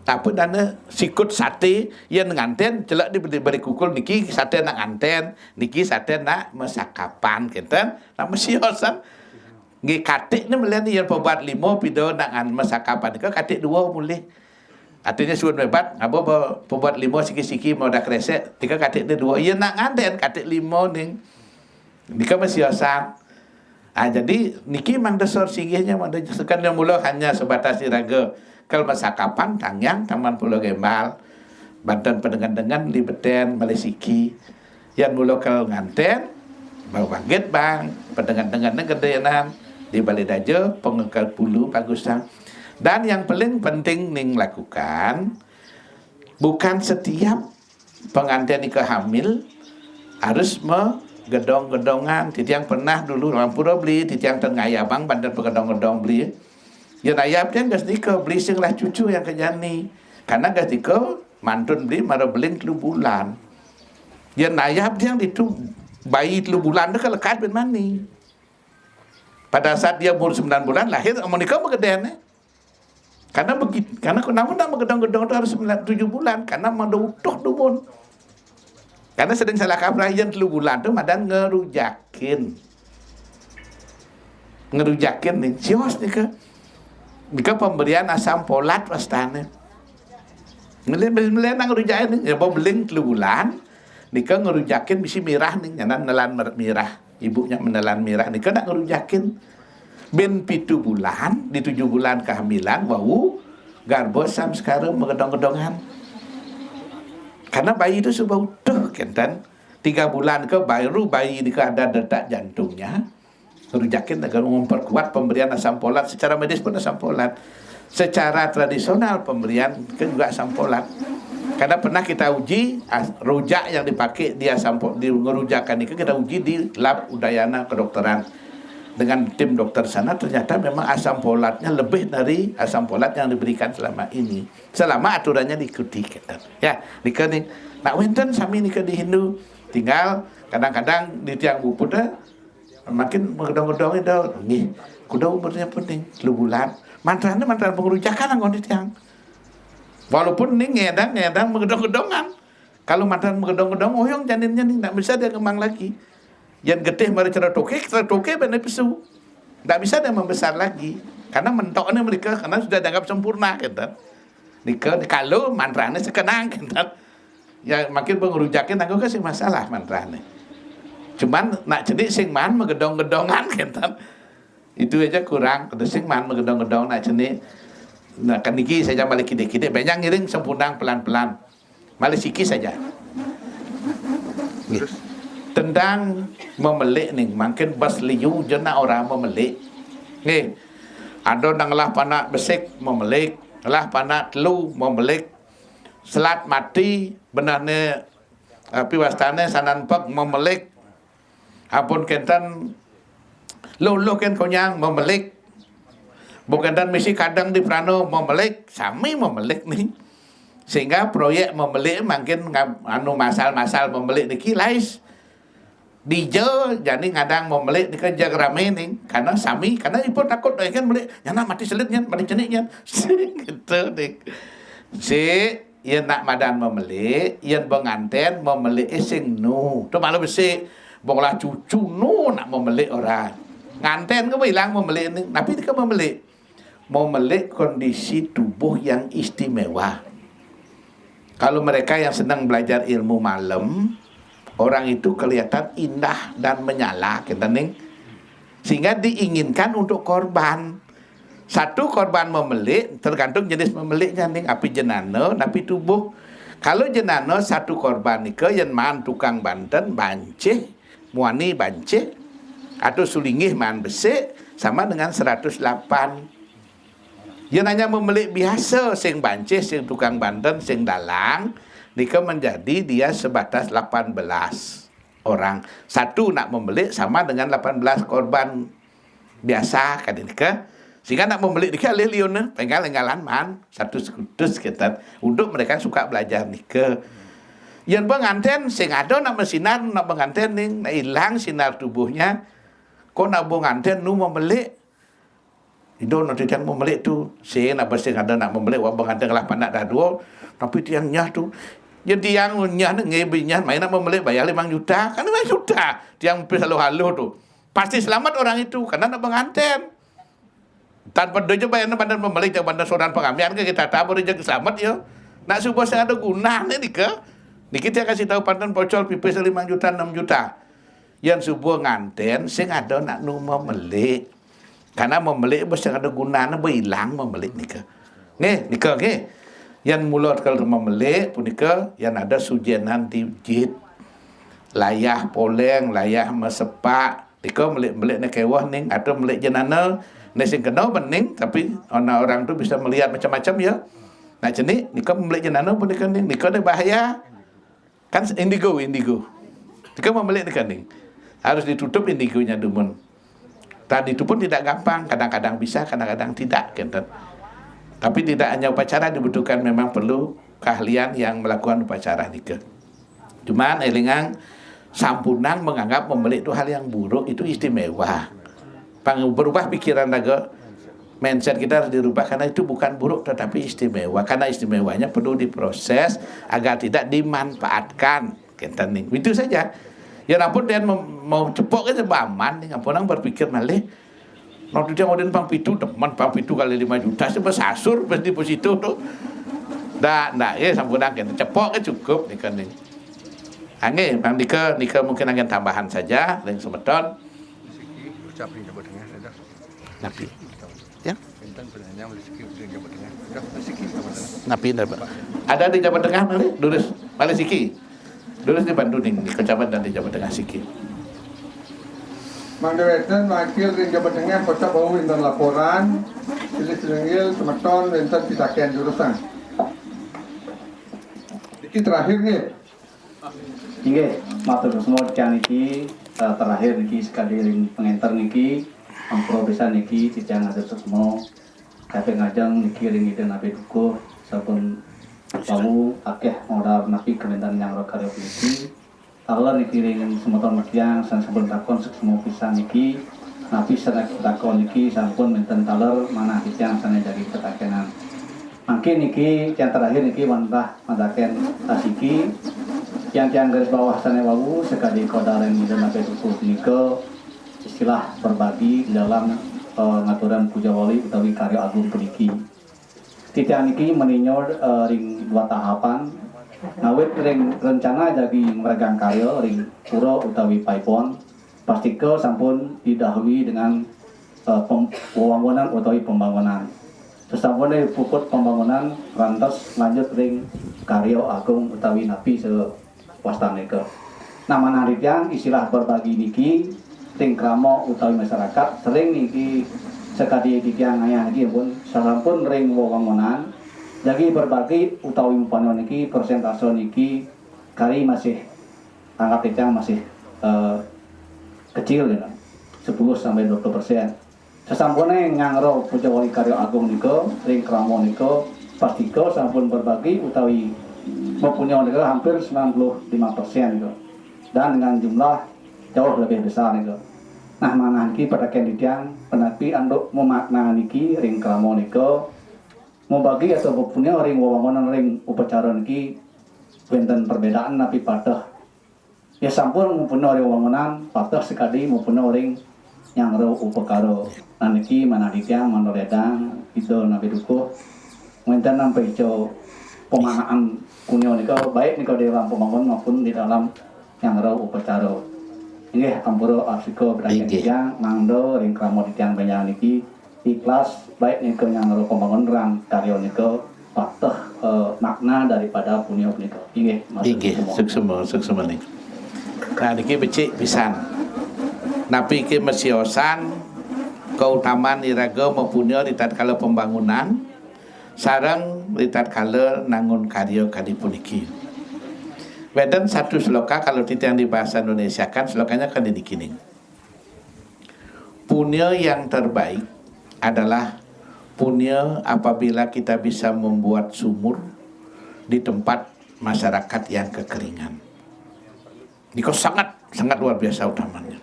apa dana sikut sate yang nganten celak diberi kukul niki sate nak anten, niki sate nak masakapan kentan. Nak mesiosan ngi katik ni melihat yang pebat 5 pido nak masakapan nika katik 2 boleh. Artinya suun bebat, apa pembuat 5 siki-siki mau dah kresek, 3 katik dia 2. Ia nak nganten katik 5 ning. Nika masih osan. Jadi niki mang dasar sigihnya mang sekan yang mula hanya sebatas iraga. Kal masakapan tangyang Taman Pulau Gembal. Banten pendengan-dengan di beten Malesiki. Yang mula kal nganten bau bangkit bang, pendengan-dengan gedenan di Balai Daja pengekal pulu bagusang. Dan yang paling penting ning lakukan, bukan setiap pengantin nikah hamil harus gedong-gedongan. Titiang pernah dulu orang pura beli, titiang tengayabang bandar pegedong-gedong beli. Ya ayam dia gas nikah beli sing lah cucu yang kejani. Karena gas nikah mantun beli mara beling 3 bulan. Ya ayam dia itu bayi 3 bulan dah lekat ben mani. Pada saat dia umur 9 bulan lahir mau nikah begedean. Karena begitu, karena kenapa nak gedong-gedong itu harus 7 bulan karena mau utuh dumun. Karena sedang salah kaprah yang 3 bulan tu madan ngerujakin nih sios nih ke pemberian asam folat pastane. Melihat nang ngerujakin nih, ya bawa beling 3 bulan, nih ke ngerujakin bisi mirah nih, nyanan nelan mirah, ibunya menelan mirah, nih ke nak ngerujakin. Ben 7 bulan, di 7 bulan kehamilan, wau garbo sam sekarang megedong-gedongan. Karena bayi itu sudah utuh, kentan 3 bulan ke baru bayi ini ada detak jantungnya. Rujakin agar memperkuat pemberian asam folat. Secara medis pun asam folat. Secara tradisional pemberian kan juga asam folat. Karena pernah kita uji rujak yang dipakai di asam di ngerujakan itu kita uji di lab Udayana kedokteran. Dengan tim dokter sana ternyata memang asam folatnya lebih dari asam folat yang diberikan selama ini. Selama aturannya diikuti. Ya, nikah nih. Nak wenten sami nikah di Hindu. Tinggal kadang-kadang di tiang buput makin mengedong-gedong itu. Nih, kuda umurnya penting 3 bulan. Mantranya mantra pengerujakan anggon di tiang. Walaupun nih ngedang mengedong-gedongan. Kalau mantra mengedong-gedong, oyong janinnya nih tak bisa dia kembang lagi. Yang getih mari cara toke benar pisu. Tak bisa dia membesar lagi. Karena mentoknya mereka karena sudah dianggap sempurna kan. Nikah kalau mantranya sekenang kan. Ya makin pengerujakin aku kasih masalah mantranya. Cuman nak jenis sing man megedong-gedongan kan. Itu aja kurang. Kada sing man megedong-gedong nak jenis. Nah kan niki saja balik kide-kide banyak ngiring sempurna pelan-pelan. Balik sikit saja. Tentang memelik nih, makin bas liu jena orang memelik. Nih, ada nang lah panak besik memelik, lah panak telu memelik, selat mati benarnya piwastane sanan pek memelik. Apun kentan lo ken konyang memelik. Bukan dan misi kadang di prano memelik, sami memelik nih. Sehingga proyek memelik makin anu masal-masal memelik niki lais. Dijo jadi ngadang mau melik dikerja rame nih karena sami karena ibu takut kan melik nyana mati selitnya mati ceniknya gitu deh si yang nak madan memelik yang pengantin memelik sing nu tu malu besi bonglah cucu nu nak memelik orang nganten ke bilang memelik ini tapi dia memelik kondisi tubuh yang istimewa Kalau mereka yang senang belajar ilmu malam, orang itu kelihatan indah dan menyala, kita ning. Sehingga diinginkan untuk korban. Satu korban memelik, tergantung jenis memeliknya ning, api jenana, api tubuh. Kalau jenana satu korban nika yang man tukang Banten banceh, muani banceh, atau sulingih man besek sama dengan 108. Dia hanya memelik biasa, sing banceh, sing tukang Banten, sing dalang, nika menjadi dia sebatas 18 orang. Satu nak memelik sama dengan 18 korban biasa kan nika. Sehingga nak memelik nika liun penggal-enggalan man satu sekutus kita untuk mereka suka belajar nika. Yang pengantin sing ada nak mesinar nak pengantin ning nak hilang sinar tubuhnya. Kok nak pengantin nu memelik itu nanti yang memelik tu, saya nak bersih ada nak memelik, wabang ada lah panak dah dua, tapi tiang nyah tu, jadi yang nyah ni ngebinya, main nak memelik bayar 5 juta, kan 5 juta, tiang selalu halu tu, pasti selamat orang itu, karena nak pengantin, tanpa dojo bayar nak bandar memelik, jangan bandar soran pengamian ke kita tahu dia selamat ya, nak subah saya ada guna ni ke, ni kita kasih tahu pandan bocor pipis 5 juta 6 juta, yang subah nganten, sing ada nak nu memelik. Karena memelik bos yang ada gunanya berhilang memelik nika. Nika yang mulut kalau memelik pun nika yang ada sujenan dijit, layah poleng, layah mesepak. Nika melik nak kewah ning atau melik jenana nesing kena bening tapi orang tu bisa melihat macam-macam ya. Nak jenik nika melik jenana pun nika ning nika ada bahaya. Kan indigo. Nika memelik nika ning. Harus ditutup indigonya dumun. Tadi itu pun tidak gampang, kadang-kadang bisa, kadang-kadang tidak. Gitu. Tapi tidak hanya upacara dibutuhkan, memang perlu keahlian yang melakukan upacara nikah. Cuman elingang sampunang menganggap memelik itu hal yang buruk, itu istimewa. Berubah pikiran laga, mindset kita harus dirubah karena itu bukan buruk tetapi istimewa. Karena istimewanya perlu diproses agar tidak dimanfaatkan. Itu saja. Ya ampun dia mau cepok aja baman nih ampun orang berpikir malih nanti dia ngoden pang pitu teman pang pitu kali 5 juta sih besasur pas deposito tuh dah ya sampunang kan cepok cukup nih kan nih angge bang nika mungkin angin tambahan saja yang semeton napi ya napi ada di Jawa Tengah malih lurus malih siki dulu di Bandung di Kecamatan dan di Jawa Tengah Siki. Manggawetan wakil di Jawa Tengah Kota Bau dan laporan Silis-Silengil Semeton Wenten Pisakian jurusan. Iki terakhir nih. Nggih, matur semua kan iki terakhir niki sekali ring pengenter niki ampro bisa niki tijang ada semua kabeh ngajeng niki ring ide nabi dukuh sampun Pamu akeh modal napi kementan yang rokaryo niki. Kalau niki ring semeton mediang sampun takon semua pisan niki. Napi sedek takon niki sampun menten taler mana tijang sana jadi ketakenan. Mungkin niki yang terakhir niki wantah mandaken tasiki yang garis bawah sana wawu sekali kodaren ide napi dukuh niko istilah berbagi dalam ngaturan puja wali utawi karya agung puniki. Titian niki meninyor ring 2 tahapan. Ngawit ring rencana jadi meregang karya ring pura utawi paipon. Pastike sampun didahului dengan pembangunan utawi pembangunan. Sesampune puput pembangunan rantos lanjut ring karya agung utawi napi sewastane ke. Nama naritian istilah berbagi niki ring kramo utawi masyarakat sering niki sekadi titiang ayah niki pun sasampun ring wewangunan jadi berbagi utawi umpama niki persentase niki kari masih angka titiang masih kecil gitu 10-20%. Sesampune ngangro puja wali karya agung niko ring kramo niko pastiko sampun berbagi utawi mempunyai niko hampir 95% gitu. Dan dengan jumlah jauh lebih besar niko. Nah mana niki pada kendidian penapi anduk memakna niki ring kramo niko membagi atau mempunyai ring wewangunan ring upacara niki wenten perbedaan napi patah ya sampun mempunyai ring wewangunan patah sekali mempunyai ring yang ro upakaro. Nah niki mana niki yang manoredang itu napi dukuh wenten nampai ijo pemanaan kunyo nika baik nika di dalam pembangunan maupun di dalam yang upacara. Inggih ampura arsika berarti yang mangdo ring kramo titiang banyak niki ikhlas baik nika yang pembangunan rang karya nika patah makna daripada punya nika. Inggih suksema nih. Nah niki becik pisan. Napi iki mesiosan keutamaan iraga mempunyai di tatkala pembangunan sareng di tatkala nangun karya kadipuniki. Weden satu sloka kalau titiang di bahasa Indonesia kan slokanya kan dikini. Punya yang terbaik adalah punya apabila kita bisa membuat sumur di tempat masyarakat yang kekeringan. Ini kok sangat luar biasa utamanya.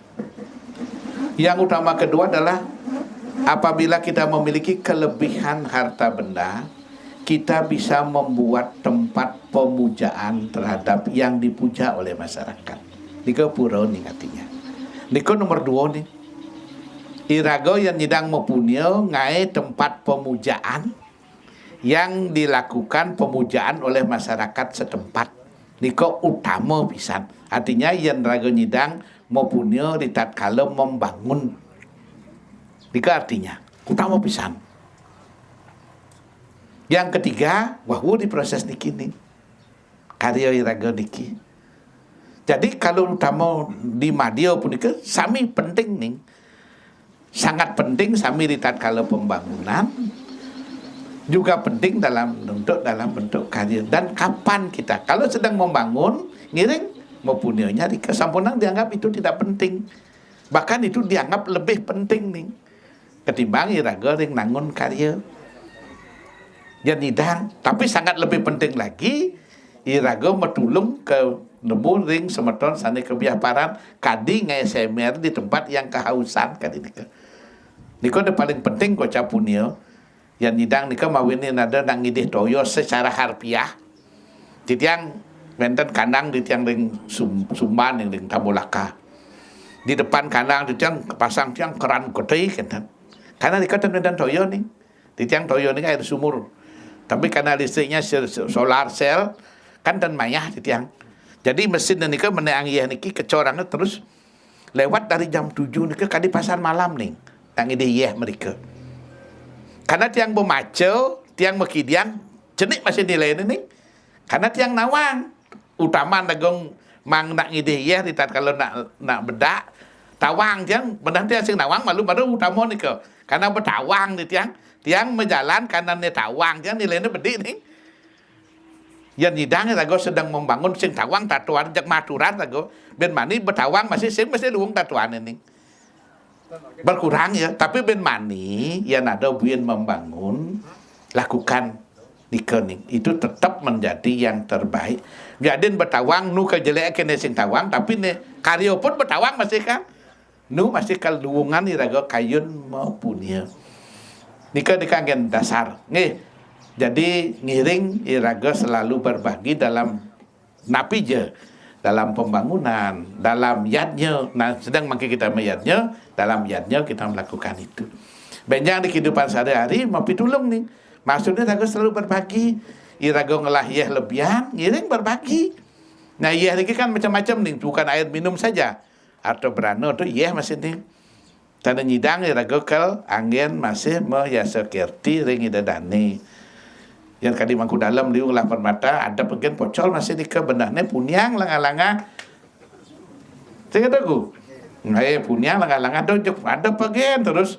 Yang utama kedua adalah apabila kita memiliki kelebihan harta benda, kita bisa membuat tempat pemujaan terhadap yang dipuja oleh masyarakat. Niko pura nih artinya. Niko nomor 2 nih. Irago yang nyidang mempunyai ngai tempat pemujaan yang dilakukan pemujaan oleh masyarakat setempat. Niko utama pisan. Artinya yang rago nyidang mempunyai di tatkala membangun. Niko artinya utama pisan. Yang ketiga, wahwu di proses niki nih. Karya iraga niki. Jadi kalau utama di Madio pun niki sami penting nih. Sangat penting sami di tatkala pembangunan. Juga penting dalam bentuk karya. Dan kapan kita kalau sedang membangun ngiring mempunyainya di kesampunan dianggap itu tidak penting. Bahkan itu dianggap lebih penting nih ketimbang iraga ring nangun karya. Yang nidang, tapi sangat lebih penting lagi iraga metulung ke nemu ring semeton sane kebiaparan kadi ngai semer di tempat yang kehausan kadi nika. Niko de paling penting ko capunio yang nidang nika mawinin ada nang ngidih toyo secara harfiah. Titiang wenten kandang di tiang ring sumban yang ring tabulaka. Di depan kandang di tiang pasang tiang keran gede kan. Karena nika dan toyo nih. Di tiang toyo nih air sumur. Tapi karena listriknya solar cell kan dan mayah di tiang. Jadi mesin niki meneang iya niki kecorangnya terus lewat dari jam 7 niki kadi pasar malam nih. Tang ide iya mereka. Karena tiang bemaco, tiang mekidian jenik masih nilai ini nih. Karena tiang nawang utama nagong mang nak ide iya di tatkala nak bedak tawang tiang benar tiang sing nawang malu baru utama niki. Karena betawang di tiang menjalan kanan ni tawang jangan nilainya bedik nih. Yang nidang rago sedang membangun sing tawang tatuan jak maturan rago ben mani betawang masih luang tatuan ini. Berkurang ya, tapi ben mani yang ada buin membangun lakukan dikening itu tetap menjadi yang terbaik. Gadin betawang nu kejelek kene sing tawang tapi ne karyo pun betawang masih kan. Nu masih kalduungan irago kayun maupun nika dikangen dasar. Nih, jadi ngiring iraga selalu berbagi dalam napija, dalam pembangunan, dalam yadnya. Nah, sedang makin kita meyadnya, dalam yadnya kita melakukan itu. Benjang di kehidupan sehari-hari mau pitulung nih. Maksudnya iraga selalu berbagi. Iraga ngelah yeh lebihan, ngiring berbagi. Nah, yeh ini kan macam-macam nih, bukan air minum saja. Atau berano tuh yeh masih nih. Tanda nyidang iraga kel angin masih meyasa kerti ring ida dani. Yang kali mangku dalam liung lapar mata ada bagian pocol masih di kebenahnya punyang langa-langa. Saya kataku, ngai punyang langa-langa ada bagian terus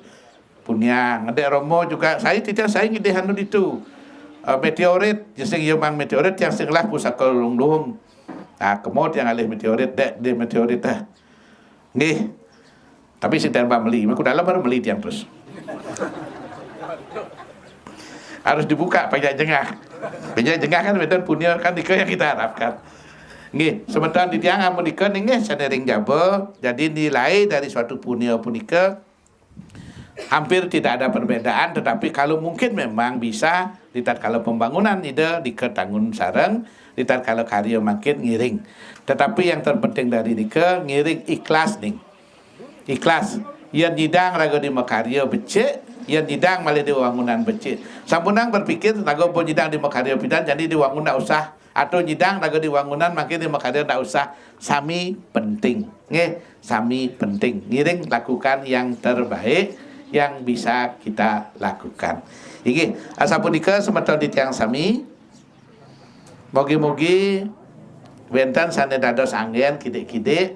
punyang. Ada romo juga saya tidak saya ngide hanu itu meteorit yang mang meteorit yang sing lah pusaka lung-lung. Nah kemot yang alih meteorit de meteorit dah. Nih. Tapi si tanpa beli, aku dalam baru beli tiang terus. Harus dibuka pajak jengah. Pajak jengah kan betul punya kan dika yang kita harapkan. Nggih, sementara di tiang amun dika nggih sadering jabo, jadi nilai dari suatu punya punika hampir tidak ada perbedaan, tetapi kalau mungkin memang bisa di tatkala pembangunan ide diketangun sareng, di tatkala karya makin ngiring. Tetapi yang terpenting dari dika ngiring ikhlas nih. Ikhlas yang didang raga di makarya becek yang nyidang malah di wangunan becik. Sampunang berpikir nago pun nyidang di makarya pidan jadi di wangunan usah atau nyidang nago di wangunan makin di makarya ndak usah. Sami penting. Nggih, sami penting. Ngiring lakukan yang terbaik yang bisa kita lakukan. Iki asapunika semeton di tiang sami. Mogi-mogi wenten sane dados anggen kidik-kidik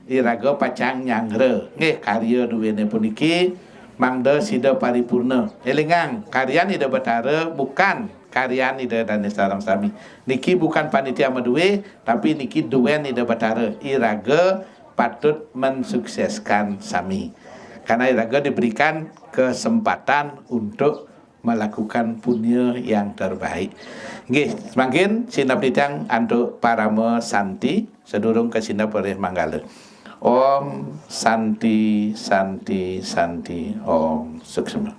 iraga pacang nyangre. Nggih karya duwene puniki mangda sida paripurna. Elingang karyan ida betara bukan karyan ida dan sareng sami. Niki bukan panitia maduwe tapi niki duwen ida betara. Iraga patut mensukseskan sami. Karena iraga diberikan kesempatan untuk melakukan punya yang terbaik. Nggih, semakin sinap ditang untuk parama santi sedurung ke sinap oleh manggala. Om Santi Santi Santi Om Suksema.